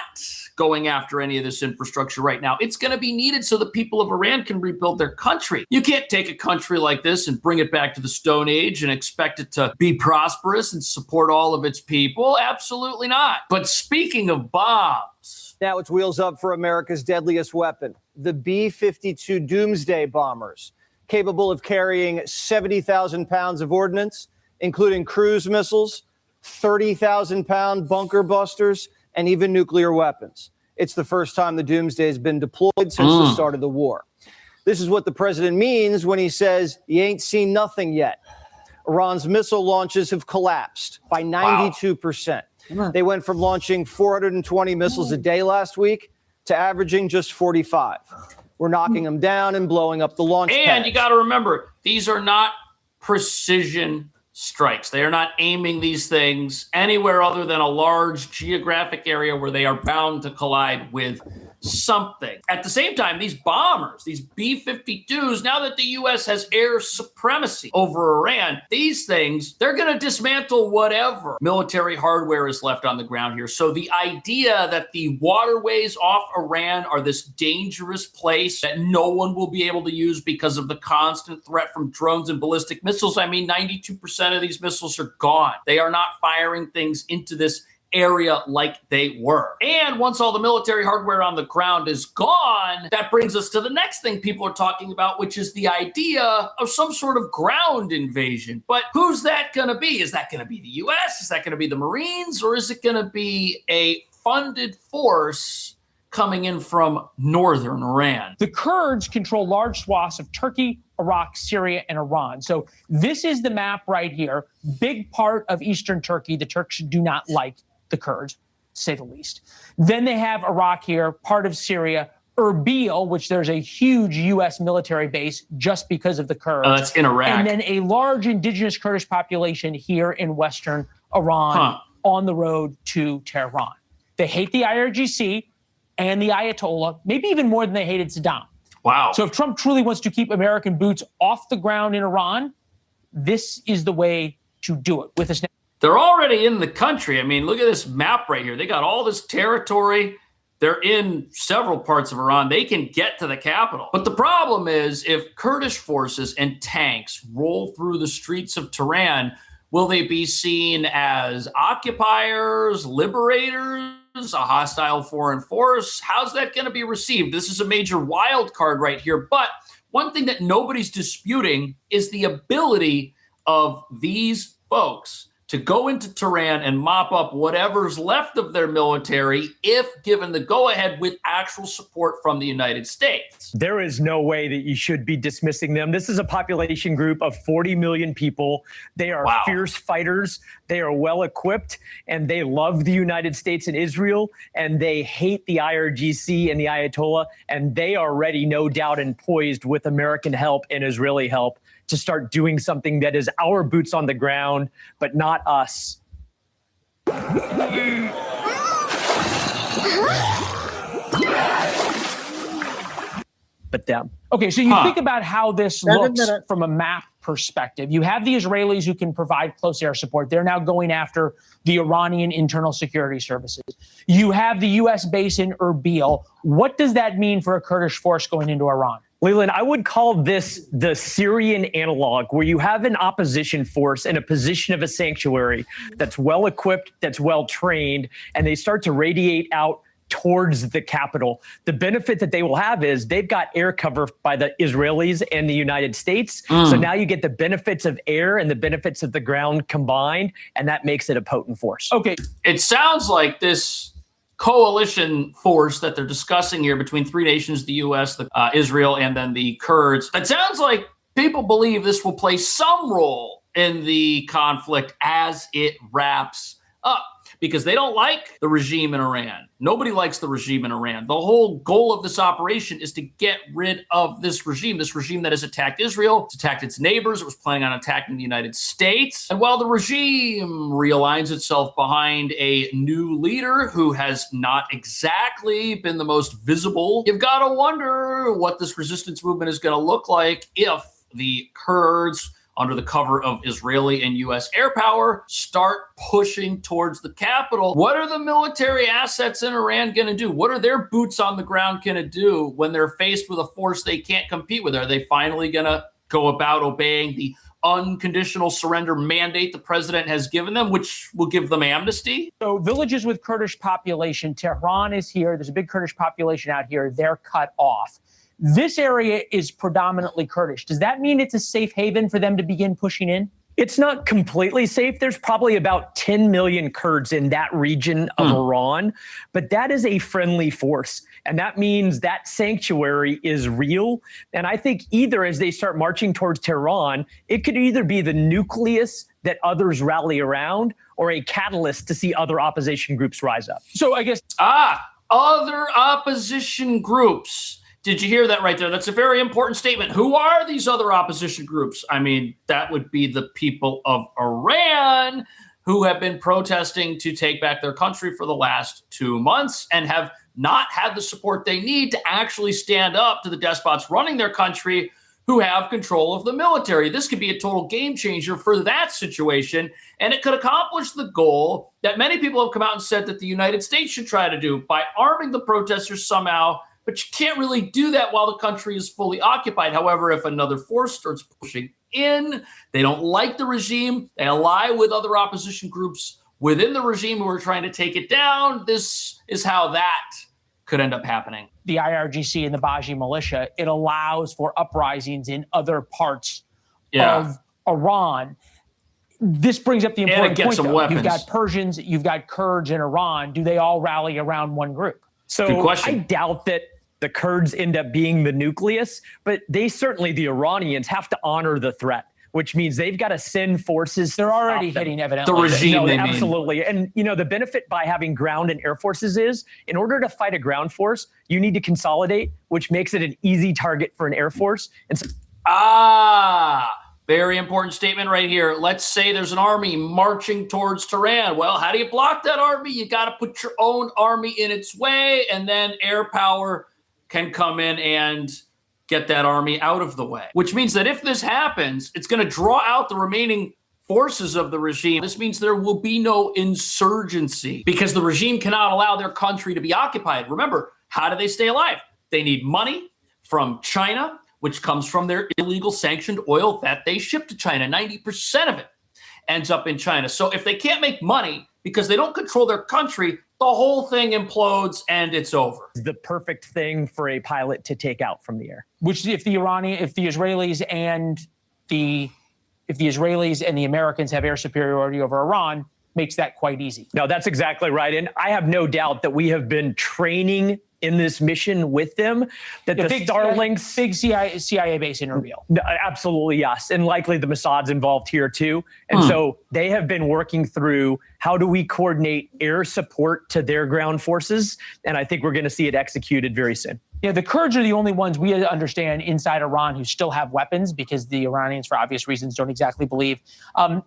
going after any of this infrastructure right now. It's going to be needed so the people of Iran can rebuild their country. You can't take a country like this and bring it back to the Stone Age and expect it to be prosperous and support all of its people. Absolutely not. But speaking of bombs. Now it's wheels up for America's deadliest weapon, the B-52 Doomsday bombers, capable of carrying 70,000 pounds of ordnance, including cruise missiles, 30,000-pound bunker busters, and even nuclear weapons. It's the first time the Doomsday has been deployed since the start of the war. This is what the president means when he says, you ain't seen nothing yet. Iran's missile launches have collapsed by 92%. Wow. They went from launching 420 missiles a day last week to averaging just 45. We're knocking them down and blowing up the launch pads. And you got to remember, these are not precision strikes. They are not aiming these things anywhere other than a large geographic area where they are bound to collide with something. At the same time, these bombers, these B-52s, now that the U.S. has air supremacy over Iran, these things, they're going to dismantle whatever military hardware is left on the ground here. So the idea that the waterways off Iran are this dangerous place that no one will be able to use because of the constant threat from drones and ballistic missiles, I mean, 92% of these missiles are gone. They are not firing things into this area like they were. And once all the military hardware on the ground is gone, that brings us to the next thing people are talking about, which is the idea of some sort of ground invasion. But who's that going to be? Is that going to be the U.S.? Is that going to be the Marines? Or is it going to be a funded force coming in from northern Iran? The Kurds control large swaths of Turkey, Iraq, Syria, and Iran. So this is the map right here. Big part of eastern Turkey. The Turks do not like the Kurds, to say the least. Then they have Iraq here, part of Syria, Erbil, which there's a huge U.S. military base just because of the Kurds. That's in Iraq. And then a large indigenous Kurdish population here in western Iran on the road to Tehran. They hate the IRGC and the Ayatollah, maybe even more than they hated Saddam. Wow. So if Trump truly wants to keep American boots off the ground in Iran, this is the way to do it. With this, they're already in the country. I mean, look at this map right here. They got all this territory. They're in several parts of Iran. They can get to the capital. But the problem is, if Kurdish forces and tanks roll through the streets of Tehran, will they be seen as occupiers, liberators, a hostile foreign force? How's that going to be received? This is a major wild card right here. But one thing that nobody's disputing is the ability of these folks to go into Tehran and mop up whatever's left of their military if given the go-ahead with actual support from the United States. There is no way that you should be dismissing them. This is a population group of 40 million people. They are fierce fighters. They are well equipped, and they love the United States and Israel, and they hate the IRGC and the Ayatollah, and they are ready, no doubt, and poised with American help and Israeli help to start doing something that is our boots on the ground, but not us. But them. Okay, so you think about how this looks from a map perspective. You have the Israelis who can provide close air support. They're now going after the Iranian internal security services. You have the U.S. base in Erbil. What does that mean for a Kurdish force going into Iran? Leland, I would call this the Syrian analog, where you have an opposition force in a position of a sanctuary that's well equipped, that's well trained, and they start to radiate out towards the capital. The benefit that they will have is they've got air cover by the Israelis and the United States. So now you get the benefits of air and the benefits of the ground combined, and that makes it a potent force. Okay. It sounds like this coalition force that they're discussing here between three nations, the U.S., Israel, and then the Kurds. It sounds like people believe this will play some role in the conflict as it wraps up, because they don't like the regime in Iran. Nobody likes the regime in Iran. The whole goal of this operation is to get rid of this regime that has attacked Israel, it's attacked its neighbors, it was planning on attacking the United States. And while the regime realigns itself behind a new leader who has not exactly been the most visible, you've got to wonder what this resistance movement is going to look like if the Kurds, under the cover of Israeli and U.S. air power, start pushing towards the capital. What are the military assets in Iran going to do? What are their boots on the ground going to do when they're faced with a force they can't compete with? Are they finally going to go about obeying the unconditional surrender mandate the president has given them, which will give them amnesty? So villages with Kurdish population, Tehran is here. There's a big Kurdish population out here. They're cut off. This area is predominantly Kurdish. Does that mean it's a safe haven for them to begin pushing in? It's not completely safe. There's probably about 10 million Kurds in that region of Iran, but that is a friendly force. And that means that sanctuary is real. And I think either as they start marching towards Tehran, it could either be the nucleus that others rally around or a catalyst to see other opposition groups rise up. So I guess... other opposition groups. Did you hear that right there? That's a very important statement. Who are these other opposition groups? I mean, that would be the people of Iran who have been protesting to take back their country for the last 2 months and have not had the support they need to actually stand up to the despots running their country who have control of the military. This could be a total game changer for that situation, and it could accomplish the goal that many people have come out and said that the United States should try to do by arming the protesters somehow. But you can't really do that while the country is fully occupied. However, if another force starts pushing in, they don't like the regime, they ally with other opposition groups, within the regime who are trying to take it down. This is how that could end up happening. The IRGC and the Baji militia, it allows for uprisings in other parts of Iran. This brings up the important point, though. You've got Persians, you've got Kurds in Iran. Do they all rally around one group? So I doubt that the Kurds end up being the nucleus, but they certainly, the Iranians, have to honor the threat, which means they've got to send forces. They're already hitting, evidently. The regime, absolutely. And, you know, the benefit by having ground and air forces is, in order to fight a ground force, you need to consolidate, which makes it an easy target for an air force. And so very important statement right here. Let's say there's an army marching towards Tehran. Well, how do you block that army? You got to put your own army in its way, and then air power can come in and get that army out of the way. Which means that if this happens, it's going to draw out the remaining forces of the regime. This means there will be no insurgency because the regime cannot allow their country to be occupied. Remember, how do they stay alive? They need money from China, which comes from their illegal sanctioned oil that they ship to China. 90% of it ends up in China. So if they can't make money because they don't control their country, the whole thing implodes and it's over. The perfect thing for a pilot to take out from the air. Which if the Israelis and the Americans have air superiority over Iran, makes that quite easy. No, that's exactly right. And I have no doubt that we have been training in this mission with them, that the Starlinks... Big CIA base in Erbil. Absolutely, yes. And likely the Mossad's involved here too. And so they have been working through how do we coordinate air support to their ground forces. And I think we're going to see it executed very soon. Yeah, the Kurds are the only ones we understand inside Iran who still have weapons because the Iranians, for obvious reasons, don't exactly believe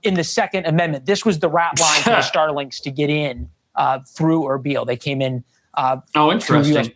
in the Second Amendment. This was the rat line for the Starlinks to get in through Erbil. They came in. Interesting.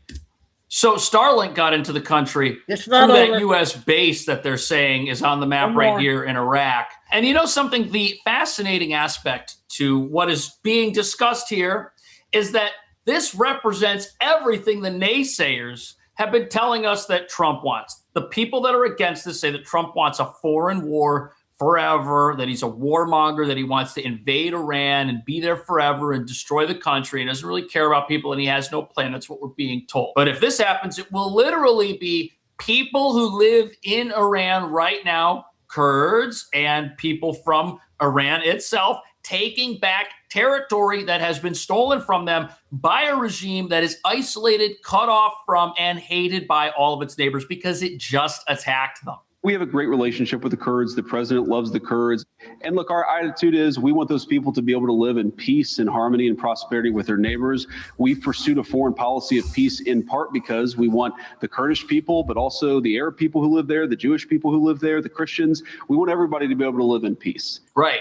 So Starlink got into the country through that U.S. base that they're saying is on the map right here in Iraq. And you know something? The fascinating aspect to what is being discussed here is that this represents everything the naysayers have been telling us that Trump wants. The people that are against this say that Trump wants a foreign war forever, that he's a warmonger, that he wants to invade Iran and be there forever and destroy the country and doesn't really care about people and he has no plan. That's what we're being told. But if this happens, it will literally be people who live in Iran right now, Kurds and people from Iran itself, taking back territory that has been stolen from them by a regime that is isolated, cut off from, and hated by all of its neighbors because it just attacked them. We have a great relationship with the Kurds. The president loves the Kurds. And look, our attitude is we want those people to be able to live in peace and harmony and prosperity with their neighbors. We've pursued a foreign policy of peace in part because we want the Kurdish people, but also the Arab people who live there, the Jewish people who live there, the Christians. We want everybody to be able to live in peace. Right.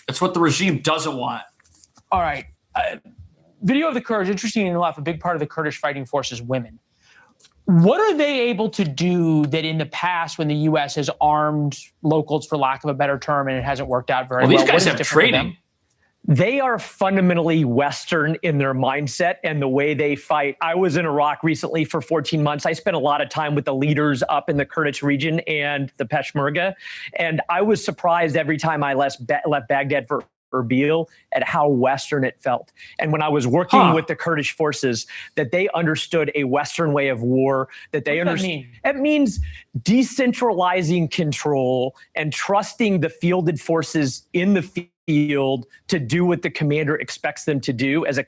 That's what the regime doesn't want. All right. Video of the Kurds, interesting enough, a big part of the Kurdish fighting force is women. What are they able to do that in the past when the U.S. has armed locals, for lack of a better term, and it hasn't worked out very well? These guys have training. They are fundamentally Western in their mindset and the way they fight. I was in Iraq recently for 14 months. I spent a lot of time with the leaders up in the Kurdish region and the Peshmerga. And I was surprised every time I left Baghdad for Erbil at how Western it felt. And when I was working with the Kurdish forces, that they understood a Western way of war, that they understand. It means decentralizing control and trusting the fielded forces in the field to do what the commander expects them to do as a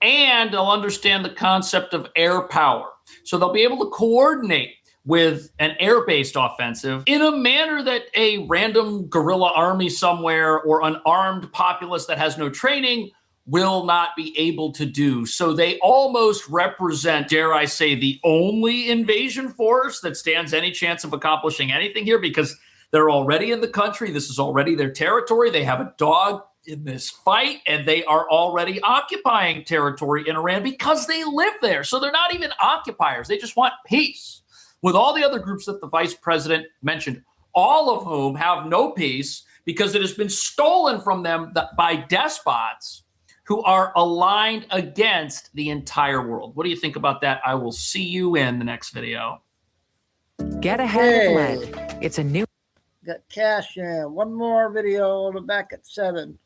and they'll understand the concept of air power. So they'll be able to coordinate with an air-based offensive in a manner that a random guerrilla army somewhere or an armed populace that has no training will not be able to do. So they almost represent, dare I say, the only invasion force that stands any chance of accomplishing anything here because they're already in the country. This is already their territory. They have a dog in this fight, and they are already occupying territory in Iran because they live there. So they're not even occupiers. They just want peace. With all the other groups that the vice president mentioned, all of whom have no peace because it has been stolen from them by despots who are aligned against the entire world. What do you think about that? I will see you in the next video. Get ahead of lead. It's a new... Got cash in. One more video. Back at 7.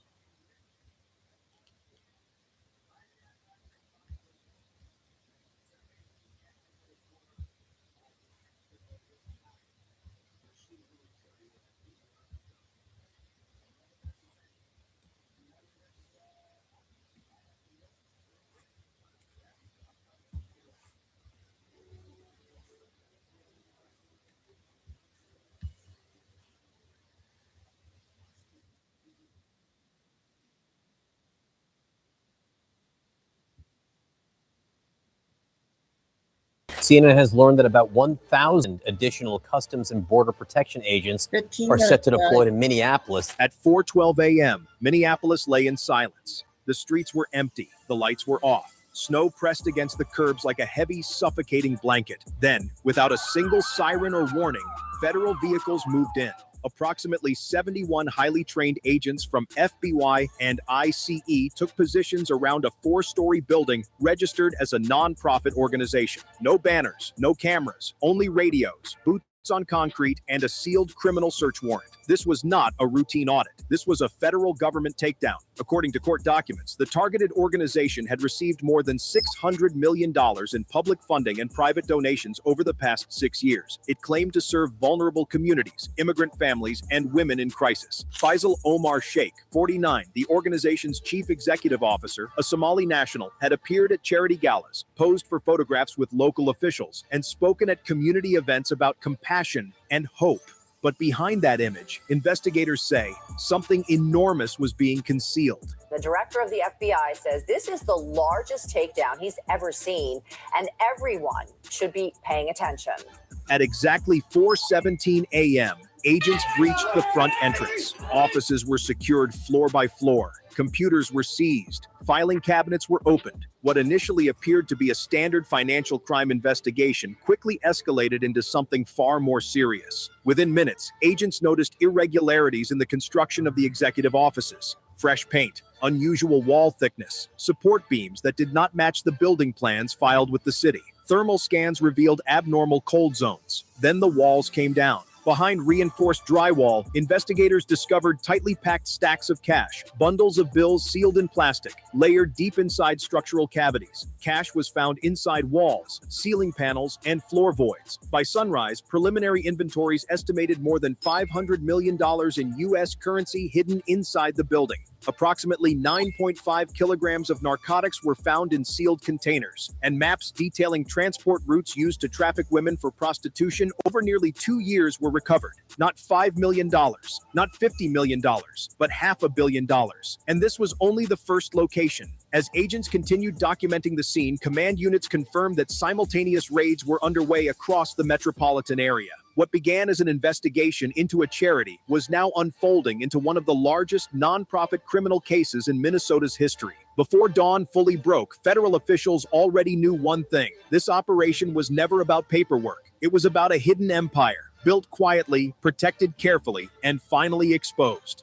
CNN has learned that about 1,000 additional Customs and Border Protection agents are set to deploy to Minneapolis. At 4:12 a.m., Minneapolis lay in silence. The streets were empty. The lights were off. Snow pressed against the curbs like a heavy, suffocating blanket. Then, without a single siren or warning, federal vehicles moved in. Approximately 71 highly trained agents from FBI and ICE took positions around a 4-story building registered as a nonprofit organization. No banners, no cameras, only radios, boots on concrete, and a sealed criminal search warrant. This was not a routine audit. This was a federal government takedown. According to court documents, the targeted organization had received more than $600 million in public funding and private donations over the past 6 years. It claimed to serve vulnerable communities, immigrant families, and women in crisis. Faisal Omar Sheikh, 49, the organization's chief executive officer, a Somali national, had appeared at charity galas, posed for photographs with local officials, and spoken at community events about compassion and hope. But behind that image, investigators say something enormous was being concealed. The director of the FBI says this is the largest takedown he's ever seen, and everyone should be paying attention. At exactly 4:17 a.m., agents breached the front entrance. Offices were secured floor by floor. Computers were seized. Filing cabinets were opened. What initially appeared to be a standard financial crime investigation quickly escalated into something far more serious. Within minutes, agents noticed irregularities in the construction of the executive offices. Fresh paint, unusual wall thickness, support beams that did not match the building plans filed with the city. Thermal scans revealed abnormal cold zones. Then the walls came down. Behind reinforced drywall, investigators discovered tightly packed stacks of cash, bundles of bills sealed in plastic, layered deep inside structural cavities. Cash was found inside walls, ceiling panels, and floor voids. By sunrise, preliminary inventories estimated more than $500 million in U.S. currency hidden inside the building. Approximately 9.5 kilograms of narcotics were found in sealed containers, and maps detailing transport routes used to traffic women for prostitution over nearly 2 years were recovered. Not $5 million, not $50 million, but $500 million. And this was only the first location. As agents continued documenting the scene, command units confirmed that simultaneous raids were underway across the metropolitan area. What began as an investigation into a charity was now unfolding into one of the largest nonprofit criminal cases in Minnesota's history. Before dawn fully broke, federal officials already knew one thing. This operation was never about paperwork. It was about a hidden empire, built quietly, protected carefully, and finally exposed.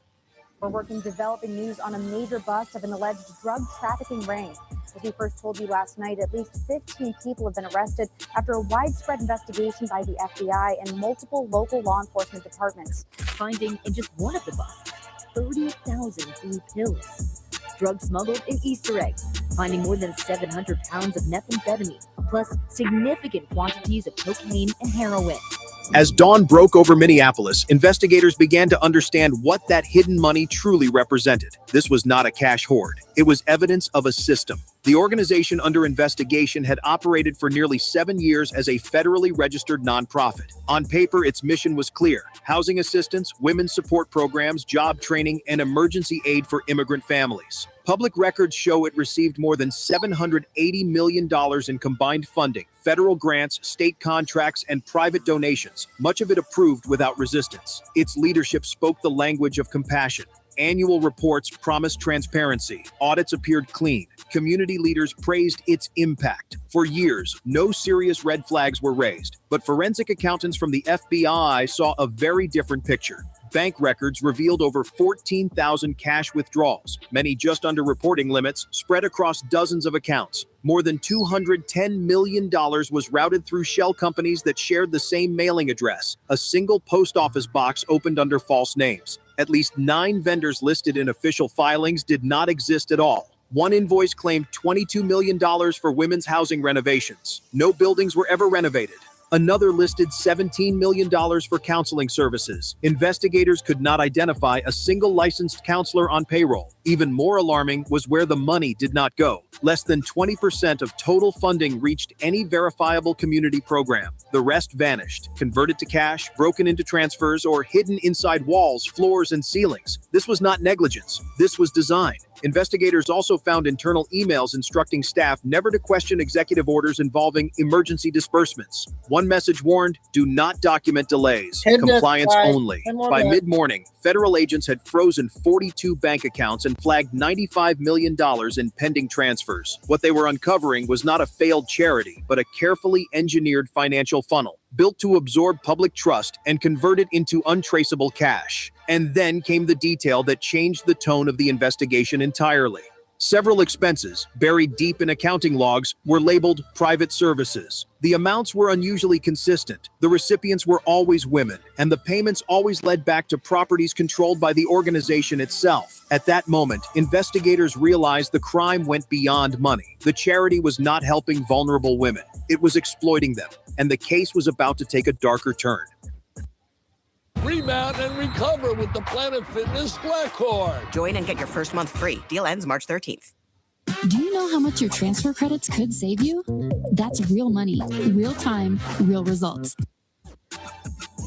We're working developing news on a major bust of an alleged drug trafficking ring. As we first told you last night, at least 15 people have been arrested after a widespread investigation by the FBI and multiple local law enforcement departments. Finding in just one of the busts, 30,000 blue pills. Drugs smuggled in Easter eggs, finding more than 700 pounds of methamphetamine, plus significant quantities of cocaine and heroin. As dawn broke over Minneapolis, investigators began to understand what that hidden money truly represented. This was not a cash hoard. It was evidence of a system. The organization under investigation had operated for nearly 7 years as a federally registered nonprofit. On paper, its mission was clear: housing assistance, women's support programs, job training, and emergency aid for immigrant families. Public records show it received more than $780 million in combined funding, federal grants, state contracts, and private donations, much of it approved without resistance. Its leadership spoke the language of compassion. Annual reports promised transparency. Audits appeared clean. Community leaders praised its impact. For years, no serious red flags were raised, but forensic accountants from the FBI saw a very different picture. Bank records revealed over 14,000 cash withdrawals, many just under reporting limits, spread across dozens of accounts. More than $210 million was routed through shell companies that shared the same mailing address. A single post office box opened under false names. At least 9 vendors listed in official filings did not exist at all. One invoice claimed $22 million for women's housing renovations. No buildings were ever renovated. Another listed $17 million for counseling services. Investigators could not identify a single licensed counselor on payroll. Even more alarming was where the money did not go. Less than 20% of total funding reached any verifiable community program. The rest vanished, converted to cash, broken into transfers, or hidden inside walls, floors, and ceilings. This was not negligence. This was design. Investigators also found internal emails instructing staff never to question executive orders involving emergency disbursements. One message warned, do not document delays, compliance only. By mid-morning, federal agents had frozen 42 bank accounts and flagged $95 million in pending transfers. What they were uncovering was not a failed charity, but a carefully engineered financial funnel, built to absorb public trust and convert it into untraceable cash. And then came the detail that changed the tone of the investigation entirely. Several expenses, buried deep in accounting logs, were labeled private services. The amounts were unusually consistent, the recipients were always women, and the payments always led back to properties controlled by the organization itself. At that moment, investigators realized the crime went beyond money. The charity was not helping vulnerable women, it was exploiting them, and the case was about to take a darker turn. Rebound and recover with the Planet Fitness Sweat Cord. Join and get your first month free. Deal ends March 13th. Do you know how much your transfer credits could save you? That's real money, real time, real results.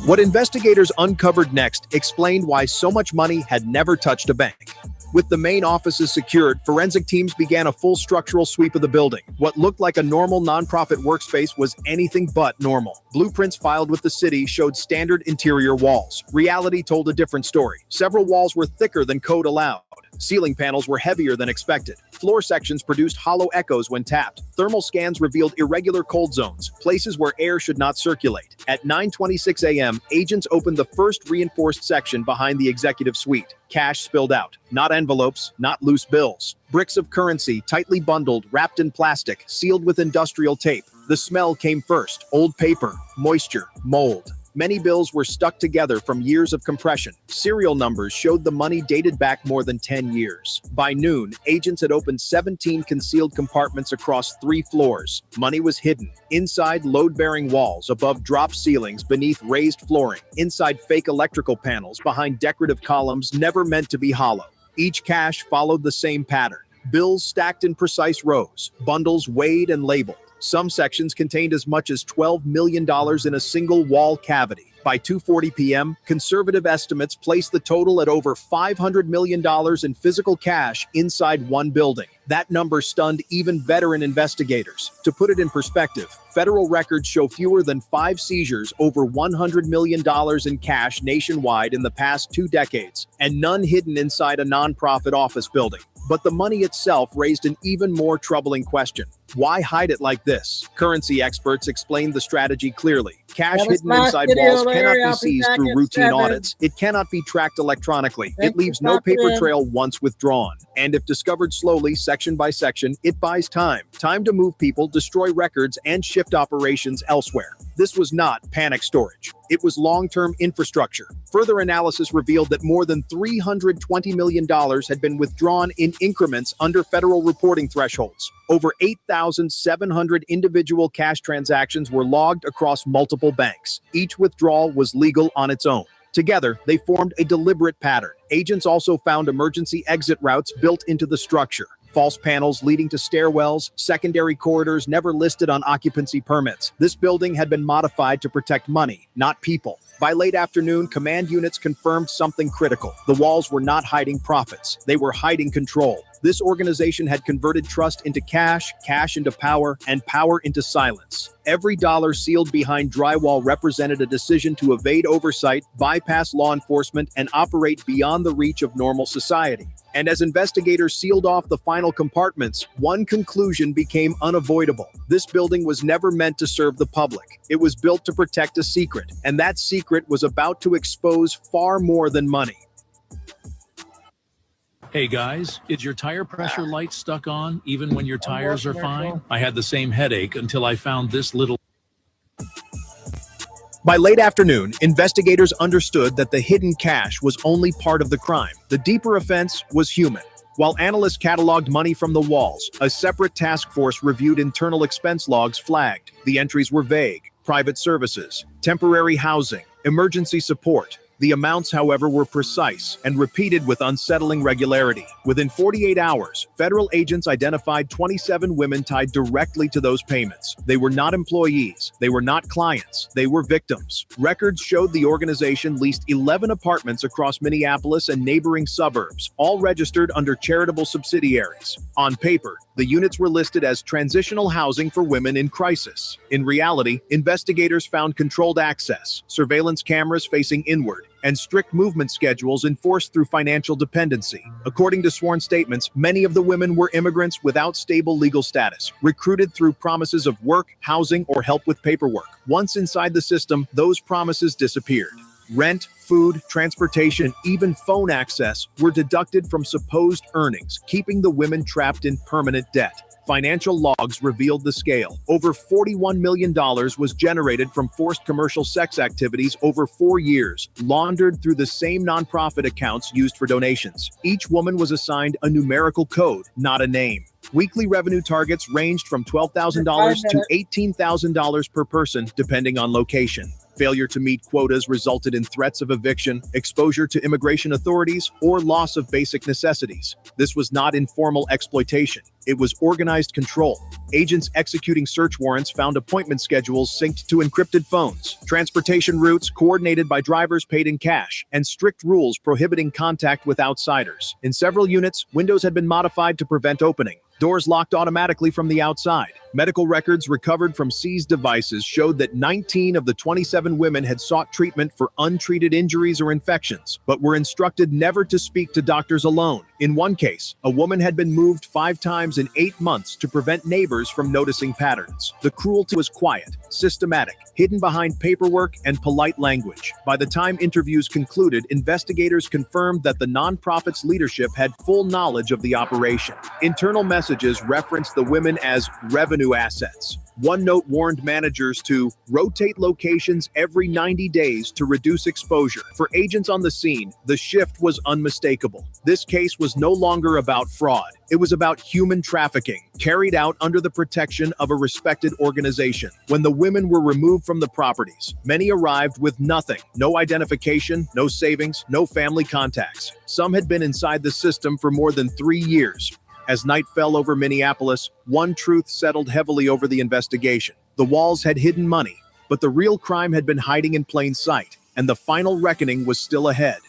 What investigators uncovered next explained why so much money had never touched a bank. With the main offices secured, forensic teams began a full structural sweep of the building. What looked like a normal nonprofit workspace was anything but normal. Blueprints filed with the city showed standard interior walls. Reality told a different story. Several walls were thicker than code allowed. Ceiling panels were heavier than expected. Floor sections produced hollow echoes when tapped. Thermal scans revealed irregular cold zones, places where air should not circulate. At 9:26 a.m., agents opened the first reinforced section behind the executive suite. Cash spilled out. Not envelopes, not loose bills. Bricks of currency, tightly bundled, wrapped in plastic, sealed with industrial tape. The smell came first. Old paper, moisture, mold. Many bills were stuck together from years of compression. Serial numbers showed the money dated back more than 10 years. By noon, agents had opened 17 concealed compartments across 3 floors. Money was hidden. Inside load-bearing walls, above drop ceilings, beneath raised flooring. Inside fake electrical panels, behind decorative columns never meant to be hollow. Each cache followed the same pattern. Bills stacked in precise rows. Bundles weighed and labeled. Some sections contained as much as $12 million in a single wall cavity. By 2:40 p.m., conservative estimates placed the total at over $500 million in physical cash inside one building. That number stunned even veteran investigators. To put it in perspective, federal records show fewer than 5 seizures over $100 million in cash nationwide in the past 2 decades, and none hidden inside a nonprofit office building. But the money itself raised an even more troubling question. Why hide it like this? Currency experts explained the strategy clearly. Cash hidden inside walls cannot be seized through routine audits. It cannot be tracked electronically. It leaves no paper trail once withdrawn. And if discovered slowly, section by section, it buys time. Time to move people, destroy records, and shift operations elsewhere. This was not panic storage. It was long-term infrastructure. Further analysis revealed that more than $320 million had been withdrawn in increments under federal reporting thresholds. Over 8,700 individual cash transactions were logged across multiple banks. Each withdrawal was legal on its own. Together, they formed a deliberate pattern. Agents also found emergency exit routes built into the structure. False panels leading to stairwells, secondary corridors never listed on occupancy permits. This building had been modified to protect money, not people. By late afternoon, command units confirmed something critical. The walls were not hiding profits. They were hiding control. This organization had converted trust into cash, cash into power, and power into silence. Every dollar sealed behind drywall represented a decision to evade oversight, bypass law enforcement, and operate beyond the reach of normal society. And as investigators sealed off the final compartments, one conclusion became unavoidable. This building was never meant to serve the public. It was built to protect a secret, and that secret was about to expose far more than money. Hey guys, is your tire pressure light stuck on even when your tires are fine? I had the same headache until I found this little... By late afternoon, investigators understood that the hidden cash was only part of the crime. The deeper offense was human. While analysts cataloged money from the walls, a separate task force reviewed internal expense logs flagged. The entries were vague: private services, temporary housing, emergency support. The amounts, however, were precise and repeated with unsettling regularity. Within 48 hours, federal agents identified 27 women tied directly to those payments. They were not employees. They were not clients. They were victims. Records showed the organization leased 11 apartments across Minneapolis and neighboring suburbs, all registered under charitable subsidiaries. On paper, the units were listed as transitional housing for women in crisis. In reality, investigators found controlled access, surveillance cameras facing inward, and strict movement schedules enforced through financial dependency. According to sworn statements, many of the women were immigrants without stable legal status, recruited through promises of work, housing, or help with paperwork. Once inside the system, those promises disappeared. Rent, food, transportation, even phone access were deducted from supposed earnings, keeping the women trapped in permanent debt. Financial logs revealed the scale. Over $41 million was generated from forced commercial sex activities over 4 years, laundered through the same nonprofit accounts used for donations. Each woman was assigned a numerical code, not a name. Weekly revenue targets ranged from $12,000 to $18,000 per person, depending on location. Failure to meet quotas resulted in threats of eviction, exposure to immigration authorities, or loss of basic necessities. This was not informal exploitation. It was organized control. Agents executing search warrants found appointment schedules synced to encrypted phones, transportation routes coordinated by drivers paid in cash, and strict rules prohibiting contact with outsiders. In several units, windows had been modified to prevent opening. Doors locked automatically from the outside. Medical records recovered from seized devices showed that 19 of the 27 women had sought treatment for untreated injuries or infections, but were instructed never to speak to doctors alone. In one case, a woman had been moved 5 times in 8 months to prevent neighbors from noticing patterns. The cruelty was quiet, systematic, hidden behind paperwork and polite language. By the time interviews concluded, investigators confirmed that the nonprofit's leadership had full knowledge of the operation. Internal messages referenced the women as revenue assets. One note warned managers to rotate locations every 90 days to reduce exposure. For agents on the scene, the shift was unmistakable. This case was no longer about fraud. It was about human trafficking, carried out under the protection of a respected organization. When the women were removed from the properties, many arrived with nothing. No identification, no savings, no family contacts. Some had been inside the system for more than 3 years. As night fell over Minneapolis, one truth settled heavily over the investigation. The walls had hidden money, but the real crime had been hiding in plain sight, and the final reckoning was still ahead.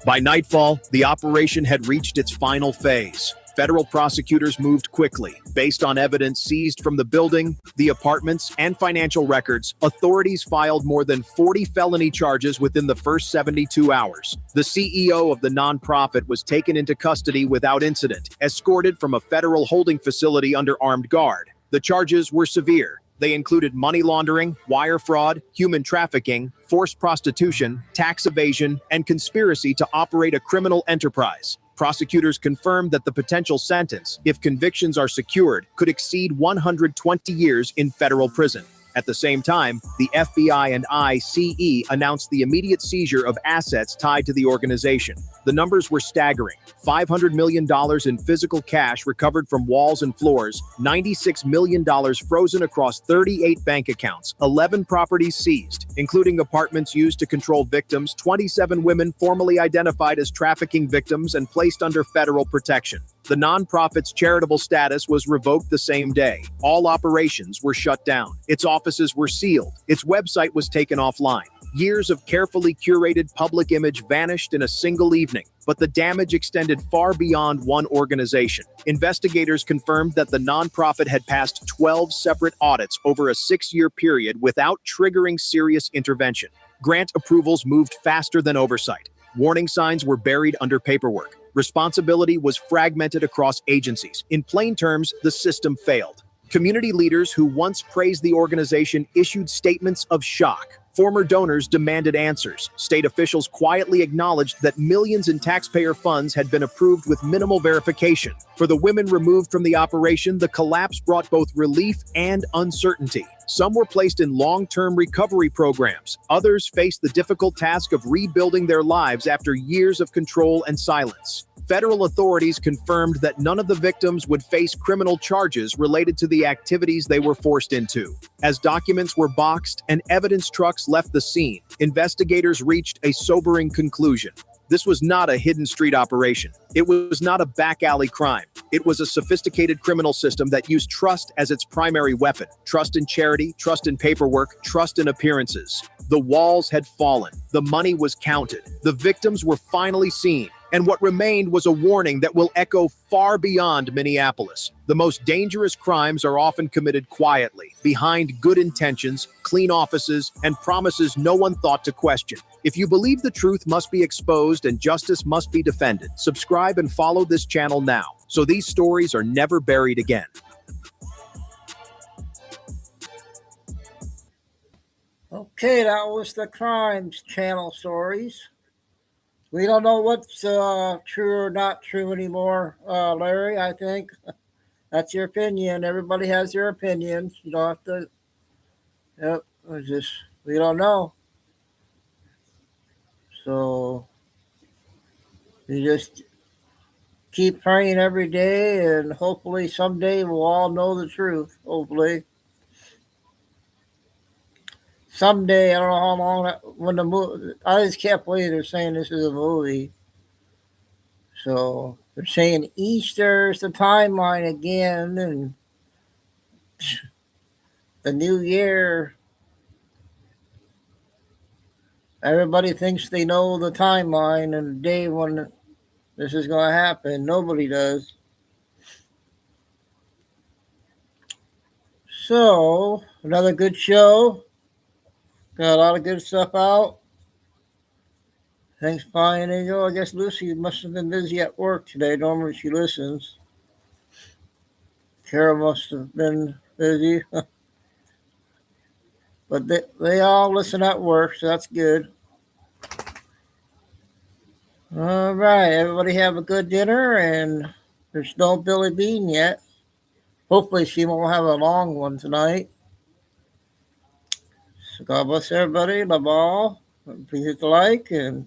By nightfall, the operation had reached its final phase. Federal prosecutors moved quickly. Based on evidence seized from the building, the apartments, and financial records, authorities filed more than 40 felony charges within the first 72 hours. The CEO of the nonprofit was taken into custody without incident, escorted from a federal holding facility under armed guard. The charges were severe. They included money laundering, wire fraud, human trafficking, forced prostitution, tax evasion, and conspiracy to operate a criminal enterprise. Prosecutors confirmed that the potential sentence, if convictions are secured, could exceed 120 years in federal prison. At the same time, the FBI and ICE announced the immediate seizure of assets tied to the organization. The numbers were staggering. $500 million in physical cash recovered from walls and floors, $96 million frozen across 38 bank accounts, 11 properties seized, including apartments used to control victims, 27 women formally identified as trafficking victims and placed under federal protection. The nonprofit's charitable status was revoked the same day. All operations were shut down. Its offices were sealed. Its website was taken offline. Years of carefully curated public image vanished in a single evening, but the damage extended far beyond one organization. Investigators confirmed that the nonprofit had passed 12 separate audits over a 6-year period without triggering serious intervention. Grant approvals moved faster than oversight. Warning signs were buried under paperwork. Responsibility was fragmented across agencies. In plain terms, the system failed. Community leaders who once praised the organization issued statements of shock. Former donors demanded answers. State officials quietly acknowledged that millions in taxpayer funds had been approved with minimal verification. For the women removed from the operation, the collapse brought both relief and uncertainty. Some were placed in long-term recovery programs. Others faced the difficult task of rebuilding their lives after years of control and silence. Federal authorities confirmed that none of the victims would face criminal charges related to the activities they were forced into. As documents were boxed and evidence trucks left the scene, investigators reached a sobering conclusion. This was not a hidden street operation. It was not a back alley crime. It was a sophisticated criminal system that used trust as its primary weapon. Trust in charity, trust in paperwork, trust in appearances. The walls had fallen. The money was counted. The victims were finally seen. And what remained was a warning that will echo far beyond Minneapolis. The most dangerous crimes are often committed quietly, behind good intentions, clean offices, and promises no one thought to question. If you believe the truth must be exposed and justice must be defended, subscribe and follow this channel now, so these stories are never buried again. Okay, that was the Crimes Channel stories. We don't know what's true or not true anymore, Larry, I think. That's your opinion. Everybody has their opinions. You don't have to... Yep, we don't know. So, you just keep praying every day, and hopefully someday we'll all know the truth, hopefully. Someday, I don't know how long, when the movie... I just can't believe they're saying this is a movie. So they're saying Easter's the timeline again, and the new year. Everybody thinks they know the timeline and the day when this is going to happen. Nobody does. So, another good show. Got a lot of good stuff out. Thanks, Fine Angel. I guess Lucy must have been busy at work today. Normally she listens. Kara must have been busy. But they all listen at work, so that's good. All right, everybody have a good dinner, and there's no Billy Bean yet. Hopefully she won't have a long one tonight. So God bless everybody. Love all. Please hit the like, and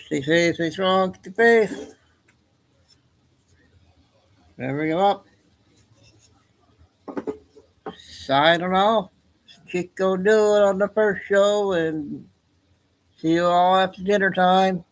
stay safe, stay strong, keep the faith. Never give up. Signing off. Chico do it on the first show, and see you all after dinner time.